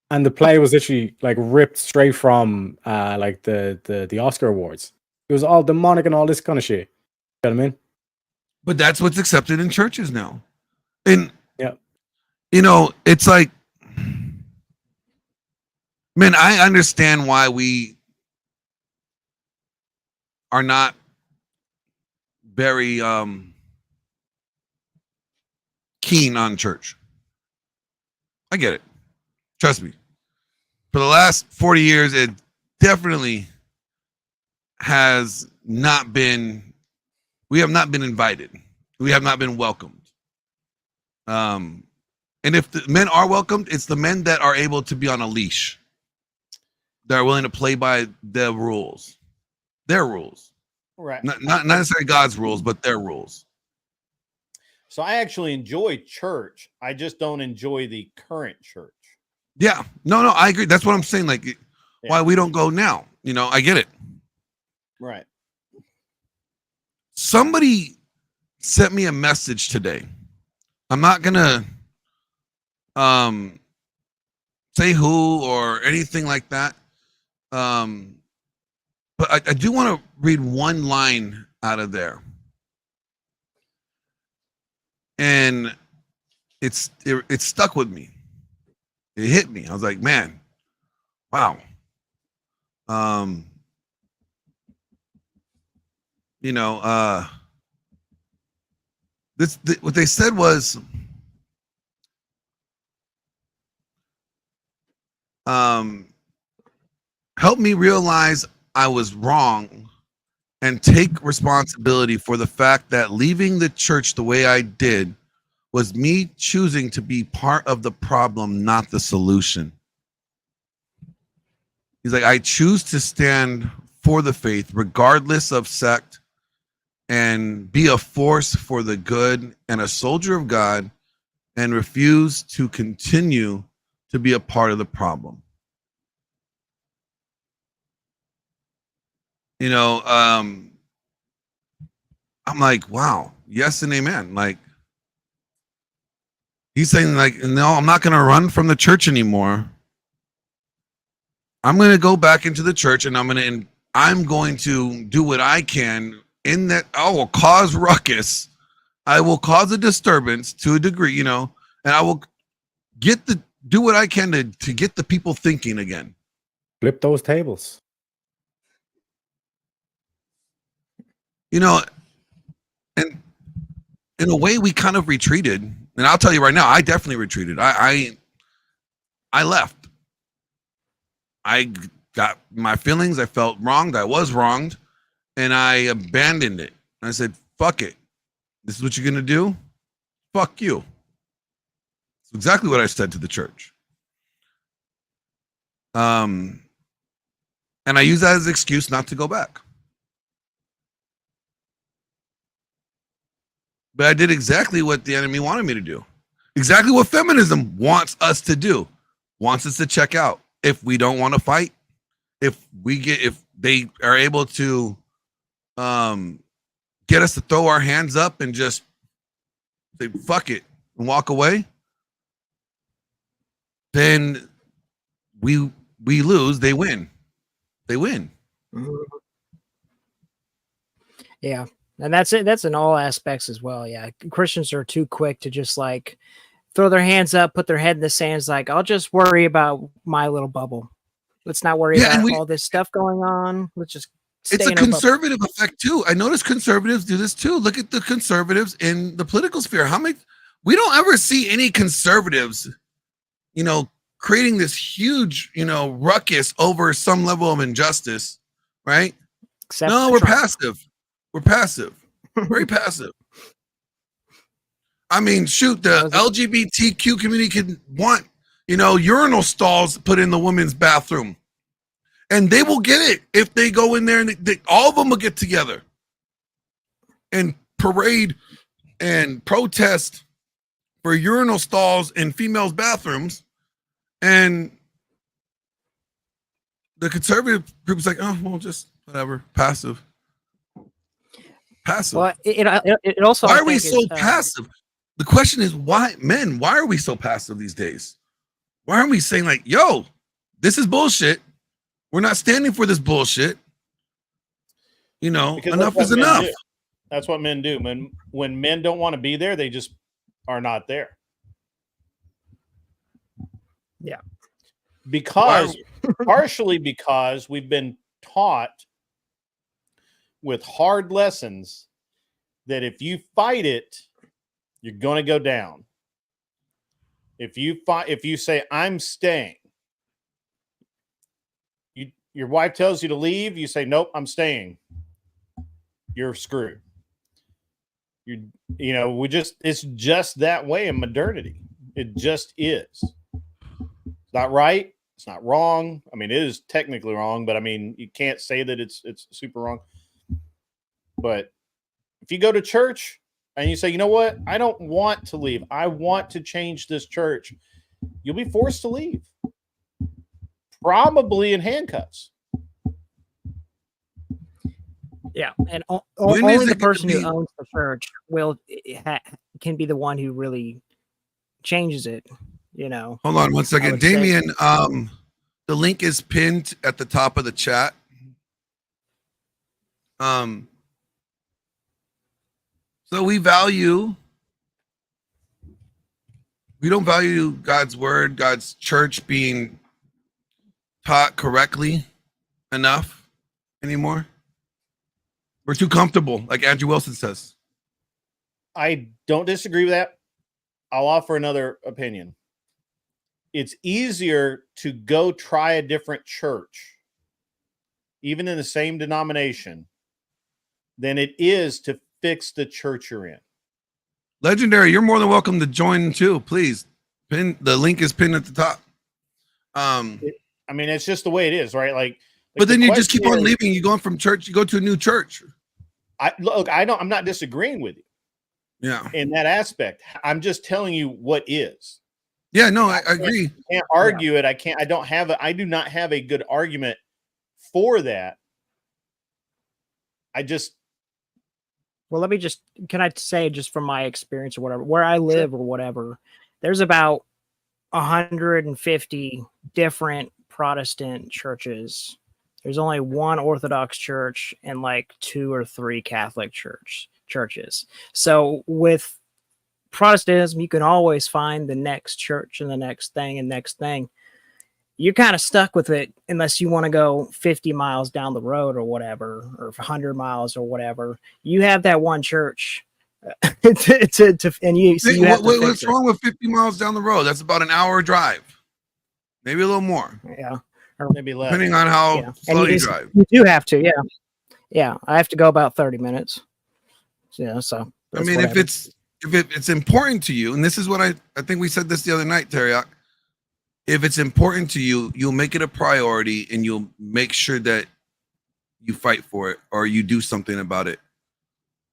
Speaker 16: And the play was literally like ripped straight from like the Oscar awards. It was all demonic and all this kind of shit. You know what I mean?
Speaker 18: But that's what's accepted in churches now. And
Speaker 16: yeah,
Speaker 18: it's like, man, I understand why we are not very keen on church. I get it. Trust me. for the last 40 years, it definitely has not been, we have not been invited. We have not been welcomed. And if the men are welcomed, it's the men that are able to be on a leash, that are willing to play by their rules,
Speaker 13: Right.
Speaker 18: not necessarily God's rules, but their rules.
Speaker 13: So I actually enjoy church. I just don't enjoy the current church.
Speaker 18: Yeah, no, I agree. That's what I'm saying. Like, why we don't go now? You know, I get it.
Speaker 13: Right.
Speaker 18: Somebody sent me a message today. I'm not gonna say who or anything like that. But I do want to read one line out of there. And it stuck with me. It hit me. I was like, man, wow. You know, what they said was, help me realize I was wrong and take responsibility for the fact that leaving the church the way I did was me choosing to be part of the problem, not the solution. He's like, I choose to stand for the faith, regardless of sect, and be a force for the good and a soldier of God, and refuse to continue to be a part of the problem. You know, I'm like, wow, yes and amen. Like, he's saying, like, no, I'm not going to run from the church anymore. I'm going to go back into the church, and I'm going to do what I can in that. I will cause ruckus. I will cause a disturbance to a degree, you know, and I will do what I can to get the people thinking again.
Speaker 16: Flip those tables.
Speaker 18: You know, and in a way we kind of retreated. And I'll tell you right now, I definitely retreated. I left. I got my feelings. I felt wronged. I was wronged. And I abandoned it. I said, fuck it. This is what you're going to do? Fuck you. It's exactly what I said to the church. And I use that as an excuse not to go back. But I did exactly what the enemy wanted me to do. Exactly what feminism wants us to do. Wants us to check out. If we don't want to fight, if they are able to get us to throw our hands up and just say fuck it and walk away, then we lose, they win. They win.
Speaker 15: Yeah. And that's it. That's in all aspects as well. Yeah. Christians are too quick to just like throw their hands up, put their head in the sands. Like, I'll just worry about my little bubble. Let's not worry about all this stuff going on. Let's just stay
Speaker 18: It's a
Speaker 15: in our bubble.
Speaker 18: conservative effect too. I notice conservatives do this too. Look at the conservatives in the political sphere. We don't ever see any conservatives, you know, creating this huge, you know, ruckus over some level of injustice, right?
Speaker 15: Except
Speaker 18: no, we're
Speaker 15: Trump.
Speaker 18: passive. We're passive. Very passive. I mean, shoot, the LGBTQ community could want, you know, urinal stalls put in the women's bathroom. And they will get it if they go in there, and all of them will get together and parade and protest for urinal stalls in females' bathrooms. And the conservative group is like, oh, well, just whatever, passive.
Speaker 15: Well, it also.
Speaker 18: Why are we so passive? The question is, why are we so passive these days? Why aren't we saying like, yo, this is bullshit. We're not standing for this bullshit. You know,
Speaker 13: Because
Speaker 18: enough
Speaker 13: that's
Speaker 18: is
Speaker 13: what men
Speaker 18: enough.
Speaker 13: do. That's what men do. When men don't want to be there, they just are not there.
Speaker 15: Yeah.
Speaker 13: Partially because we've been taught with hard lessons that if you fight it, you're going to go down. If you say I'm staying, your wife tells you to leave, you say, nope, I'm staying. You're screwed. It's just that way in modernity. It just is. It's not right. It's not wrong. I mean, it is technically wrong, but I mean, you can't say that it's super wrong. But if you go to church and you say, you know what, I don't want to leave, I want to change this church, you'll be forced to leave. Probably in handcuffs.
Speaker 15: Yeah, and only the person who owns the church can be the one who really changes it.
Speaker 18: Hold on one second, Damien. The link is pinned at the top of the chat. So we don't value God's word, God's church being taught correctly enough anymore. We're too comfortable, like Andrew Wilson says.
Speaker 13: I don't disagree with that. I'll offer another opinion. It's easier to go try a different church, even in the same denomination, than it is to fix the church you're in.
Speaker 18: Legendary, you're more than welcome to join too. Please, the link is pinned at the top.
Speaker 13: I mean, it's just the way it is, right? Like
Speaker 18: but then you just keep on leaving. You go from church, you go to a new church.
Speaker 13: I'm not disagreeing with you.
Speaker 18: Yeah.
Speaker 13: In that aspect, I'm just telling you what is.
Speaker 18: Yeah, no, I agree.
Speaker 13: I can't argue it. I do not have a good argument for that.
Speaker 15: Well, can I say just from my experience or whatever, where I live or whatever, there's about 150 different Protestant churches. There's only one Orthodox church and like 2 or 3 Catholic churches. So with Protestantism, you can always find the next church and the next thing and next thing. You're kind of stuck with it unless you want to go 50 miles down the road or whatever, or 100 miles or whatever. You have that one church. What's
Speaker 18: wrong with 50 miles down the road? That's about an hour drive, maybe a little more.
Speaker 15: Yeah,
Speaker 13: or maybe less,
Speaker 18: depending on how slow you drive.
Speaker 15: You do have to, yeah. I have to go about 30 minutes. Yeah, so
Speaker 18: I mean, if it's important to you, and this is what I think we said this the other night, Teriak. If it's important to you, you'll make it a priority and you'll make sure that you fight for it, or you do something about it,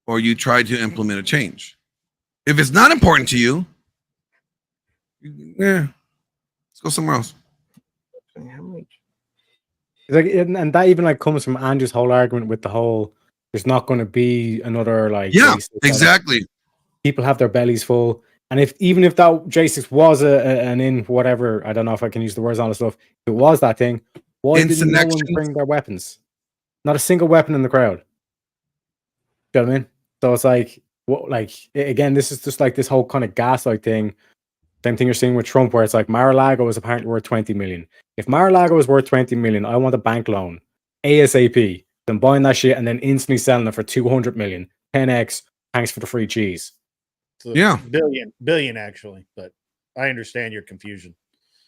Speaker 18: or you try to implement a change. If it's not important to you, let's go somewhere else.
Speaker 16: Like, and that even like comes from Andrew's whole argument with the whole, there's not going to be another like.
Speaker 18: Yeah, exactly.
Speaker 16: People have their bellies full. And even if that J6 was an in whatever, I don't know if I can use the words on and stuff. If it was that thing, why didn't no one bring their weapons? Not a single weapon in the crowd. Do you know what I mean? So it's like, again, this is just like this whole kind of gaslight thing. Same thing you're seeing with Trump, where it's like Mar-a-Lago is apparently worth 20 million. If Mar-a-Lago is worth 20 million, I want a bank loan ASAP. Then buying that shit and then instantly selling it for 200 million, 10x. Thanks for the free cheese.
Speaker 18: Yeah,
Speaker 13: billion actually, but I understand your confusion.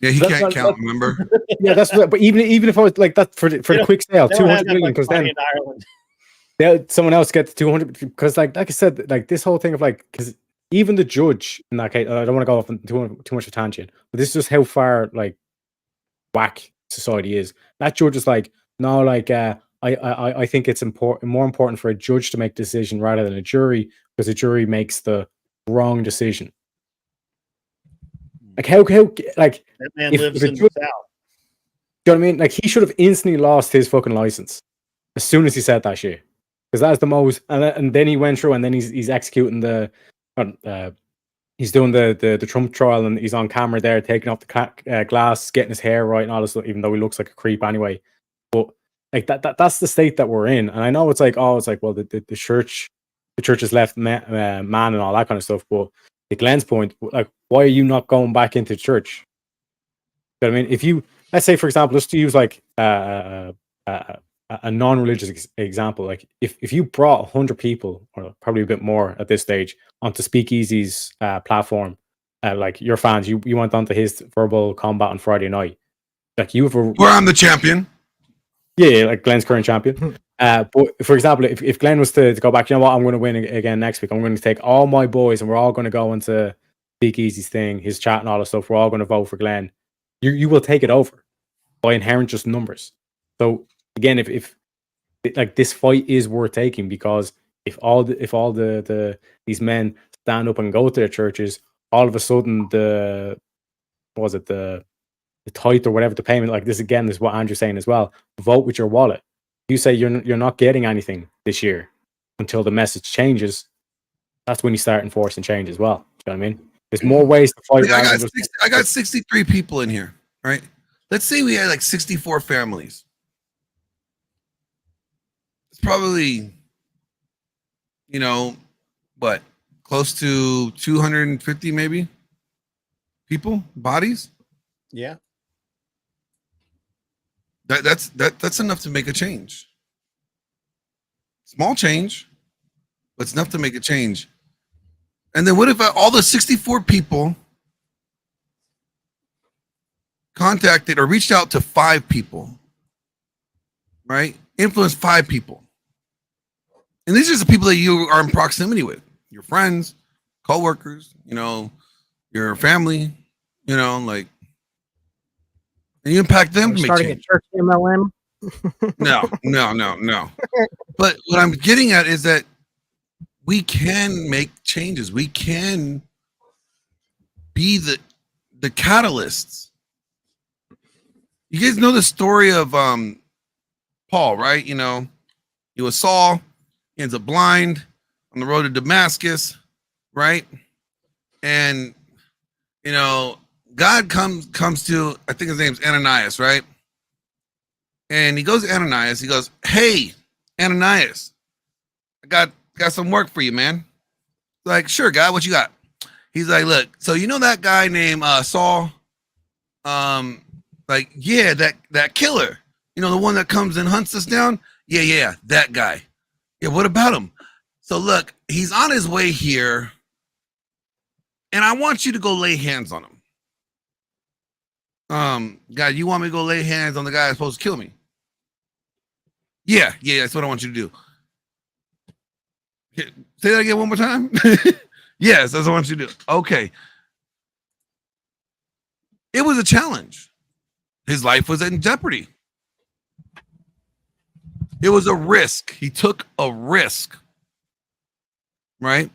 Speaker 18: Yeah, he can't count. Remember?
Speaker 16: Yeah, that's what. But even if I was like that for the quick sale, 200 million, because then someone else gets 200. Because like I said, like this whole thing of like, because even the judge in that case, I don't want to go off on too much of a tangent, but this is just how far like whack society is. That judge is like, no, like I think it's more important for a judge to make a decision rather than a jury, because a jury makes the wrong decision. Like how like
Speaker 13: that man lives in the South.
Speaker 16: Do you know what I mean? Like he should have instantly lost his fucking license as soon as he said that shit, because that's the most. And then he went through, and then he's executing he's doing the Trump trial, and he's on camera there taking off the glass, getting his hair right, and all this stuff, even though he looks like a creep anyway. But like that's the state that we're in. And I know it's like well the church has left man and all that kind of stuff, but to Glenn's point, like, why are you not going back into church? You know what I mean? If you, let's say, for example, just to use like a non-religious example, like if you brought 100 people, or probably a bit more at this stage, onto Speakeasy's platform, like your fans, you went onto his verbal combat on Friday night, like where
Speaker 18: I'm the champion.
Speaker 16: Yeah, like Glenn's current champion. But for example, if Glenn was to go back, you know what, I'm going to win again next week. I'm going to take all my boys and we're all going to go into Big Easy's thing, his chat and all that stuff. We're all going to vote for Glenn. You will take it over by inherent just numbers. So again, if like this fight is worth taking, because if all these men stand up and go to their churches, all of a sudden the tithe or whatever the payment, like this again is what Andrew's saying as well. Vote with your wallet. You say you're not getting anything this year until the message changes. That's when you start enforcing change as well. You know what I mean? There's more ways to fight.
Speaker 18: I got 63 people in here, right? Let's say we had like 64 families. It's probably, what, close to 250 maybe people, bodies.
Speaker 8: Yeah.
Speaker 18: That's enough to make a change. Small change, but it's enough to make a change. And then what if all the 64 people contacted or reached out to 5 people, right? Influenced 5 people. And these are the people that you are in proximity with, your friends, coworkers, your family, like, and you impact them to make
Speaker 15: Starting
Speaker 18: change.
Speaker 15: a church MLM.
Speaker 18: No. But what I'm getting at is that we can make changes. We can be the catalysts. You guys know the story of Paul, right? He was Saul, he ends up blind on the road to Damascus, right? And God comes to, I think his name's Ananias, right? And he goes to Ananias. He goes, "Hey, Ananias, I got some work for you, man." Like, "Sure, God, what you got?" He's like, "Look, so that guy named Saul, like, yeah, that killer, the one that comes and hunts us down. Yeah, that guy. Yeah, what about him? So look, he's on his way here, and I want you to go lay hands on him. God, you want me to go lay hands on the guy that's supposed to kill me?" Yeah, that's what I want you to do. Say that again one more time. Yes, that's what I want you to do. Okay. It was a challenge. His life was in jeopardy. It was a risk. He took a risk, right?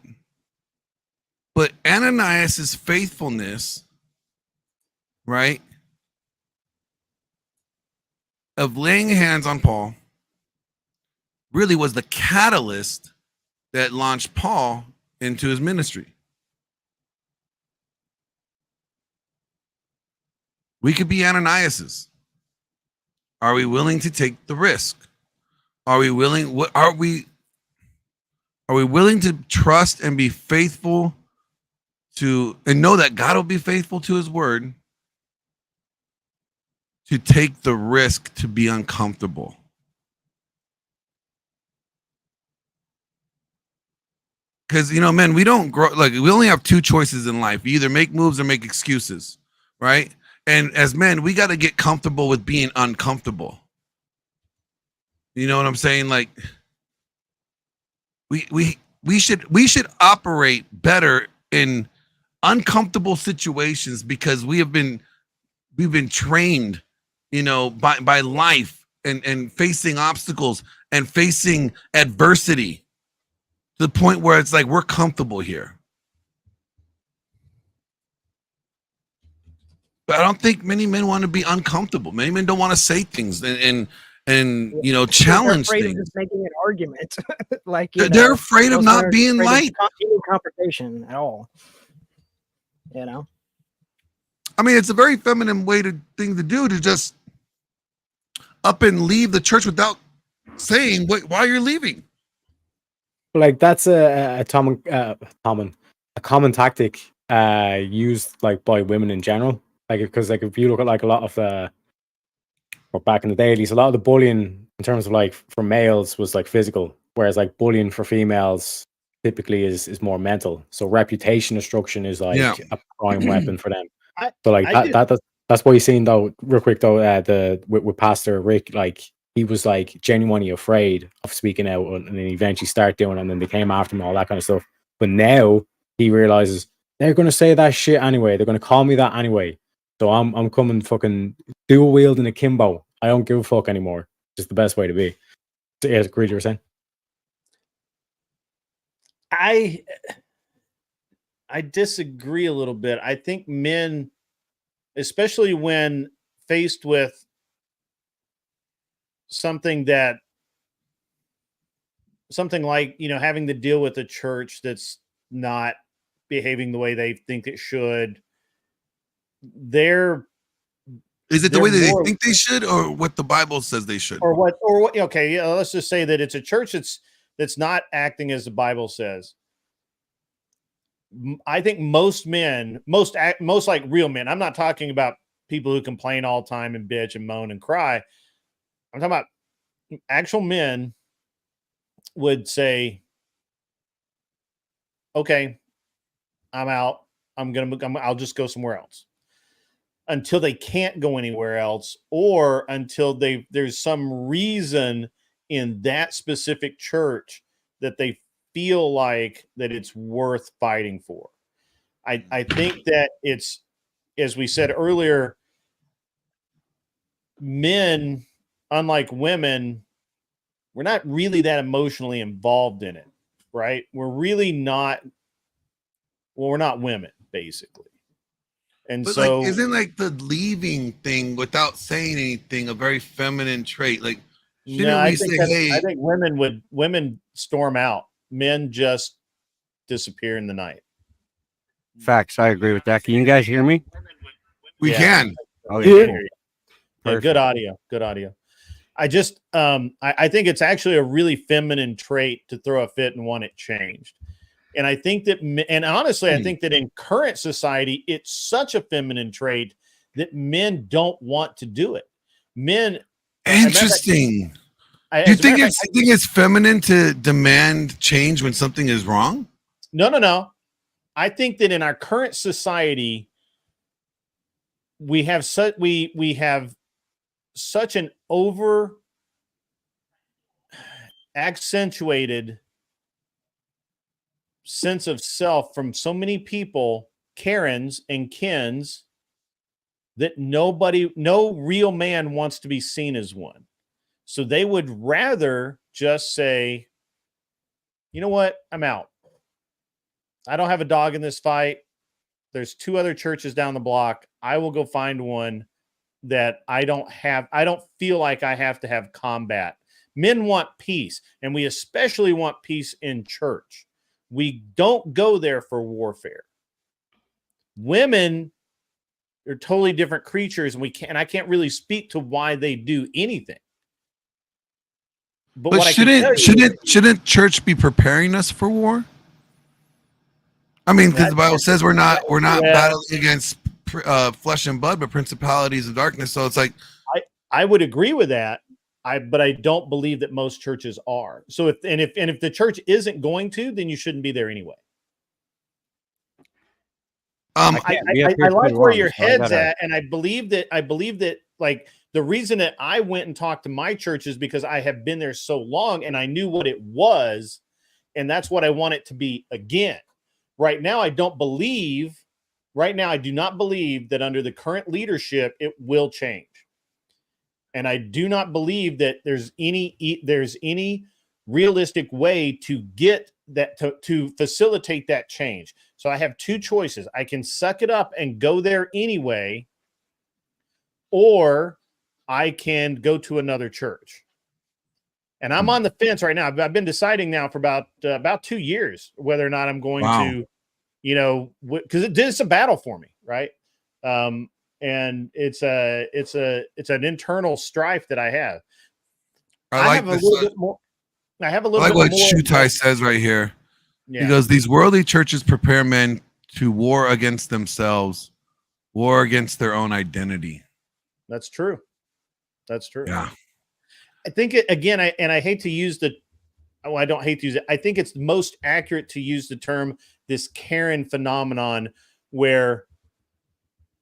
Speaker 18: But Ananias's faithfulness, right, of laying hands on Paul really was the catalyst that launched Paul into his ministry. We could be Ananias's. Are we willing to take the risk? Are we willing? Are we willing to trust and be faithful to, and know that God will be faithful to his word, to take the risk to be uncomfortable? Because, men, we don't grow, like, we only have 2 choices in life. You either make moves or make excuses, right? And as men, we got to get comfortable with being uncomfortable. You know what I'm saying? Like, we should operate better in uncomfortable situations, because we've been trained, by life and facing obstacles and facing adversity, to the point where it's like we're comfortable here. But I don't think many men want to be uncomfortable. Many men don't want to say things and challenge
Speaker 15: They're afraid
Speaker 18: things.
Speaker 15: of just making an argument. Like,
Speaker 18: They're afraid of not being liked.
Speaker 15: Any confrontation at all.
Speaker 18: I mean, it's a very feminine thing to do, to just up and leave the church without saying why you're leaving.
Speaker 16: Like, that's a common tactic used, like, by women in general. Like, because, like, if you look at, like, a lot of or back in the day, at least, a lot of the bullying in terms of, like, for males was, like, physical, whereas, like, bullying for females typically is more mental. So reputation destruction is, like, a prime weapon for them. So, like, that's why you're seeing, though, real quick, though, with Pastor Rick, like, he was like genuinely afraid of speaking out, and then he eventually started doing it, and then they came after him, all that kind of stuff. But now he realizes they're going to say that shit anyway. They're going to call me that anyway. So I'm coming fucking dual wielding akimbo. I don't give a fuck anymore. Just the best way to be. So, yeah, Creed, you were saying?
Speaker 13: I disagree a little bit. I think men, especially when faced with something like, you know, having to deal with a church that's not behaving the way they think it should,
Speaker 18: is it the way that they think they should, or what the Bible says they should,
Speaker 13: or what? Okay, yeah, let's just say that it's a church that's not acting as the Bible says. I think most men, most like real men. I'm not talking about people who complain all the time and bitch and moan and cry. I'm talking about actual men would say, "Okay, I'm out. I'll just go somewhere else." Until they can't go anywhere else, or until there's some reason in that specific church that they feel like that it's worth fighting for. I think that it's, as we said earlier, men, unlike women, we're not really that emotionally involved in it, right? We're really not. Well, we're not women, basically. And
Speaker 18: but
Speaker 13: so,
Speaker 18: like, isn't like the leaving thing without saying anything a very feminine trait? Like, shouldn't we say, "Hey"?
Speaker 13: I think women storm out. Men just disappear in the night.
Speaker 2: Facts. I agree with that. Can you guys hear me?
Speaker 18: We can.
Speaker 2: Oh,
Speaker 13: Yeah,
Speaker 2: yeah.
Speaker 13: yeah, good audio. Good audio. I just I think it's actually a really feminine trait to throw a fit and want it changed. And I think that, and honestly, I think that in current society, it's such a feminine trait that men don't want to do it. Men.
Speaker 18: Interesting. Do you think it's feminine to demand change when something is wrong?
Speaker 13: No. I think that in our current society, we have such an over accentuated sense of self from so many people, Karens and Kens, that no real man wants to be seen as one. So they would rather just say, "You know what? I'm out. I don't have a dog in this fight. There's 2 other churches down the block. I will go find one that I don't feel like I have to have combat." Men want peace, and we especially want peace in church. We don't go there for warfare. Women are totally different creatures, and I can't really speak to why they do anything.
Speaker 18: But what shouldn't church be preparing us for war? I mean, because the Bible says we're not battling against flesh and blood, but principalities of darkness. So it's like,
Speaker 13: I would agree with that. But I don't believe that most churches are. So if the church isn't going to, then you shouldn't be there anyway. I like where your head's at, and I believe that like the reason that I went and talked to my church is because I have been there so long and I knew what it was, and that's what I want it to be again. Right now, I do not believe that under the current leadership it will change. And I do not believe that there's any realistic way to get that to facilitate that change. So I have 2 choices. I can suck it up and go there anyway, or I can go to another church. And I'm on the fence right now. I've been deciding now for about 2 years whether or not I'm going to, you know, because it's a battle for me, right? And it's an internal strife that I have.
Speaker 18: I have a little bit more. I like what Shutai says right here. Yeah. He goes, "These worldly churches prepare men to war against themselves, war against their own identity."
Speaker 13: That's true. That's true.
Speaker 18: Yeah.
Speaker 13: I think I hate to use I don't hate to use it. I think it's most accurate to use the term this Karen phenomenon, where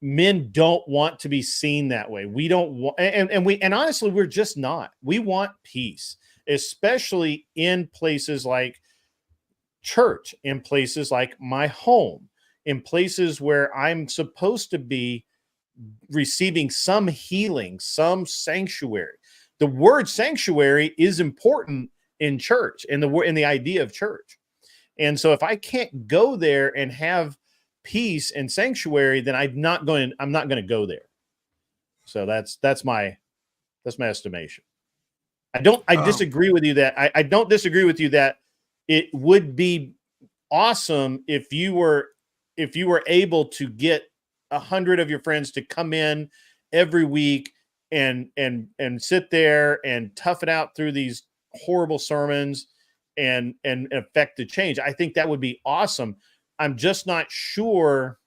Speaker 13: men don't want to be seen that way. We don't want, and honestly, we're just not. We want peace, especially in places like church, in places like my home, in places where I'm supposed to be receiving some healing, some sanctuary. The word sanctuary is important in church, in the idea of church. And so if I can't go there and have peace and sanctuary, then I'm not going to go there. So that's my estimation. I disagree with you that I don't disagree with you that it would be awesome if you were able to get 100 of your friends to come in every week and sit there and tough it out through these horrible sermons and affect the change. I think that would be awesome. I'm just not sure.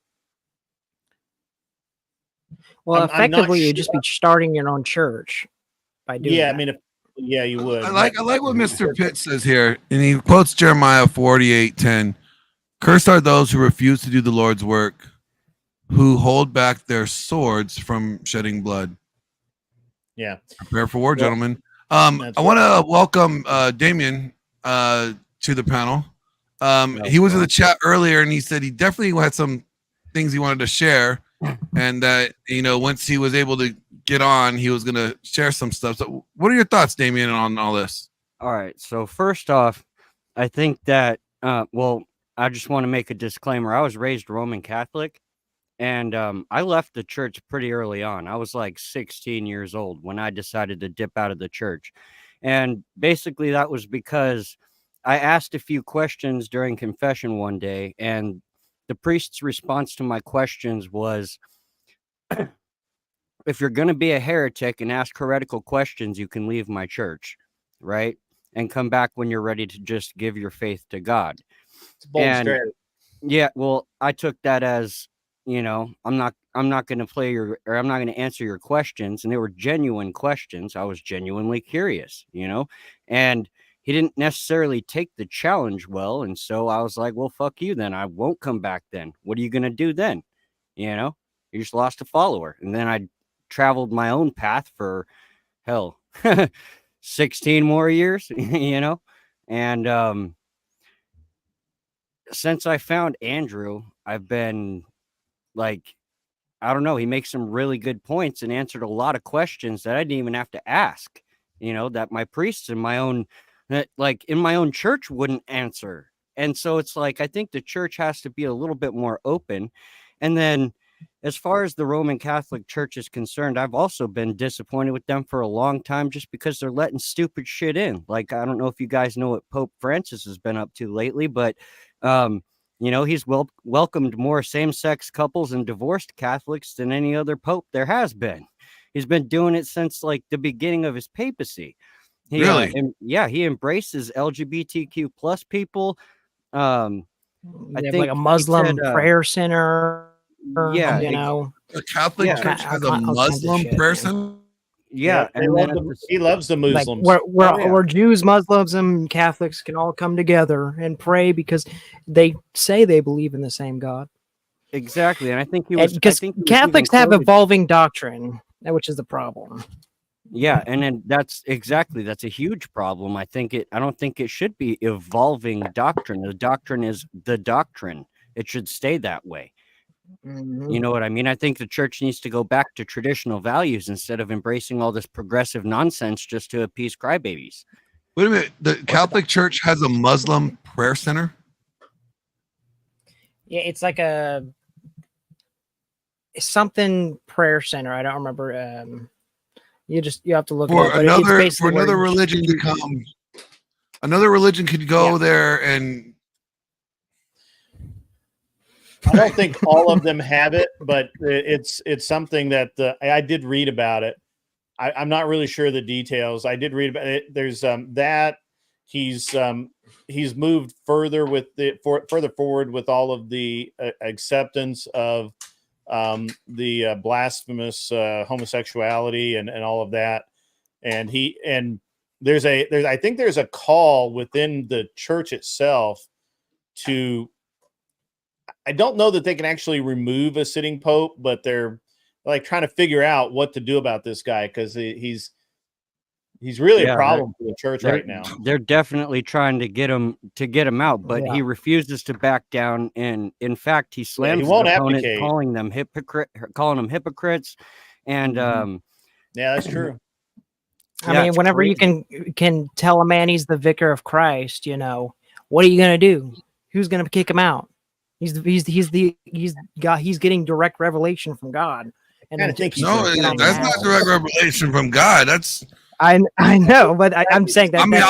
Speaker 15: Well,
Speaker 13: I'm not
Speaker 15: effectively, you'd
Speaker 13: sure.
Speaker 15: just be starting your own church by doing
Speaker 13: Yeah,
Speaker 15: that.
Speaker 13: I mean, you would.
Speaker 18: I like what Mr. Pitt says here, and he quotes Jeremiah 48:10. Cursed are those who refuse to do the Lord's work, who hold back their swords from shedding blood.
Speaker 13: Yeah.
Speaker 18: Prepare for war,
Speaker 13: Well,
Speaker 18: gentlemen. I want to welcome Damien to the panel. He was in the chat earlier, and he said he definitely had some things he wanted to share, and that once he was able to get on, he was going to share some stuff. So, what are your thoughts, Damien, on all this?
Speaker 2: All right. So first off, I think that I just want to make a disclaimer. I was raised Roman Catholic, and I left the church pretty early on. I was like 16 years old when I decided to dip out of the church. And basically that was because I asked a few questions during confession one day, and the priest's response to my questions was, if you're going to be a heretic and ask heretical questions, you can leave my church, right? And come back when you're ready to just give your faith to God.
Speaker 13: It's bold strategy.
Speaker 2: Yeah, well, I took that as, I'm not going to I'm not going to answer your questions. And they were genuine questions. I was genuinely curious, and he didn't necessarily take the challenge well. And so I was like, well, fuck you then. I won't come back then. What are you going to do then? You just lost a follower. And then I traveled my own path for 16 more years, and since I found Andrew, I've been like, I don't know, he makes some really good points and answered a lot of questions that I didn't even have to ask, that my priests in my own church wouldn't answer. And so it's like, I think the church has to be a little bit more open. And then as far as the Roman Catholic Church is concerned, I've also been disappointed with them for a long time just because they're letting stupid shit in. Like, I don't know if you guys know what Pope Francis has been up to lately, but he's welcomed more same-sex couples and divorced Catholics than any other pope there has been. He's been doing it since like the beginning of his papacy.
Speaker 18: Really?
Speaker 2: He embraces LGBTQ plus people.
Speaker 15: They
Speaker 2: I
Speaker 15: have
Speaker 2: think
Speaker 15: like a Muslim
Speaker 2: he said,
Speaker 15: prayer center.
Speaker 2: Yeah,
Speaker 18: the Catholic Church has a Muslim prayer center.
Speaker 2: Yeah, and then
Speaker 13: he loves the
Speaker 15: Like
Speaker 13: Muslims.
Speaker 15: where Jews, Muslims, and Catholics can all come together and pray because they say they believe in the same God.
Speaker 2: Exactly, and I think he was
Speaker 15: because Catholics have evolving doctrine, which is the problem.
Speaker 2: Yeah, and then that's a huge problem. I don't think it should be evolving doctrine. The doctrine is the doctrine. It should stay that way. You know what I mean? I think the church needs to go back to traditional values instead of embracing all this progressive nonsense just to appease crybabies.
Speaker 18: Wait a minute. The Catholic Church has a Muslim prayer center?
Speaker 15: Yeah, it's like something prayer center. I don't remember. You have to look
Speaker 18: For
Speaker 15: it up.
Speaker 18: another religion to come. Another religion could go there and.
Speaker 13: I don't think all of them have it, but it's something that I did read about it. I'm not really sure the details. I did read about it. There's that he's moved further with further forward with all of the acceptance of the blasphemous homosexuality and all of that. And I think there's a call within the church itself to I don't know that they can actually remove a sitting pope, but they're like trying to figure out what to do about this guy because he's really a problem for the church right now.
Speaker 2: They're definitely trying to get him out, but
Speaker 15: Yeah.
Speaker 2: he refuses to back down. And in fact, he slams
Speaker 13: he won't
Speaker 2: his opponent,
Speaker 13: abdicate.
Speaker 2: calling them hypocrites. And
Speaker 13: Yeah, that's true.
Speaker 15: I mean,
Speaker 2: it's
Speaker 15: whenever you
Speaker 2: crazy.
Speaker 15: can tell a man he's the vicar of Christ, you know, what are you gonna do? Who's gonna kick him out? He's getting direct revelation from God. And
Speaker 13: I think
Speaker 18: No, that's not direct revelation from God. That's
Speaker 15: I know, but I'm saying that.
Speaker 18: I mean,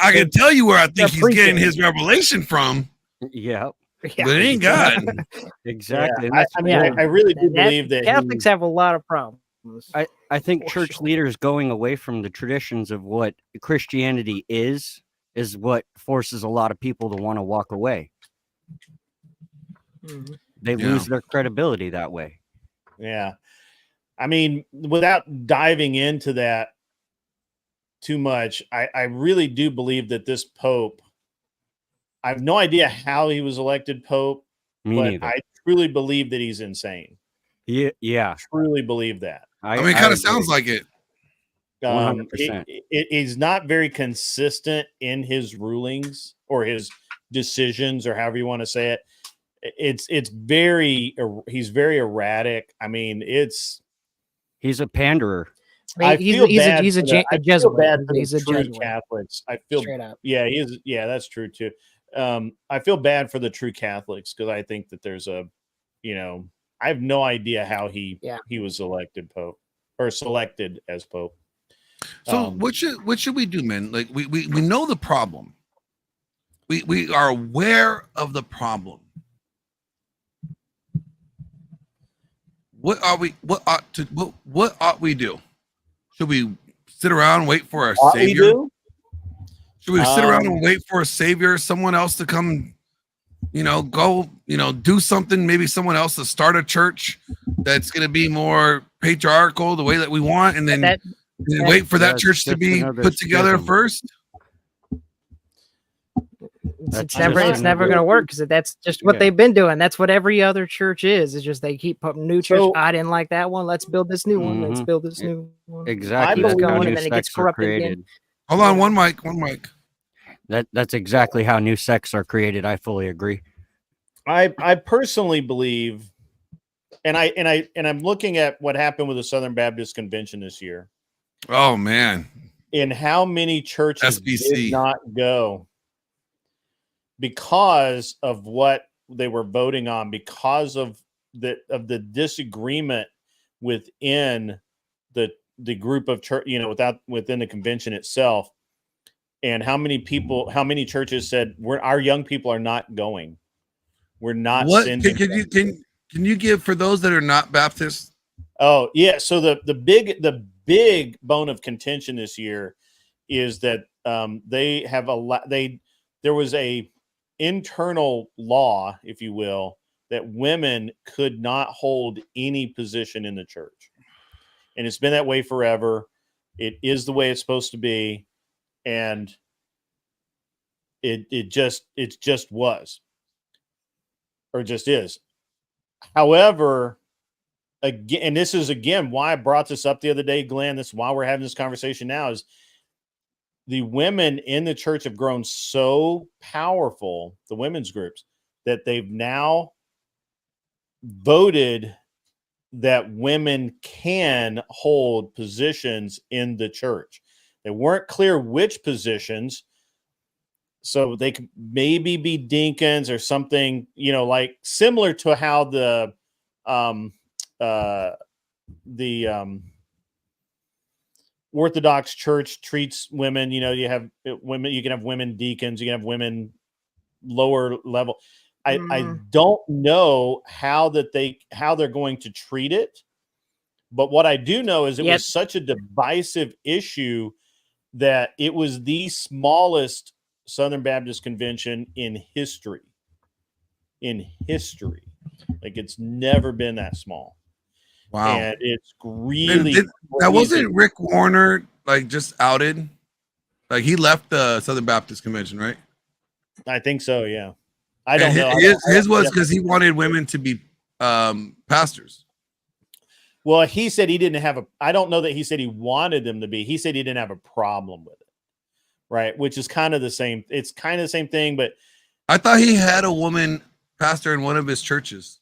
Speaker 18: I can tell you where I think he's getting
Speaker 15: preaching.
Speaker 18: his revelation from.
Speaker 2: Yeah.
Speaker 18: But it ain't God.
Speaker 2: Exactly.
Speaker 13: Yeah,
Speaker 2: And that's
Speaker 13: I really do believe that
Speaker 15: Catholics have a lot of problems.
Speaker 2: I think church leaders going away from the traditions of what Christianity is what forces a lot of people to want to walk away. They lose their credibility that way.
Speaker 13: Yeah. I mean, without diving into that too much, I really do believe that this Pope, I have no idea how he was elected Pope,
Speaker 2: Me
Speaker 13: but
Speaker 2: neither.
Speaker 13: I truly believe that he's insane.
Speaker 2: Yeah.
Speaker 13: Truly believe that.
Speaker 18: I mean, it kind of sounds like it.
Speaker 2: 100%.
Speaker 13: It is not very consistent in his rulings or his decisions or however you want to say it. He's very erratic. I mean,
Speaker 2: he's a panderer.
Speaker 13: I feel bad
Speaker 15: he's
Speaker 13: for
Speaker 15: a
Speaker 13: the
Speaker 15: Jesuit.
Speaker 13: He's a true Catholics. I feel
Speaker 15: Straight up.
Speaker 13: Yeah, he is. Yeah, that's true too. I feel bad for the true Catholics because I think that there's I have no idea how he was elected Pope or selected as Pope.
Speaker 18: So what should we do, man? Like we know the problem. We are aware of the problem. What ought we do? Should we sit around and wait for our savior? Should we sit around and wait for a savior, someone else to come, go, do something, maybe someone else to start a church that's going to be more patriarchal the way that we want, and then wait for that church to be put together first?
Speaker 15: It's never going to work because that's just what they've been doing. That's what every other church is. It's just they keep putting new church. I didn't like that one. Let's build this new one. Let's build this new one.
Speaker 2: Exactly.
Speaker 15: Keeps
Speaker 2: That's how
Speaker 15: going,
Speaker 2: new
Speaker 15: and then it gets
Speaker 2: sects are
Speaker 15: corrupted
Speaker 2: created.
Speaker 15: again.
Speaker 18: Hold on, one mic.
Speaker 2: That's exactly how new sects are created. I fully agree.
Speaker 13: I personally believe, and I'm looking at what happened with the Southern Baptist Convention this year.
Speaker 18: Oh man!
Speaker 13: In how many churches
Speaker 18: SBC
Speaker 13: did not go because of what they were voting on, because of the disagreement within the group of church, within the convention itself, and how many churches said our young people are not going. We're not.
Speaker 18: What can you give for those that are not Baptist?
Speaker 13: Oh yeah, so the big bone of contention this year is that there was a internal law, if you will, that women could not hold any position in the church, and it's been that way forever. It is the way it's supposed to be, and it just was, or just is. However, again, and this is again why I brought this up the other day, Glenn. This is why we're having this conversation now. Is the women in the church have grown so powerful, the women's groups, that they've now voted that women can hold positions in the church. They weren't clear which positions, so they could maybe be deacons or something, like similar to how the Orthodox Church treats women. You have women, you can have women deacons, you can have women lower level. I don't know how they're going to treat it, but what I do know is it was such a divisive issue that it was the smallest Southern Baptist Convention in history. Like it's never been that small.
Speaker 18: Wow.
Speaker 13: And it's really
Speaker 18: now wasn't Rick Warner like just outed? Like he left the Southern Baptist Convention, right?
Speaker 13: I think so, yeah. I don't know.
Speaker 18: His was because he wanted women to be pastors.
Speaker 13: Well, he said he didn't have I don't know that he said he wanted them to be. He said he didn't have a problem with it. Right. Which is kind of the same. It's kind of the same thing, but
Speaker 18: I thought he had a woman pastor in one of his churches.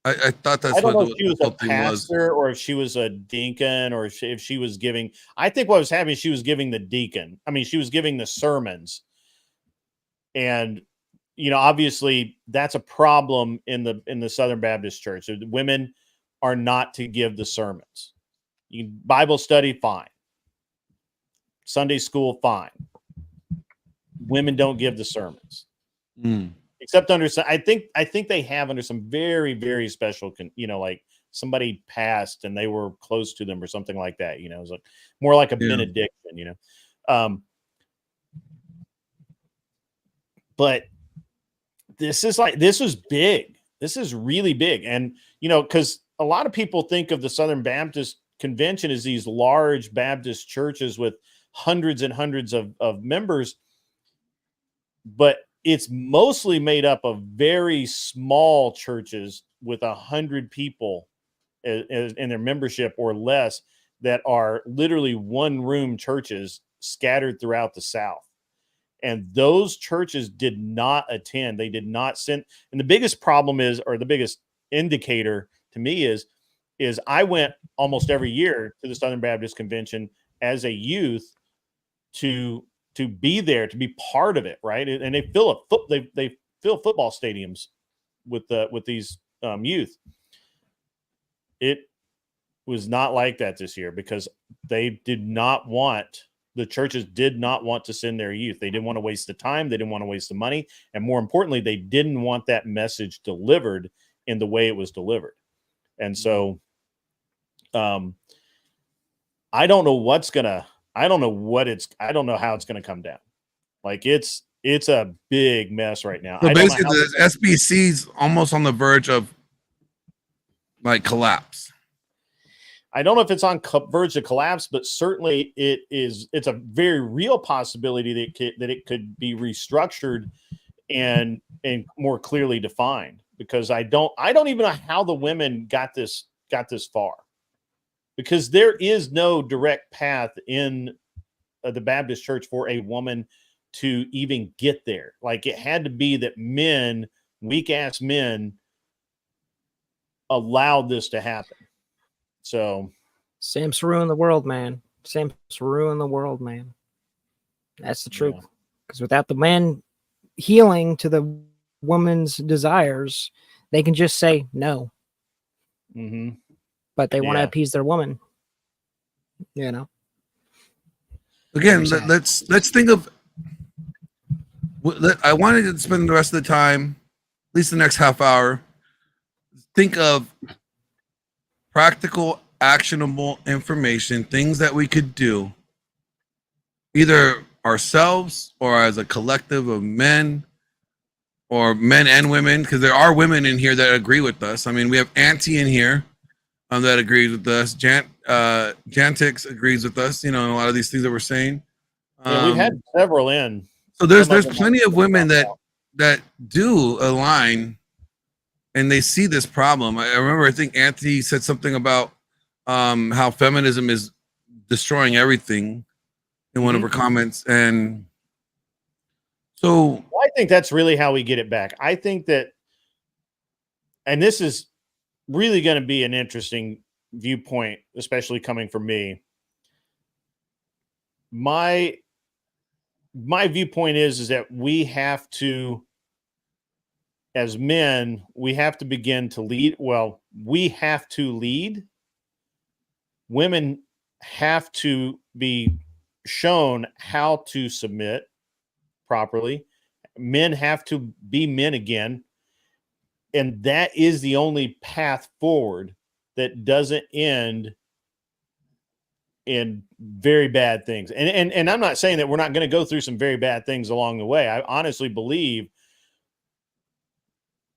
Speaker 18: I thought that's
Speaker 13: I don't
Speaker 18: what
Speaker 13: know if she was a pastor or if she was a deacon or if she was giving. I think what was happening, she was giving the deacon. I mean, she was giving the sermons. And, you know, obviously that's a problem in the Southern Baptist Church. Women are not to give the sermons. Bible study, fine. Sunday school, fine. Women don't give the sermons. Except under, I think they have under some very, very special, you know, like somebody passed and they were close to them or something like that. You know, it was like more like a benediction, you know. But this was big. This is really big. And, you know, because a lot of people think of the Southern Baptist Convention as these large Baptist churches with hundreds and hundreds of members. But it's mostly made up of very small churches with 100 people in their membership or less that are literally one-room churches scattered throughout the South. And those churches did not attend. They did not send. And the biggest problem is, or the biggest indicator to me is I went almost every year to the Southern Baptist Convention as a youth to be there, to be part of it, right? And they fill they fill football stadiums with these youth. It was not like that this year because the churches did not want to send their youth. They didn't want to waste the time. They didn't want to waste the money. And more importantly, they didn't want that message delivered in the way it was delivered. And so I don't know I don't know how it's going to come down. Like it's a big mess right now.
Speaker 18: So basically the SBC's almost on the verge of like collapse.
Speaker 13: I don't know if it's on verge of collapse, but certainly it's a very real possibility that it could be restructured and more clearly defined, because I don't even know how the women got this far, because there is no direct path in the Baptist church for a woman to even get there. Like it had to be that weak ass men allowed this to happen. So
Speaker 15: Sam's ruined the world, man. Sam's ruined the world, man. That's the truth. Because without the man healing to the woman's desires, they can just say no.
Speaker 13: Mm-hmm.
Speaker 15: But they want to appease their woman. You know.
Speaker 18: Again, let's think of. I wanted to spend the rest of the time, at least the next half hour, think of practical, actionable information, things that we could do, either ourselves or as a collective of men, or men and women, because there are women in here that agree with us. I mean, we have Auntie in here that agrees with us. Jantix agrees with us, you know, in a lot of these things that we're saying.
Speaker 13: Yeah, we've had several in.
Speaker 18: So there's plenty of women that do align and they see this problem. I remember, I think Auntie said something about how feminism is destroying everything in one of her comments. And so
Speaker 13: I think that's really how we get it back. I think that, and this is really going to be an interesting viewpoint, especially coming from me. My viewpoint is that we have to, as men, we have to begin to lead. Well, we have to lead. Women have to be shown how to submit properly. Men have to be men again. And that is the only path forward that doesn't end in very bad things. And I'm not saying that we're not going to go through some very bad things along the way. I honestly believe,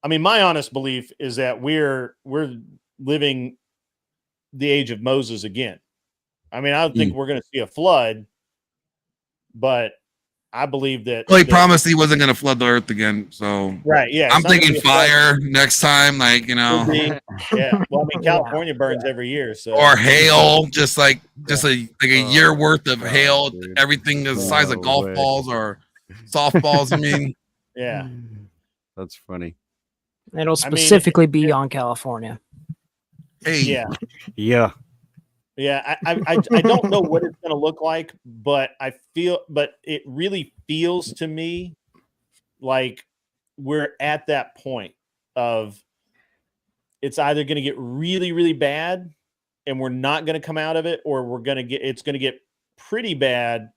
Speaker 13: my honest belief is that we're living the age of Moses again. I don't think we're going to see a flood, but I believe that.
Speaker 18: Well, he promised he wasn't going to flood the earth again. So
Speaker 13: Right, yeah,
Speaker 18: I'm
Speaker 13: it's not gonna
Speaker 18: thinking
Speaker 13: be a flood.
Speaker 18: fire next time. Like, you know,
Speaker 13: Could be. Yeah. Well, I mean, California burns every year, so
Speaker 18: or hail, just like a year worth of hail.
Speaker 2: dude.
Speaker 18: Everything is the size of
Speaker 2: No
Speaker 18: golf
Speaker 2: way.
Speaker 18: balls or softballs. I mean,
Speaker 13: yeah.
Speaker 2: That's funny.
Speaker 15: It'll
Speaker 13: I mean,
Speaker 15: specifically be on California.
Speaker 18: hey,
Speaker 13: Yeah.
Speaker 2: Yeah.
Speaker 13: Yeah, I don't know what it's going to look like, but it really feels to me like we're at that point of it's either going to get really, really bad and we're not going to come out of it, or it's going to get pretty bad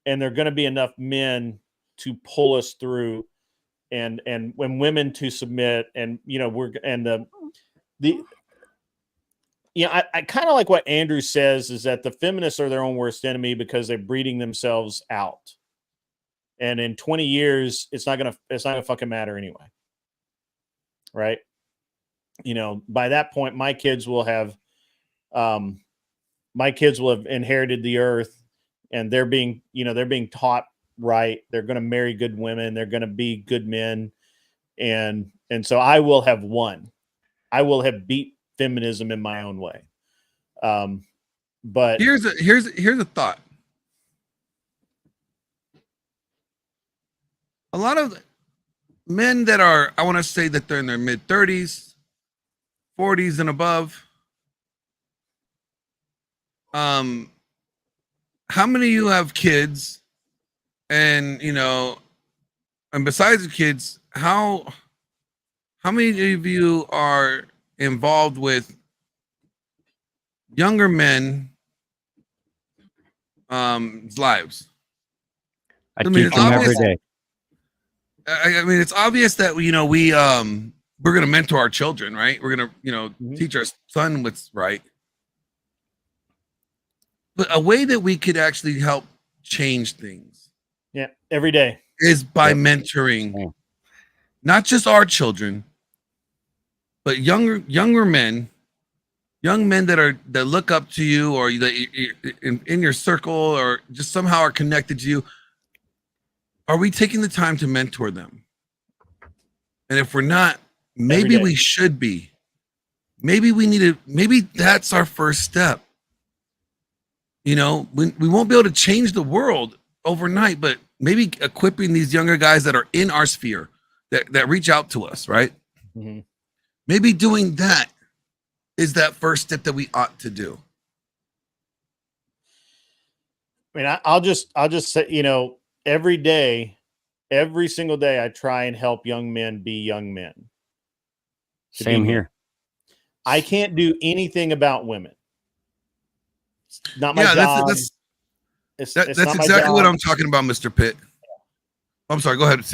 Speaker 13: and there are going to be enough men to pull us through and when women to submit, and I kind of like what Andrew says, is that the feminists are their own worst enemy because they're breeding themselves out. And in 20 years, it's not gonna fucking matter anyway. Right? By that point, my kids will have inherited the earth, and they're being taught right. They're gonna marry good women, they're gonna be good men, and so I will have won. I will have beat feminism in my own way. But
Speaker 18: here's a thought. A lot of men that are, I want to say that they're in their mid 30s, 40s and above. How many of you have kids? And and besides the kids, how many of you are involved with younger men lives?
Speaker 2: I teach them every day.
Speaker 18: I mean, it's obvious that we're going to mentor our children, right? We're going to teach our son what's right. But a way that we could actually help change things,
Speaker 13: every day,
Speaker 18: is by mentoring not just our children, but younger men, young men that look up to you, or that in your circle, or just somehow are connected to you. Are we taking the time to mentor them? And if we're not, maybe we should be. Maybe that's our first step. We won't be able to change the world overnight, but maybe equipping these younger guys that are in our sphere, that reach out to us, right?
Speaker 13: Mm-hmm.
Speaker 18: Maybe doing that is that first step that we ought to do.
Speaker 13: I mean, I'll just say, every day, every single day, I try and help young men be young men.
Speaker 2: Same here.
Speaker 13: I can't do anything about women. It's not my job.
Speaker 18: That's exactly what I'm talking about, Mr. Pitt. I'm sorry. Go ahead.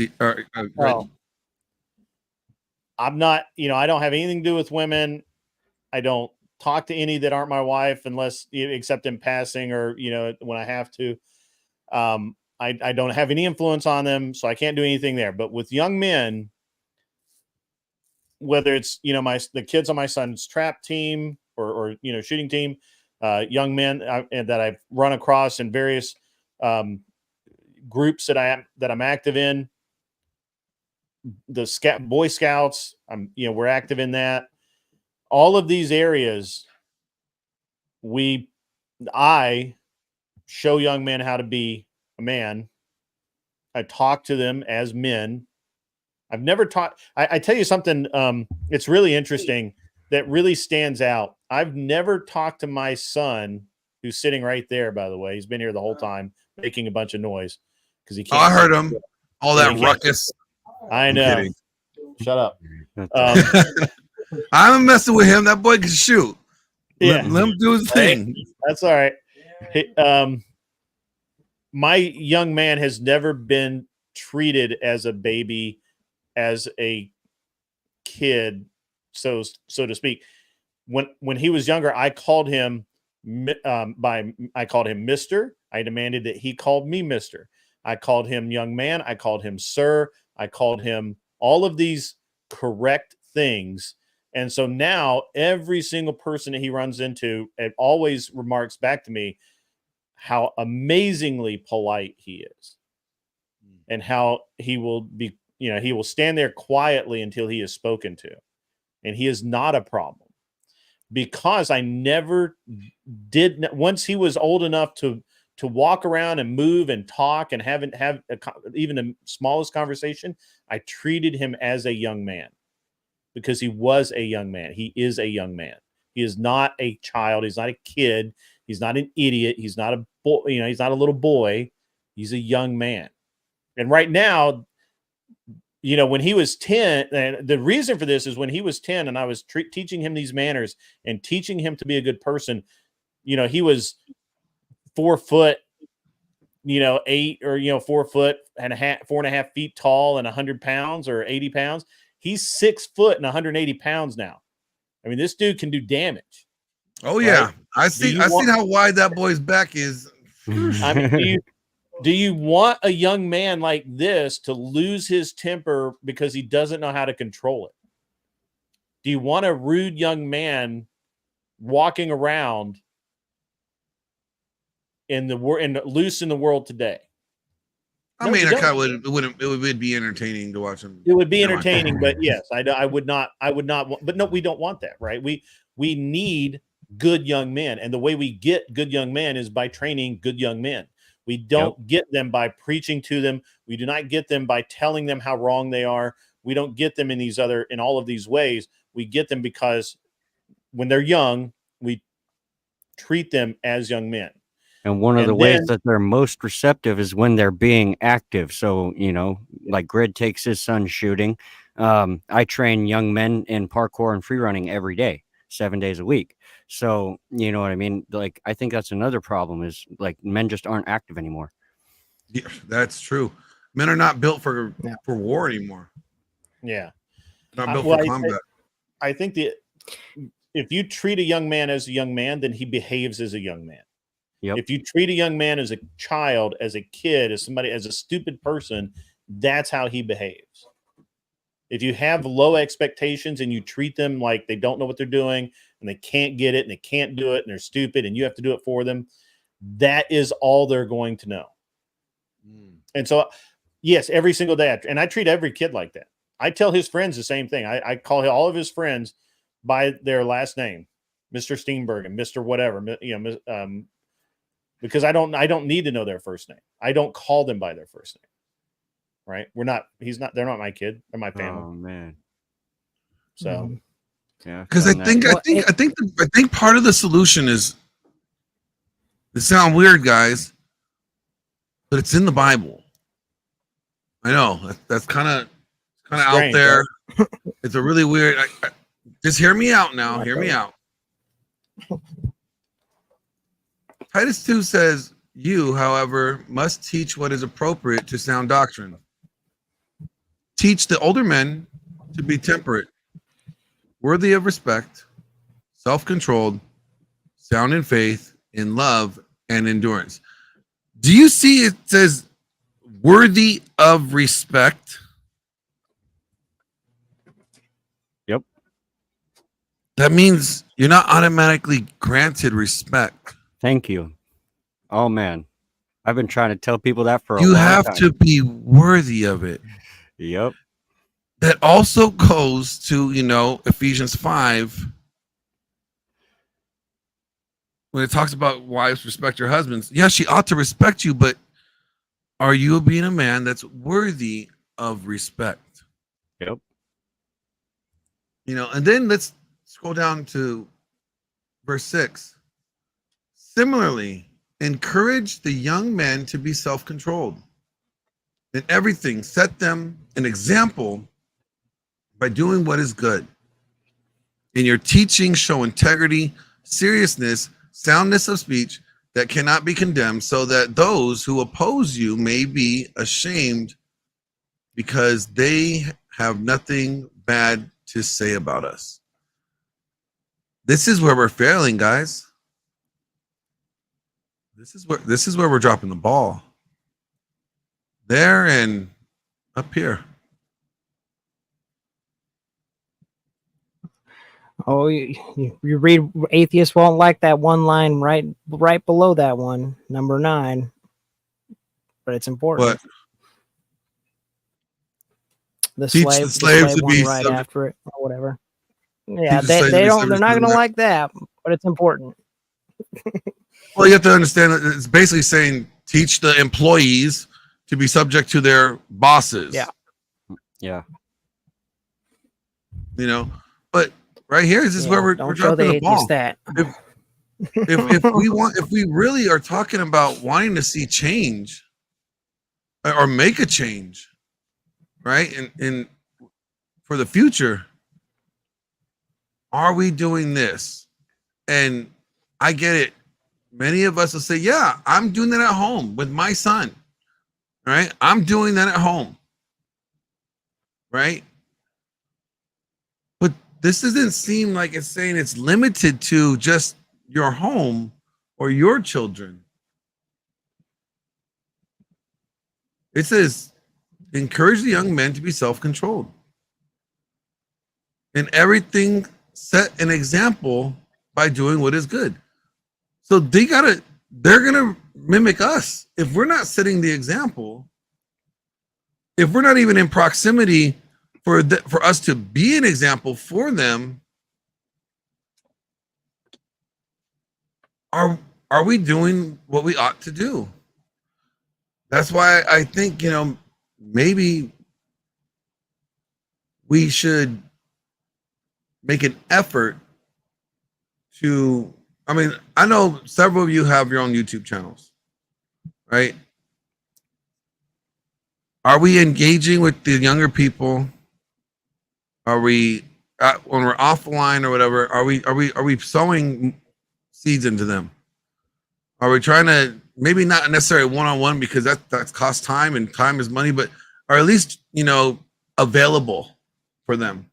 Speaker 13: I'm not, I don't have anything to do with women. I don't talk to any that aren't my wife, except in passing, or, when I have to. I don't have any influence on them, so I can't do anything there. But with young men, whether it's, the kids on my son's trap team or shooting team, young men that I've run across in various groups that I'm active in, the Boy Scouts, we're active in that. All of these areas, I show young men how to be a man. I talk to them as men. I've never taught. I tell you something. It's really interesting that really stands out. I've never talked to my son, who's sitting right there. By the way, he's been here the whole time, making a bunch of noise because he can't.
Speaker 18: I heard him. All that ruckus.
Speaker 13: I know. Shut up.
Speaker 18: I'm messing with him. That boy can shoot.
Speaker 13: Yeah,
Speaker 18: let him do his thing.
Speaker 13: That's all right. My young man has never been treated as a baby, as a kid, so to speak. When he was younger, I called him Mr. I demanded that he called me Mr. I called him young man. I called him sir. I called him all of these correct things. And so now every single person that he runs into, it always remarks back to me how amazingly polite he is. and how he will be, he will stand there quietly until he is spoken to. And he is not a problem, because I never did. Once he was old enough to walk around and move and talk and have even the smallest conversation, I treated him as a young man, because he was a young man. He is a young man. He is not a child. He's not a kid. He's not an idiot. He's not a boy. He's not a little boy. He's a young man. And right now, when he was 10, and the reason for this is when he was 10 and I was teaching him these manners and teaching him to be a good person, he was 4 foot, 8 or, 4 foot and a half, 4.5 feet tall and 100 pounds or 80 pounds. He's 6 foot and 180 pounds now. I mean, this dude can do damage.
Speaker 18: Oh yeah.
Speaker 13: Right?
Speaker 18: I seen how wide that boy's back is.
Speaker 13: I mean, do you want a young man like this to lose his temper because he doesn't know how to control it? Do you want a rude young man walking around in the world and loose in the world today?
Speaker 18: I mean, it would be entertaining to watch him.
Speaker 13: It would be entertaining, but yes, I would not. But no, we don't want that, right? We need good young men, and the way we get good young men is by training good young men. We don't get them by preaching to them. We do not get them by telling them how wrong they are. We don't get them in all of these ways. We get them because when they're young, we treat them as young men.
Speaker 2: And one of the ways that they're most receptive is when they're being active. So, like Grid takes his son shooting. I train young men in parkour and free running every day, 7 days a week. So, you know what I mean? Like, I think that's another problem is like men just aren't active anymore.
Speaker 18: Yeah, that's true. Men are not built for war anymore.
Speaker 13: Yeah.
Speaker 18: Not built for combat.
Speaker 13: I think if you treat a young man as a young man, then he behaves as a young man.
Speaker 2: Yep.
Speaker 13: If you treat a young man as a child, as a kid, as a stupid person, that's how he behaves. If you have low expectations and you treat them like they don't know what they're doing and they can't get it and they can't do it and they're stupid and you have to do it for them, that is all they're going to know. And so, yes, every single day, and I treat every kid like that. I tell his friends the same thing. I call all of his friends by their last name, Mr. Steenberg and Mr. whatever, because I don't need to know their first name. I don't call them by their first name. Right? They're not my kid. They're my family.
Speaker 2: Oh man.
Speaker 13: So
Speaker 2: yeah.
Speaker 18: Because I think part of the solution is, it sounds weird, guys, but it's in the Bible. I know that's kind of out there. Right? It's a really weird. Just hear me out now. Hear me out. Titus 2 says, "You, however, must teach what is appropriate to sound doctrine. Teach the older men to be temperate, worthy of respect, self-controlled, sound in faith, in love, and endurance." Do you see it says worthy of respect?
Speaker 2: Yep.
Speaker 18: That means you're not automatically granted respect.
Speaker 2: Thank you. Oh man. I've been trying to tell people that for a long time.
Speaker 18: You have to be worthy of it.
Speaker 2: Yep.
Speaker 18: That also goes to, Ephesians 5, when it talks about wives respect your husbands. Yes, she ought to respect you, but are you being a man that's worthy of respect?
Speaker 2: Yep.
Speaker 18: And then let's scroll down to verse 6. Similarly, encourage the young men to be self-controlled. In everything, set them an example by doing what is good. In your teaching, show integrity, seriousness, soundness of speech that cannot be condemned, so that those who oppose you may be ashamed, because they have nothing bad to say about us. This is where we're failing, guys. This is where we're dropping the ball. There and up here.
Speaker 15: Oh, you read atheists won't like that one line right below that one, number 9. But it's important.
Speaker 18: What?
Speaker 15: the
Speaker 18: Teach
Speaker 15: slave,
Speaker 18: the slaves to
Speaker 15: one
Speaker 18: be
Speaker 15: right
Speaker 18: subject.
Speaker 15: after it or whatever. Yeah,
Speaker 18: Teach the slaves to be
Speaker 15: they're
Speaker 18: subject
Speaker 15: not
Speaker 18: to
Speaker 15: gonna
Speaker 18: their.
Speaker 15: like that, but it's important.
Speaker 18: Well, you have to understand that it's basically saying teach the employees to be subject to their bosses.
Speaker 15: Yeah.
Speaker 2: Yeah.
Speaker 18: You know, but right here is this where we're
Speaker 15: Don't show
Speaker 18: dropping
Speaker 15: the
Speaker 18: the ball.
Speaker 15: atheist that.
Speaker 18: If we really are talking about wanting to see change or make a change, right? And for the future, are we doing this? And I get it. Many of us will say, yeah, I'm doing that at home with my son. Right? I'm doing that at home. Right? But this doesn't seem like it's saying it's limited to just your home or your children. It says encourage the young men to be self-controlled. And everything set an example by doing what is good. So they're gonna mimic us. If we're not setting the example, if we're not even in proximity for us to be an example for them, are we doing what we ought to do? That's why I think, maybe we should make an effort to, I know several of you have your own YouTube channels, right? Are we engaging with the younger people? Are we, when we're offline or whatever, are we sowing seeds into them? Are we trying to, maybe not necessarily one-on-one, because that costs time and time is money, but are at least, available for them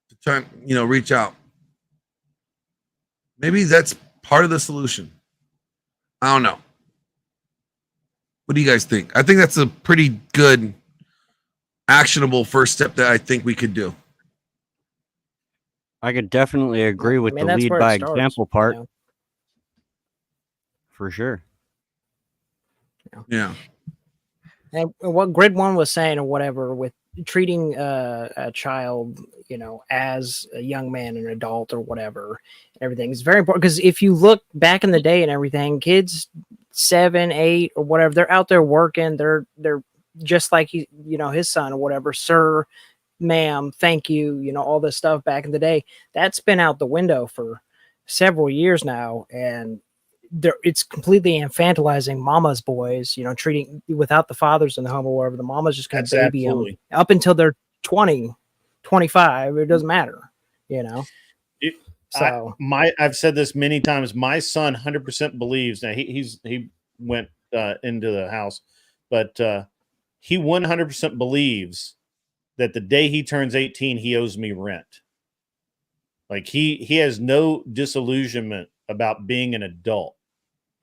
Speaker 18: to try, reach out. Maybe that's part of the solution. I don't know. What do you guys think? I think that's a pretty good, actionable first step that I think we could do.
Speaker 2: I could definitely agree with the
Speaker 15: that's
Speaker 2: lead
Speaker 15: where
Speaker 2: by
Speaker 15: it starts,
Speaker 2: example part. For sure.
Speaker 18: Yeah.
Speaker 15: And what Grid One was saying, or whatever, with treating a child, as a young man, an adult, or whatever, everything is very important. Because if you look back in the day and everything, kids 7, 8, or whatever, they're out there working. They're just like his son or whatever, sir, ma'am, thank you, all this stuff back in the day. That's been out the window for several years now, and it's completely infantilizing mama's boys, treating without the fathers in the home or wherever. The mama's just going to baby them up until they're 20, 25. It doesn't matter, So
Speaker 13: I've said this many times. My son 100% believes. Now he went into the house, but he 100% believes that the day he turns 18, he owes me rent. Like he has no disillusionment about being an adult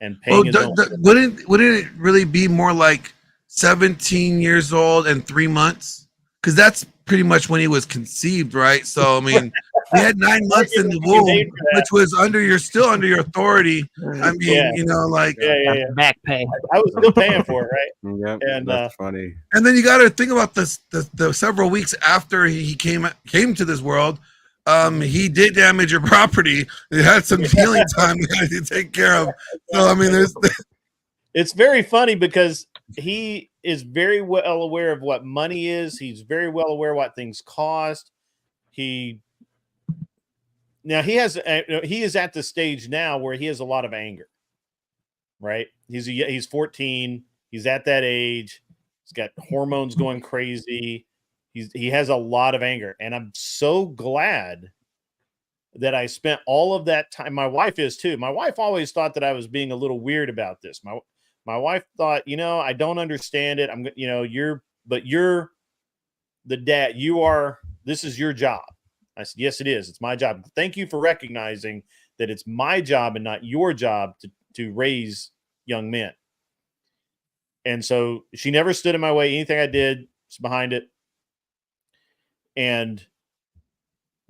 Speaker 13: and paying his own.
Speaker 18: Wouldn't it really be more like 17 years old and 3 months? Because that's pretty much when he was conceived, right? So he had 9 months in the womb, which was still under your authority.
Speaker 15: Back pay.
Speaker 13: I was still paying for it, right?
Speaker 2: Yeah,
Speaker 13: and
Speaker 2: that's funny.
Speaker 18: And then you got to think about the several weeks after he came to this world. He did damage your property. It had some healing time to take care of. So there's.
Speaker 13: It's very funny because he is very well aware of what money is. He's very well aware what things cost. He is at the stage now where he has a lot of anger. Right? He's 14. He's at that age. He's got hormones going crazy. He has a lot of anger, and I'm so glad that I spent all of that time. My wife is too. My wife always thought that I was being a little weird about this. My wife thought, I don't understand it. You're the dad. This is your job. I said, yes, it is. It's my job. Thank you for recognizing that it's my job and not your job to raise young men. And so she never stood in my way. Anything I did was behind it. And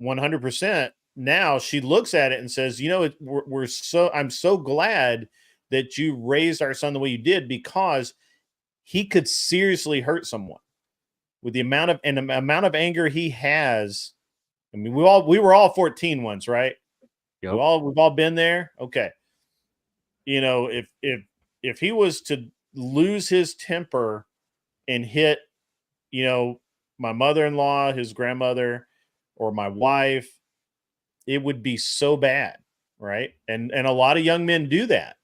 Speaker 13: 100% now she looks at it and says, I'm so glad that you raised our son the way you did, because he could seriously hurt someone. with the amount of anger he has. I mean, we were all 14 once, right?
Speaker 2: Yep.
Speaker 13: We've all been there. Okay. You know, if he was to lose his temper and hit, you know, my mother-in-law, his grandmother, or my wife, it would be so bad, right? And a lot of young men do that.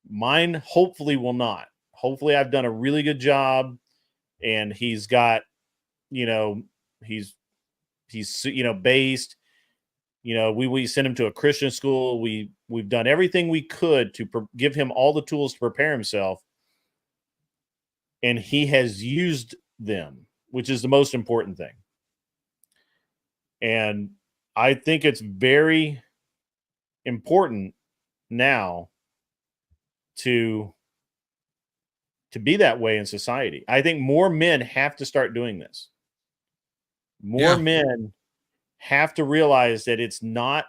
Speaker 13: Mine hopefully will not. Hopefully I've done a really good job, and he's got, you know, he's you know, based, you know, we sent him to a Christian school. We've done everything we could to give him all the tools to prepare himself, and he has used them, which is the most important thing. And I think it's very important now to be that way in society. I think more men have to start doing this. More men have to realize that it's not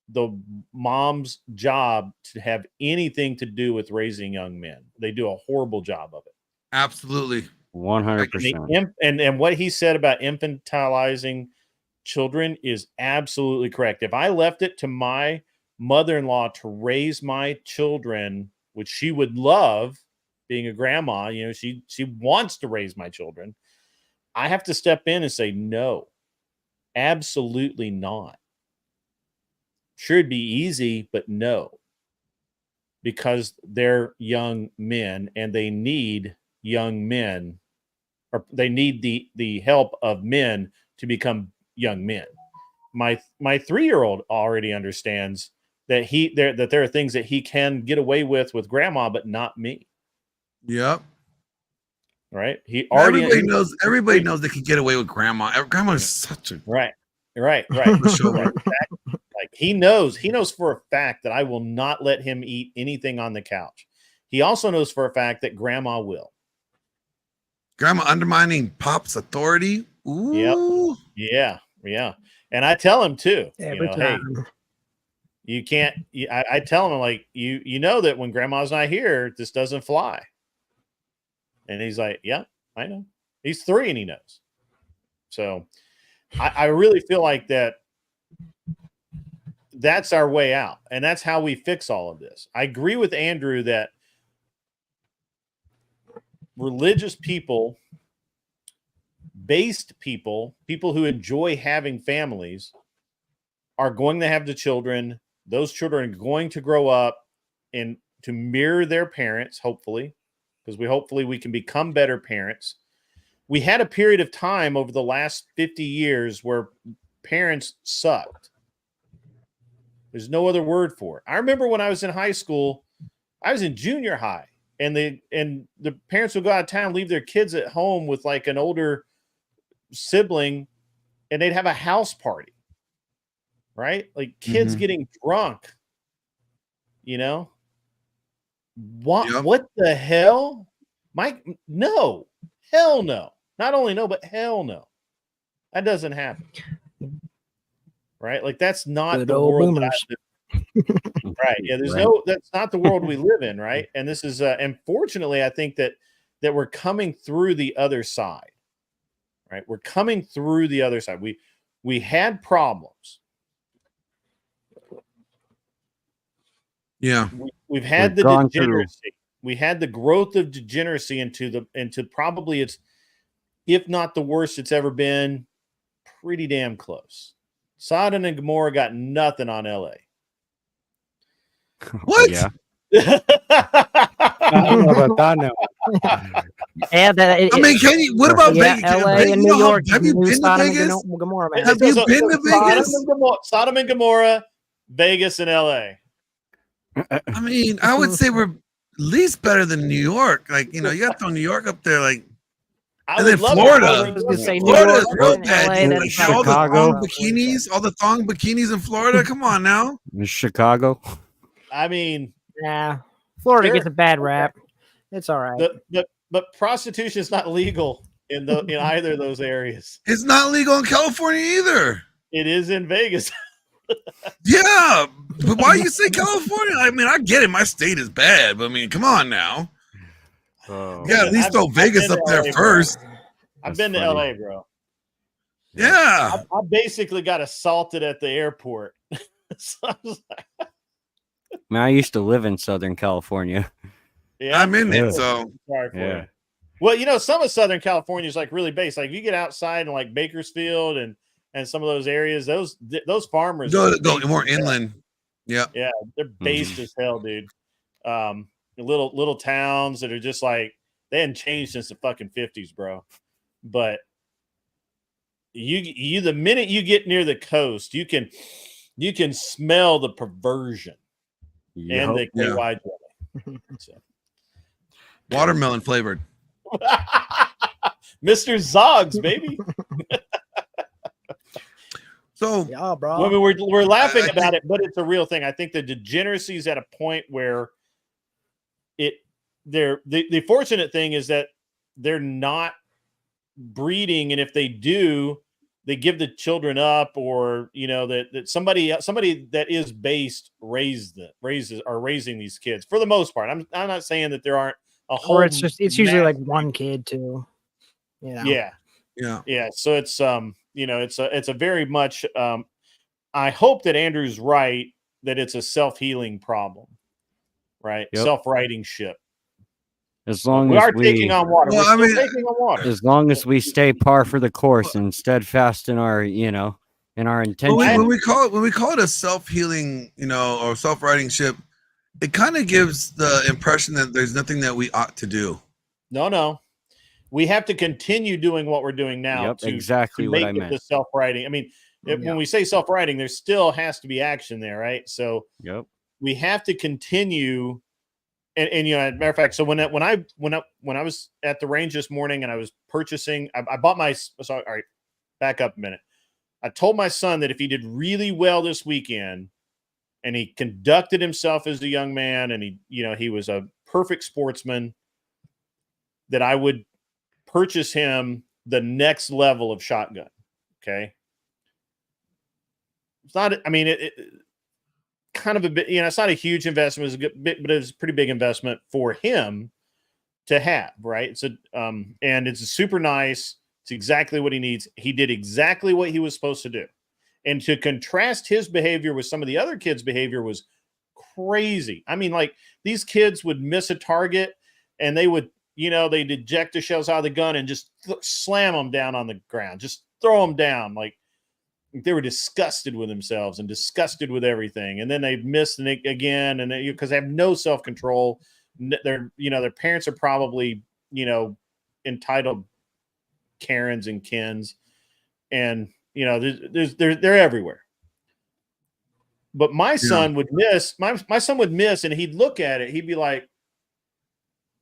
Speaker 13: the mom's job to have anything to do with raising young men. They do a horrible job of it.
Speaker 18: Absolutely.
Speaker 2: 100%.
Speaker 13: And what he said about infantilizing children is absolutely correct. If I left it to my mother-in-law to raise my children, which she would love, being a grandma, you know, she wants to raise my children, I have to step in and say, no, absolutely not. Sure, it'd be easy, but no, because they're young men and they need young men, or they need the help of men to become young men. My 3-year-old already understands that there are things that he can get away with grandma, but not me.
Speaker 18: Yep.
Speaker 13: Right. Everybody
Speaker 18: knows they can get away with grandma. Grandma is such a
Speaker 13: right. Like, he knows for a fact that I will not let him eat anything on the couch. He also knows for a fact that grandma will.
Speaker 18: Grandma undermining Pop's authority. Ooh.
Speaker 13: Yep. Yeah. And I tell him too,
Speaker 15: Every
Speaker 13: hey,
Speaker 15: time.
Speaker 13: you can't. I tell him, like, you know that when grandma's not here, this doesn't fly. And he's like, yeah, I know. He's 3 and he knows. So I really feel like that's our way out. And that's how we fix all of this. I agree with Andrew that religious people, based people who enjoy having families, are going to have the children. Those children are going to grow up and to mirror their parents, hopefully, because hopefully we can become better parents. We had a period of time over the last 50 years where parents sucked. There's no other word for it. I remember when I was in high school, I was in junior high, and the parents would go out of town, leave their kids at home with like an older sibling, and they'd have a house party, right? Like kids getting drunk, you know? What the hell? Mike, no. Hell no. Not only no, but hell no. That doesn't happen. Right? Like that's not
Speaker 15: Good
Speaker 13: the
Speaker 15: old
Speaker 13: world
Speaker 15: boomers.
Speaker 13: right. Yeah, that's not the world we live in, right? And this is unfortunately, I think that we're coming through the other side. Right? We're coming through the other side. We had problems.
Speaker 18: Yeah.
Speaker 13: We've had the degeneracy. We had the growth of degeneracy into probably its, if not the worst it's ever been, pretty damn close. Sodom and Gomorrah got nothing on LA.
Speaker 18: What?
Speaker 2: Yeah.
Speaker 16: I don't know about that now.
Speaker 15: Yeah,
Speaker 18: what about Vegas?
Speaker 15: LA and New York.
Speaker 18: Have you been to Vegas?
Speaker 15: Gomorrah, man.
Speaker 18: Have you been to Vegas?
Speaker 13: Sodom and Gomorrah, Vegas, and LA.
Speaker 18: I mean, I would say we're at least better than New York. Like, you know, you got to throw New York up there, like, and then Florida. Florida is real bad. Like, all the thong bikinis, in Florida. Come on now.
Speaker 2: Chicago.
Speaker 13: I mean,
Speaker 15: yeah, Florida gets a bad rap. It's all right.
Speaker 13: But prostitution is not legal in either of those areas.
Speaker 18: It's not legal in California either.
Speaker 13: It is in Vegas.
Speaker 18: Yeah, but why you say California? I mean, I get it. My state is bad, but I mean, come on now.
Speaker 2: Oh,
Speaker 18: Yeah, at least throw Vegas up there first.
Speaker 13: I've
Speaker 2: That's
Speaker 13: been to
Speaker 2: funny.
Speaker 13: LA, bro.
Speaker 18: Yeah.
Speaker 13: I basically got assaulted at the airport. So I was like,
Speaker 2: Man, I used to live in Southern California.
Speaker 13: yeah,
Speaker 18: I'm in it,
Speaker 2: Yeah.
Speaker 18: so
Speaker 13: sorry for
Speaker 2: Yeah.
Speaker 13: you. Well, you know, some of Southern California is like really based. Like if you get outside in like Bakersfield and some of those areas, those farmers
Speaker 18: go
Speaker 13: are based
Speaker 18: more
Speaker 13: as hell.
Speaker 18: inland. Yeah.
Speaker 13: Yeah, they're based as hell, dude. Little towns that are just like they hadn't changed since the fucking 50s, bro. But you the minute you get near the coast, you can smell the perversion and the
Speaker 18: Yeah.
Speaker 13: KY jelly. So.
Speaker 18: Watermelon flavored.
Speaker 13: Mr. Zoggs, baby.
Speaker 18: So
Speaker 15: yeah, bro.
Speaker 13: I mean, we're laughing about it, but it's a real thing. I think the degeneracy is at a point where the fortunate thing is that they're not breeding, and if they do, they give the children up, or you know that somebody that is based are raising these kids for the most part. I'm not saying that there aren't a whole.
Speaker 15: Or it's usually like one kid too. You know?
Speaker 13: Yeah. So it's it's a very much. I hope that Andrew's right that it's a self-healing problem, right?
Speaker 2: Yep.
Speaker 13: Self-righting ship.
Speaker 2: As long
Speaker 13: we
Speaker 2: as
Speaker 13: are taking on water.
Speaker 18: Well,
Speaker 13: We're still taking on water.
Speaker 2: As long as we stay par for the course and steadfast in our, in our intention.
Speaker 18: When we call it a self-healing, or self-righting ship, it kind of gives the impression that there's nothing that we ought to do.
Speaker 13: No. We have to continue doing what we're doing now
Speaker 2: Yep,
Speaker 13: to
Speaker 2: exactly
Speaker 13: to
Speaker 2: what
Speaker 13: make
Speaker 2: I
Speaker 13: it
Speaker 2: meant.
Speaker 13: the self-righting. I mean, when we say self-righting, there still has to be action there, right? So we have to continue. And as a matter of fact, so when I was at the range this morning and I was purchasing, I bought my. Sorry, all right, back up a minute. I told my son that if he did really well this weekend, and he conducted himself as a young man, and he was a perfect sportsman, that I would purchase him the next level of shotgun. Okay, it's not. I mean, it kind of a bit, it's not a huge investment, it's a good bit, but it's a pretty big investment for him to have, right? It's and it's super nice. It's exactly what he needs. He did exactly what he was supposed to do. And to contrast his behavior with some of the other kids' behavior was crazy. I mean, like these kids would miss a target and they would, they'd eject the shells out of the gun and just slam them down on the ground, just throw them down. Like they were disgusted with themselves and disgusted with everything. And then they missed it again. And because they have no self-control, their parents are probably, entitled Karens and Kens. And, they're everywhere. But my son would miss, my son would miss, and he'd look at it. He'd be like,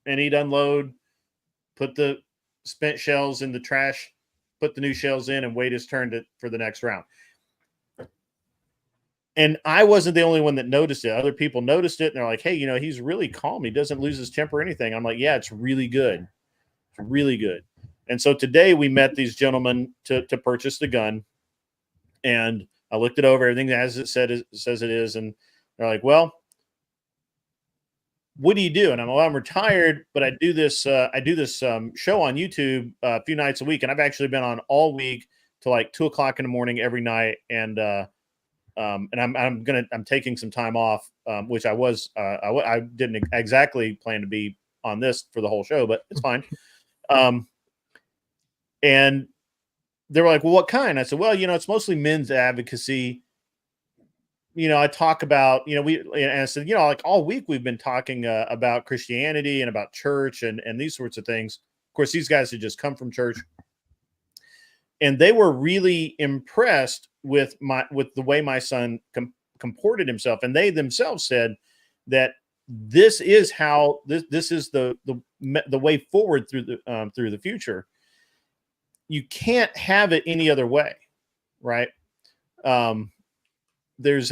Speaker 13: and he'd unload, put the spent shells in the trash, put the new shells in, and wait his turn for the next round. And I wasn't the only one that noticed it. Other people noticed it, and they're like, hey, he's really calm. He doesn't lose his temper or anything. I'm like, yeah, it's really good. It's really good. And so today we met these gentlemen to purchase the gun. And I looked it over, everything as it says it is. And they're like, well, what do you do? And I'm retired, but I do this show on YouTube a few nights a week. And I've actually been on all week till like 2:00 in the morning every night. And I'm taking some time off, which I didn't exactly plan to be on this for the whole show, but it's fine. And they were like, well, what kind? I said, well, it's mostly men's advocacy. I talk about, and I said, like all week we've been talking about Christianity and about church and these sorts of things. Of course, these guys had just come from church, and they were really impressed with the way my son comported himself. And they themselves said that this is how this is the way forward through the future. You can't have it any other way, right? There's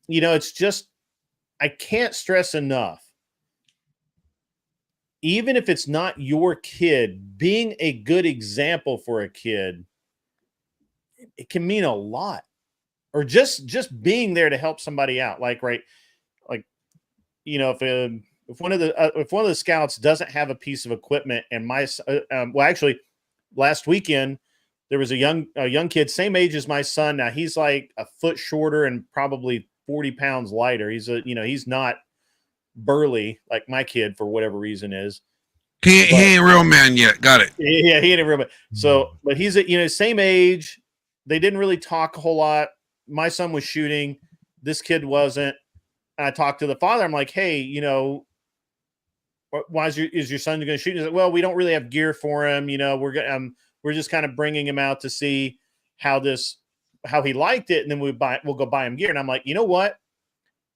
Speaker 13: it's just, I can't stress enough, even if it's not your kid, being a good example for a kid, it can mean a lot. Or just being there to help somebody out. Like, right. Like, if if one of the scouts doesn't have a piece of equipment, and well, actually, last weekend there was a young kid, same age as my son. Now he's like a foot shorter and probably 40 pounds lighter. He's not burly like my kid for whatever reason is.
Speaker 18: He ain't real man yet. Got it.
Speaker 13: Yeah, he ain't a real man. So, but he's same age. They didn't really talk a whole lot. My son was shooting. This kid wasn't. And I talked to the father. I'm like, hey, why is your son going to shoot? He's like, well, we don't really have gear for him. We're just kind of bringing him out to see how he liked it, and then we'll go buy him gear. And I'm like, you know what?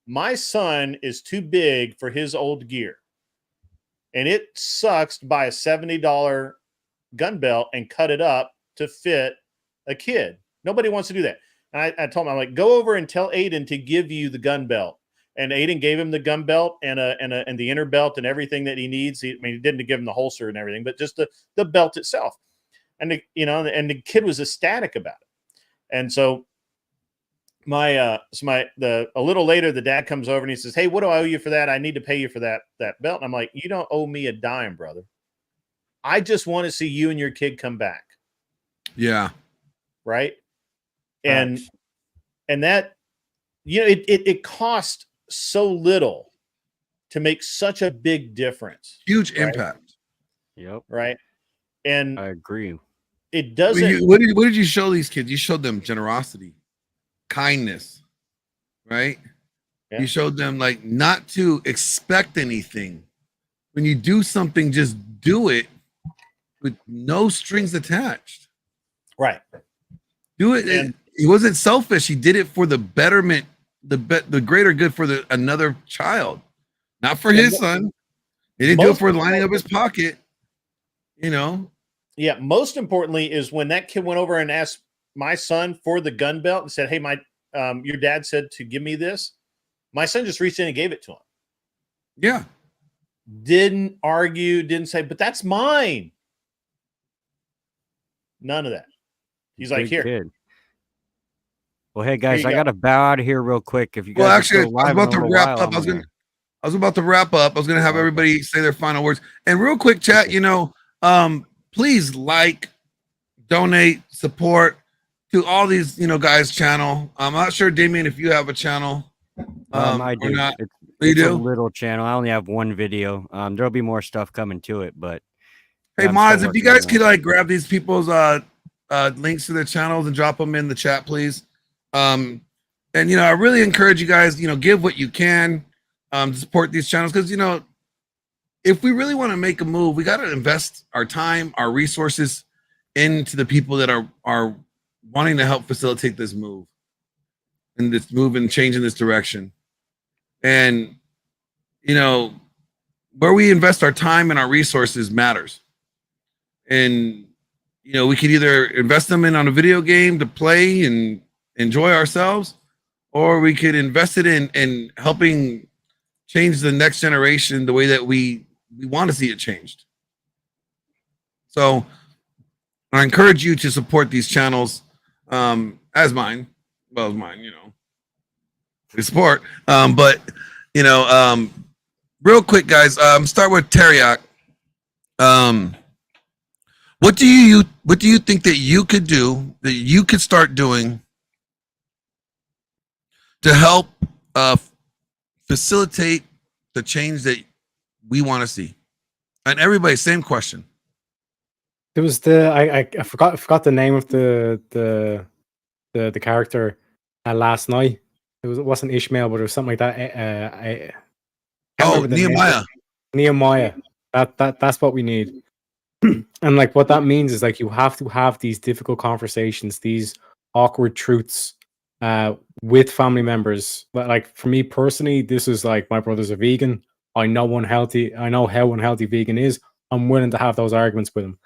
Speaker 13: My son is too big for his old gear, and it sucks to buy a $70 gun belt and cut it up to fit a kid. Nobody wants to do that. And I told him, I'm like, go over and tell Aiden to give you the gun belt. And Aiden gave him the gun belt and the inner belt and everything that he needs. He didn't give him the holster and everything, but just the belt itself. And the kid was ecstatic about it. And so a little later, the dad comes over and he says, hey, what do I owe you for that? I need to pay you for that belt. And I'm like, you don't owe me a dime, brother. I just want to see you and your kid come back.
Speaker 18: Yeah.
Speaker 13: Right. And that, it cost so little to make such a big difference.
Speaker 18: Huge
Speaker 13: right?
Speaker 18: impact.
Speaker 2: Yep.
Speaker 13: Right. And
Speaker 2: I agree.
Speaker 13: It doesn't.
Speaker 18: What did you show these kids? You showed them generosity, kindness, right? Yeah. You showed them like not to expect anything. When you do something, just do it with no strings attached.
Speaker 13: Right.
Speaker 18: Do it. He wasn't selfish. He did it for the betterment, the greater good for another child, not for his son. He didn't do it for lining up his pocket.
Speaker 13: Yeah. Most importantly is when that kid went over and asked my son for the gun belt and said, hey, your dad said to give me this. My son just reached in and gave it to him.
Speaker 18: Yeah.
Speaker 13: Didn't argue, didn't say, but that's mine. None of that. He's like, here.
Speaker 2: Kid. Well, hey guys, I gotta bow out of here real quick. If you guys
Speaker 18: actually, I was about to wrap up. I was about to wrap up. I was gonna have everybody say their final words. And real quick, chat, please donate, support to all these, guys' channel. I'm not sure, Damien, if you have a channel.
Speaker 2: I do.
Speaker 18: Or not.
Speaker 2: It's a little channel. I only have one video. There'll be more stuff coming to it, but
Speaker 18: hey, mods, if you guys could grab these people's links to their channels and drop them in the chat, please. And I really encourage you guys, give what you can to support these channels, because if we really want to make a move, we got to invest our time, our resources into the people that are wanting to help facilitate this move and change in this direction. And where we invest our time and our resources matters. And we could either invest them on a video game to play and enjoy ourselves, or we could invest it in helping change the next generation the way that we want to see it changed. So I encourage you to support these channels as mine. Well, as mine, we support. But real quick, guys, start with Teriak. What do you think that you could do, that you could start doing to help facilitate the change that we want to see? And everybody, same question.
Speaker 16: There was I forgot the name of the character last night. It wasn't Ishmael, but it was something like that.
Speaker 18: Nehemiah.
Speaker 16: Nehemiah. That's what we need. And what that means is you have to have these difficult conversations, these awkward truths with family members. But for me personally, this is my brother's a vegan. I know how unhealthy vegan is. I'm willing to have those arguments with him.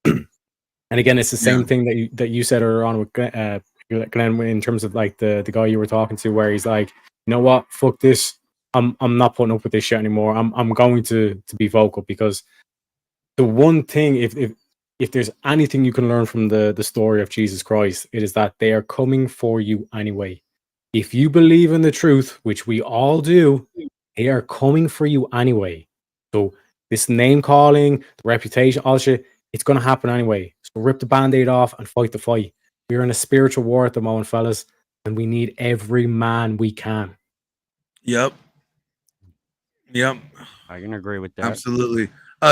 Speaker 16: And again, it's the same thing that you said earlier on with Glenn, in terms of the guy you were talking to, where he's like, you know what, fuck this. I'm not putting up with this shit anymore. I'm going to be vocal, because the one thing, if there's anything you can learn from the story of Jesus Christ, it is that they are coming for you anyway. If you believe in the truth, which we all do, they are coming for you anyway. So this name calling, the reputation, all shit, it's going to happen anyway. So rip the band-aid off and fight the fight. We're in a spiritual war at the moment, fellas, and we need every man we can.
Speaker 18: Yep. Yep.
Speaker 2: I can agree with that.
Speaker 18: Absolutely.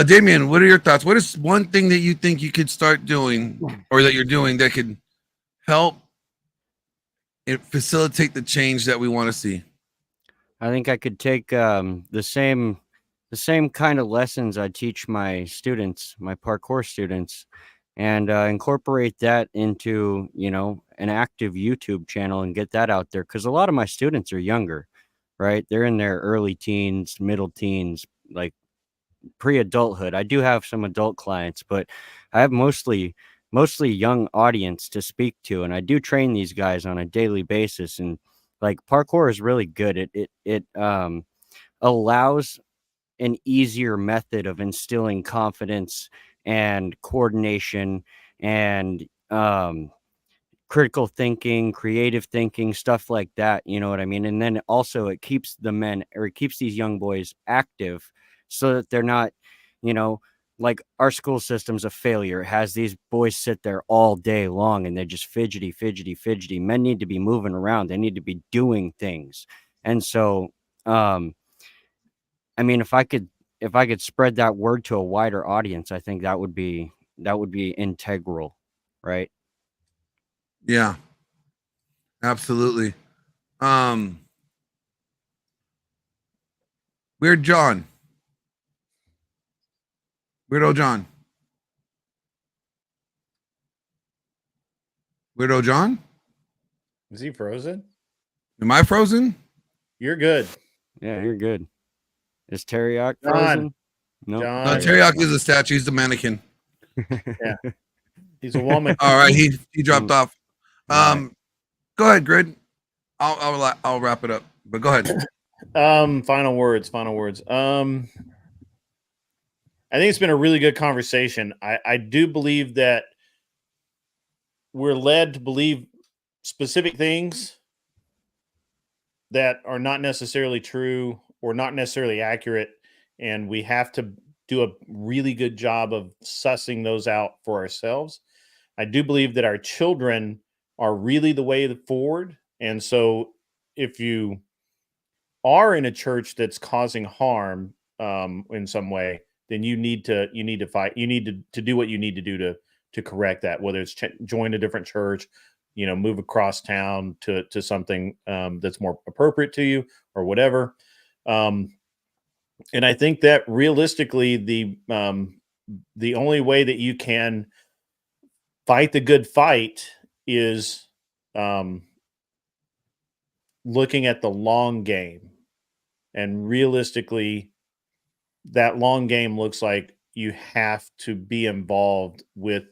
Speaker 18: Damien, what are your thoughts? What is one thing that you think you could start doing or that you're doing that could help and facilitate the change that we want to see?
Speaker 2: I think I could take the same kind of lessons I teach my students, my parkour students, and incorporate that into, you know, an active YouTube channel and get that out there. Because a lot of my students are younger, right? They're in their early teens, middle teens, like pre-adulthood. I do have some adult clients, but I have mostly young audience to speak to, and I do train these guys on a daily basis. And like parkour is really good. It allows an easier method of instilling confidence and coordination and critical thinking, creative thinking, stuff like that. You know what I mean? And then also it keeps the men, or it keeps these young boys active so that they're not, you know, like our school system's a failure. It has these boys sit there all day long and they're just fidgety. Men need to be moving around. They need to be doing things. And so, I mean, if I could spread that word to a wider audience, I think that would be integral, right?
Speaker 18: Yeah. Absolutely. Weird John. Weirdo John. Weirdo John?
Speaker 13: Is he frozen?
Speaker 18: Am I frozen?
Speaker 13: You're good.
Speaker 2: Yeah, you're good. Is Teriyaki
Speaker 13: John.
Speaker 2: frozen?
Speaker 18: No, Teriyaki is a statue. He's the mannequin.
Speaker 13: Yeah. He's a woman.
Speaker 18: All right, he dropped off. Go ahead, Grid. I'll wrap it up. But go ahead.
Speaker 13: Final words. I think it's been a really good conversation. I do believe that we're led to believe specific things that are not necessarily true or not necessarily accurate, and we have to do a really good job of sussing those out for ourselves. I do believe that our children are really the way forward, and so if you are in a church that's causing harm in some way, then you need to fight. You need to do what you need to do to correct that, whether it's join a different church, you know, move across town to something that's more appropriate to you or whatever. And I think that realistically, the only way that you can fight the good fight is looking at the long game. And realistically, that long game looks like you have to be involved with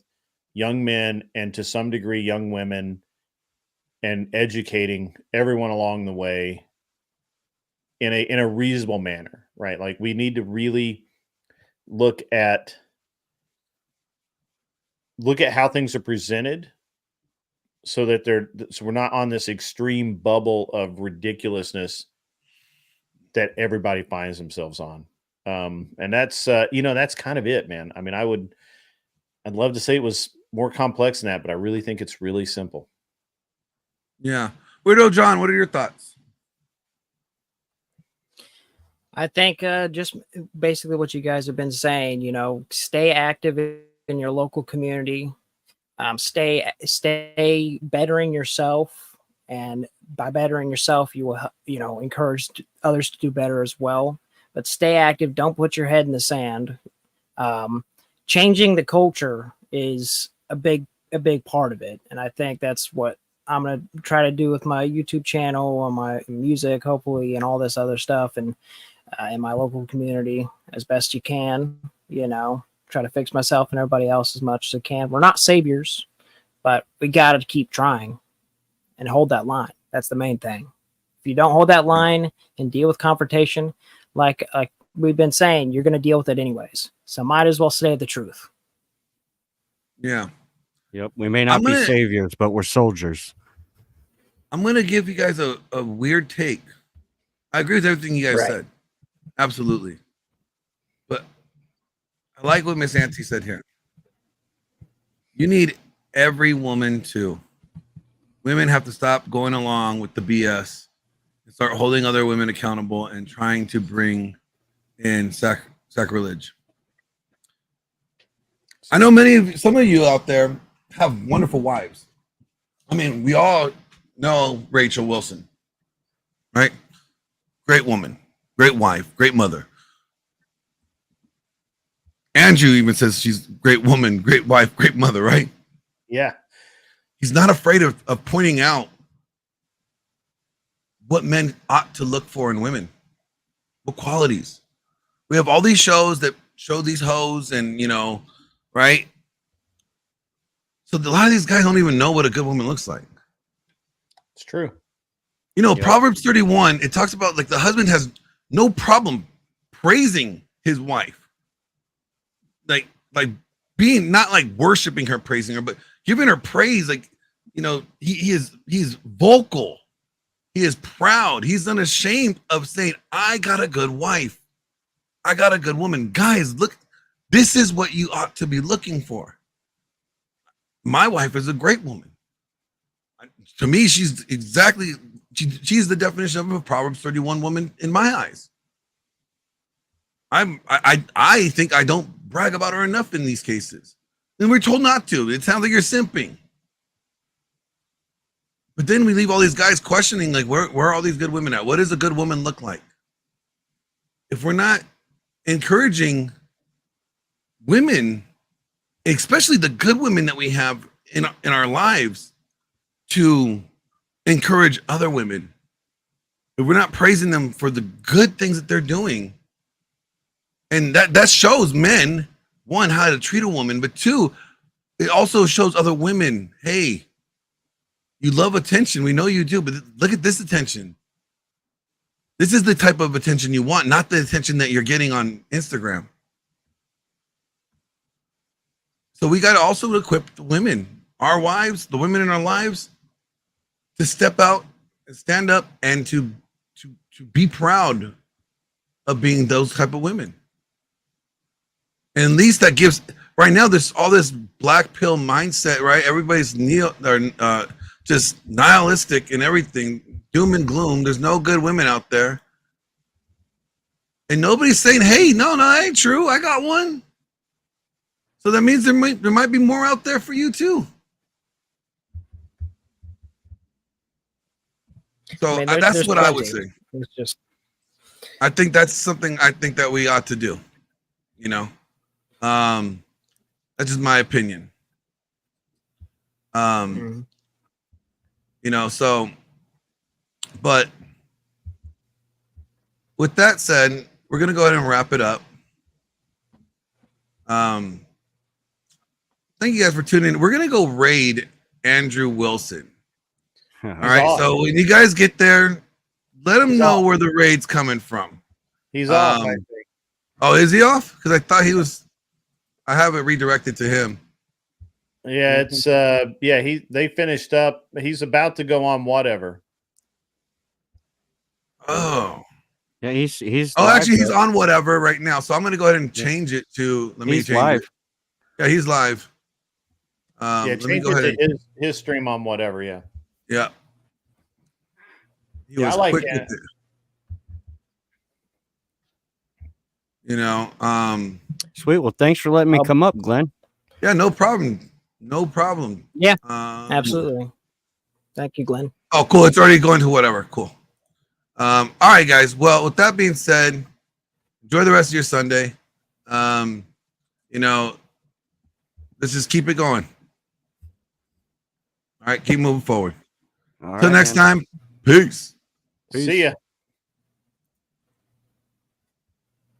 Speaker 13: young men and to some degree young women and educating everyone along the way in a reasonable manner, right? Like we need to really look at how things are presented so that we're not on this extreme bubble of ridiculousness that everybody finds themselves on. And that's that's kind of it, man. I mean, I'd love to say it was more complex than that, but I really think it's really simple.
Speaker 18: Yeah. Weirdo John, what are your thoughts?
Speaker 15: I think just basically what you guys have been saying, you know, stay active in your local community, stay bettering yourself, and by bettering yourself, you will, you know, encourage others to do better as well. But stay active. Don't put your head in the sand. Changing the culture is a big part of it, and I think that's what I'm gonna try to do with my YouTube channel, on my music, hopefully, and all this other stuff, and in my local community as best you can. You know, try to fix myself and everybody else as much as I can. We're not saviors, but we got to keep trying and hold that line. That's the main thing. If you don't hold that line and deal with confrontation, like we've been saying, you're going to deal with it anyways. So might as well say the truth.
Speaker 18: Yeah.
Speaker 2: Yep. We may not be saviors, but we're soldiers.
Speaker 18: I'm going to give you guys a weird take. I agree with everything you guys said. Absolutely. But I like what Miss Auntie said here. You need every woman too. Women have to stop going along with the BS and start holding other women accountable and trying to bring in sacrilege. I know some of you out there have wonderful wives. I mean, we all know Rachel Wilson, right? Great woman, great wife, great mother. Andrew even says she's a great woman, great wife, great mother, right?
Speaker 13: Yeah.
Speaker 18: He's not afraid of pointing out what men ought to look for in women, what qualities. We have all these shows that show these hoes and, right? So a lot of these guys don't even know what a good woman looks like.
Speaker 13: It's true.
Speaker 18: Proverbs 31, it talks about like the husband has no problem praising his wife. Like being not like worshiping her, praising her, but giving her praise. Like, he's vocal. He is proud. He's unashamed of saying, I got a good wife. I got a good woman. Guys, look, this is what you ought to be looking for. My wife is a great woman. To me, she's the definition of a Proverbs 31 woman in my eyes. I think I don't brag about her enough in these cases. And we're told not to. It sounds like you're simping. But then we leave all these guys questioning, like, where are all these good women at? What does a good woman look like? If we're not encouraging women, especially the good women that we have in our lives, to encourage other women, if we're not praising them for the good things that they're doing, and that shows men, one, how to treat a woman, but two, it also shows other women, hey, you love attention. We know you do, but look at this attention. This is the type of attention you want, not the attention that you're getting on Instagram. So we got to also equip the women, our wives, the women in our lives, to step out and stand up and to be proud of being those type of women. And at least that gives, right now, there's all this black pill mindset, right? Everybody's just nihilistic and everything, doom and gloom. There's no good women out there. And nobody's saying, hey, no, that ain't true. I got one. So that means there might be more out there for you too. So that's what I would say. I think that's something I think that we ought to do. That's just my opinion. So, but with that said, we're going to go ahead and wrap it up. Thank you guys for tuning in. We're going to go raid Andrew Wilson. All right. Awesome. So when you guys get there, let him know where the raid's coming from.
Speaker 13: He's off, I think.
Speaker 18: Oh, is he off? Because I thought he was. I have it redirected to him.
Speaker 13: Yeah, it's they finished up. He's about to go on whatever.
Speaker 18: Oh.
Speaker 2: Yeah, he's
Speaker 18: actually he's on whatever right now. So I'm gonna go ahead and change it to
Speaker 2: he's live.
Speaker 18: Yeah, he's live.
Speaker 13: Change it to his stream on whatever, yeah.
Speaker 18: Yeah. He was quick with it.
Speaker 2: Sweet. Well, thanks for letting me come up, Glenn.
Speaker 18: Yeah, no problem. No problem.
Speaker 15: Yeah, absolutely. Thank you, Glenn.
Speaker 18: Oh, cool. It's already going to whatever. Cool. All right, guys. Well, with that being said, enjoy the rest of your Sunday. Let's just keep it going. All right, keep moving forward. Till next time, peace.
Speaker 13: See ya.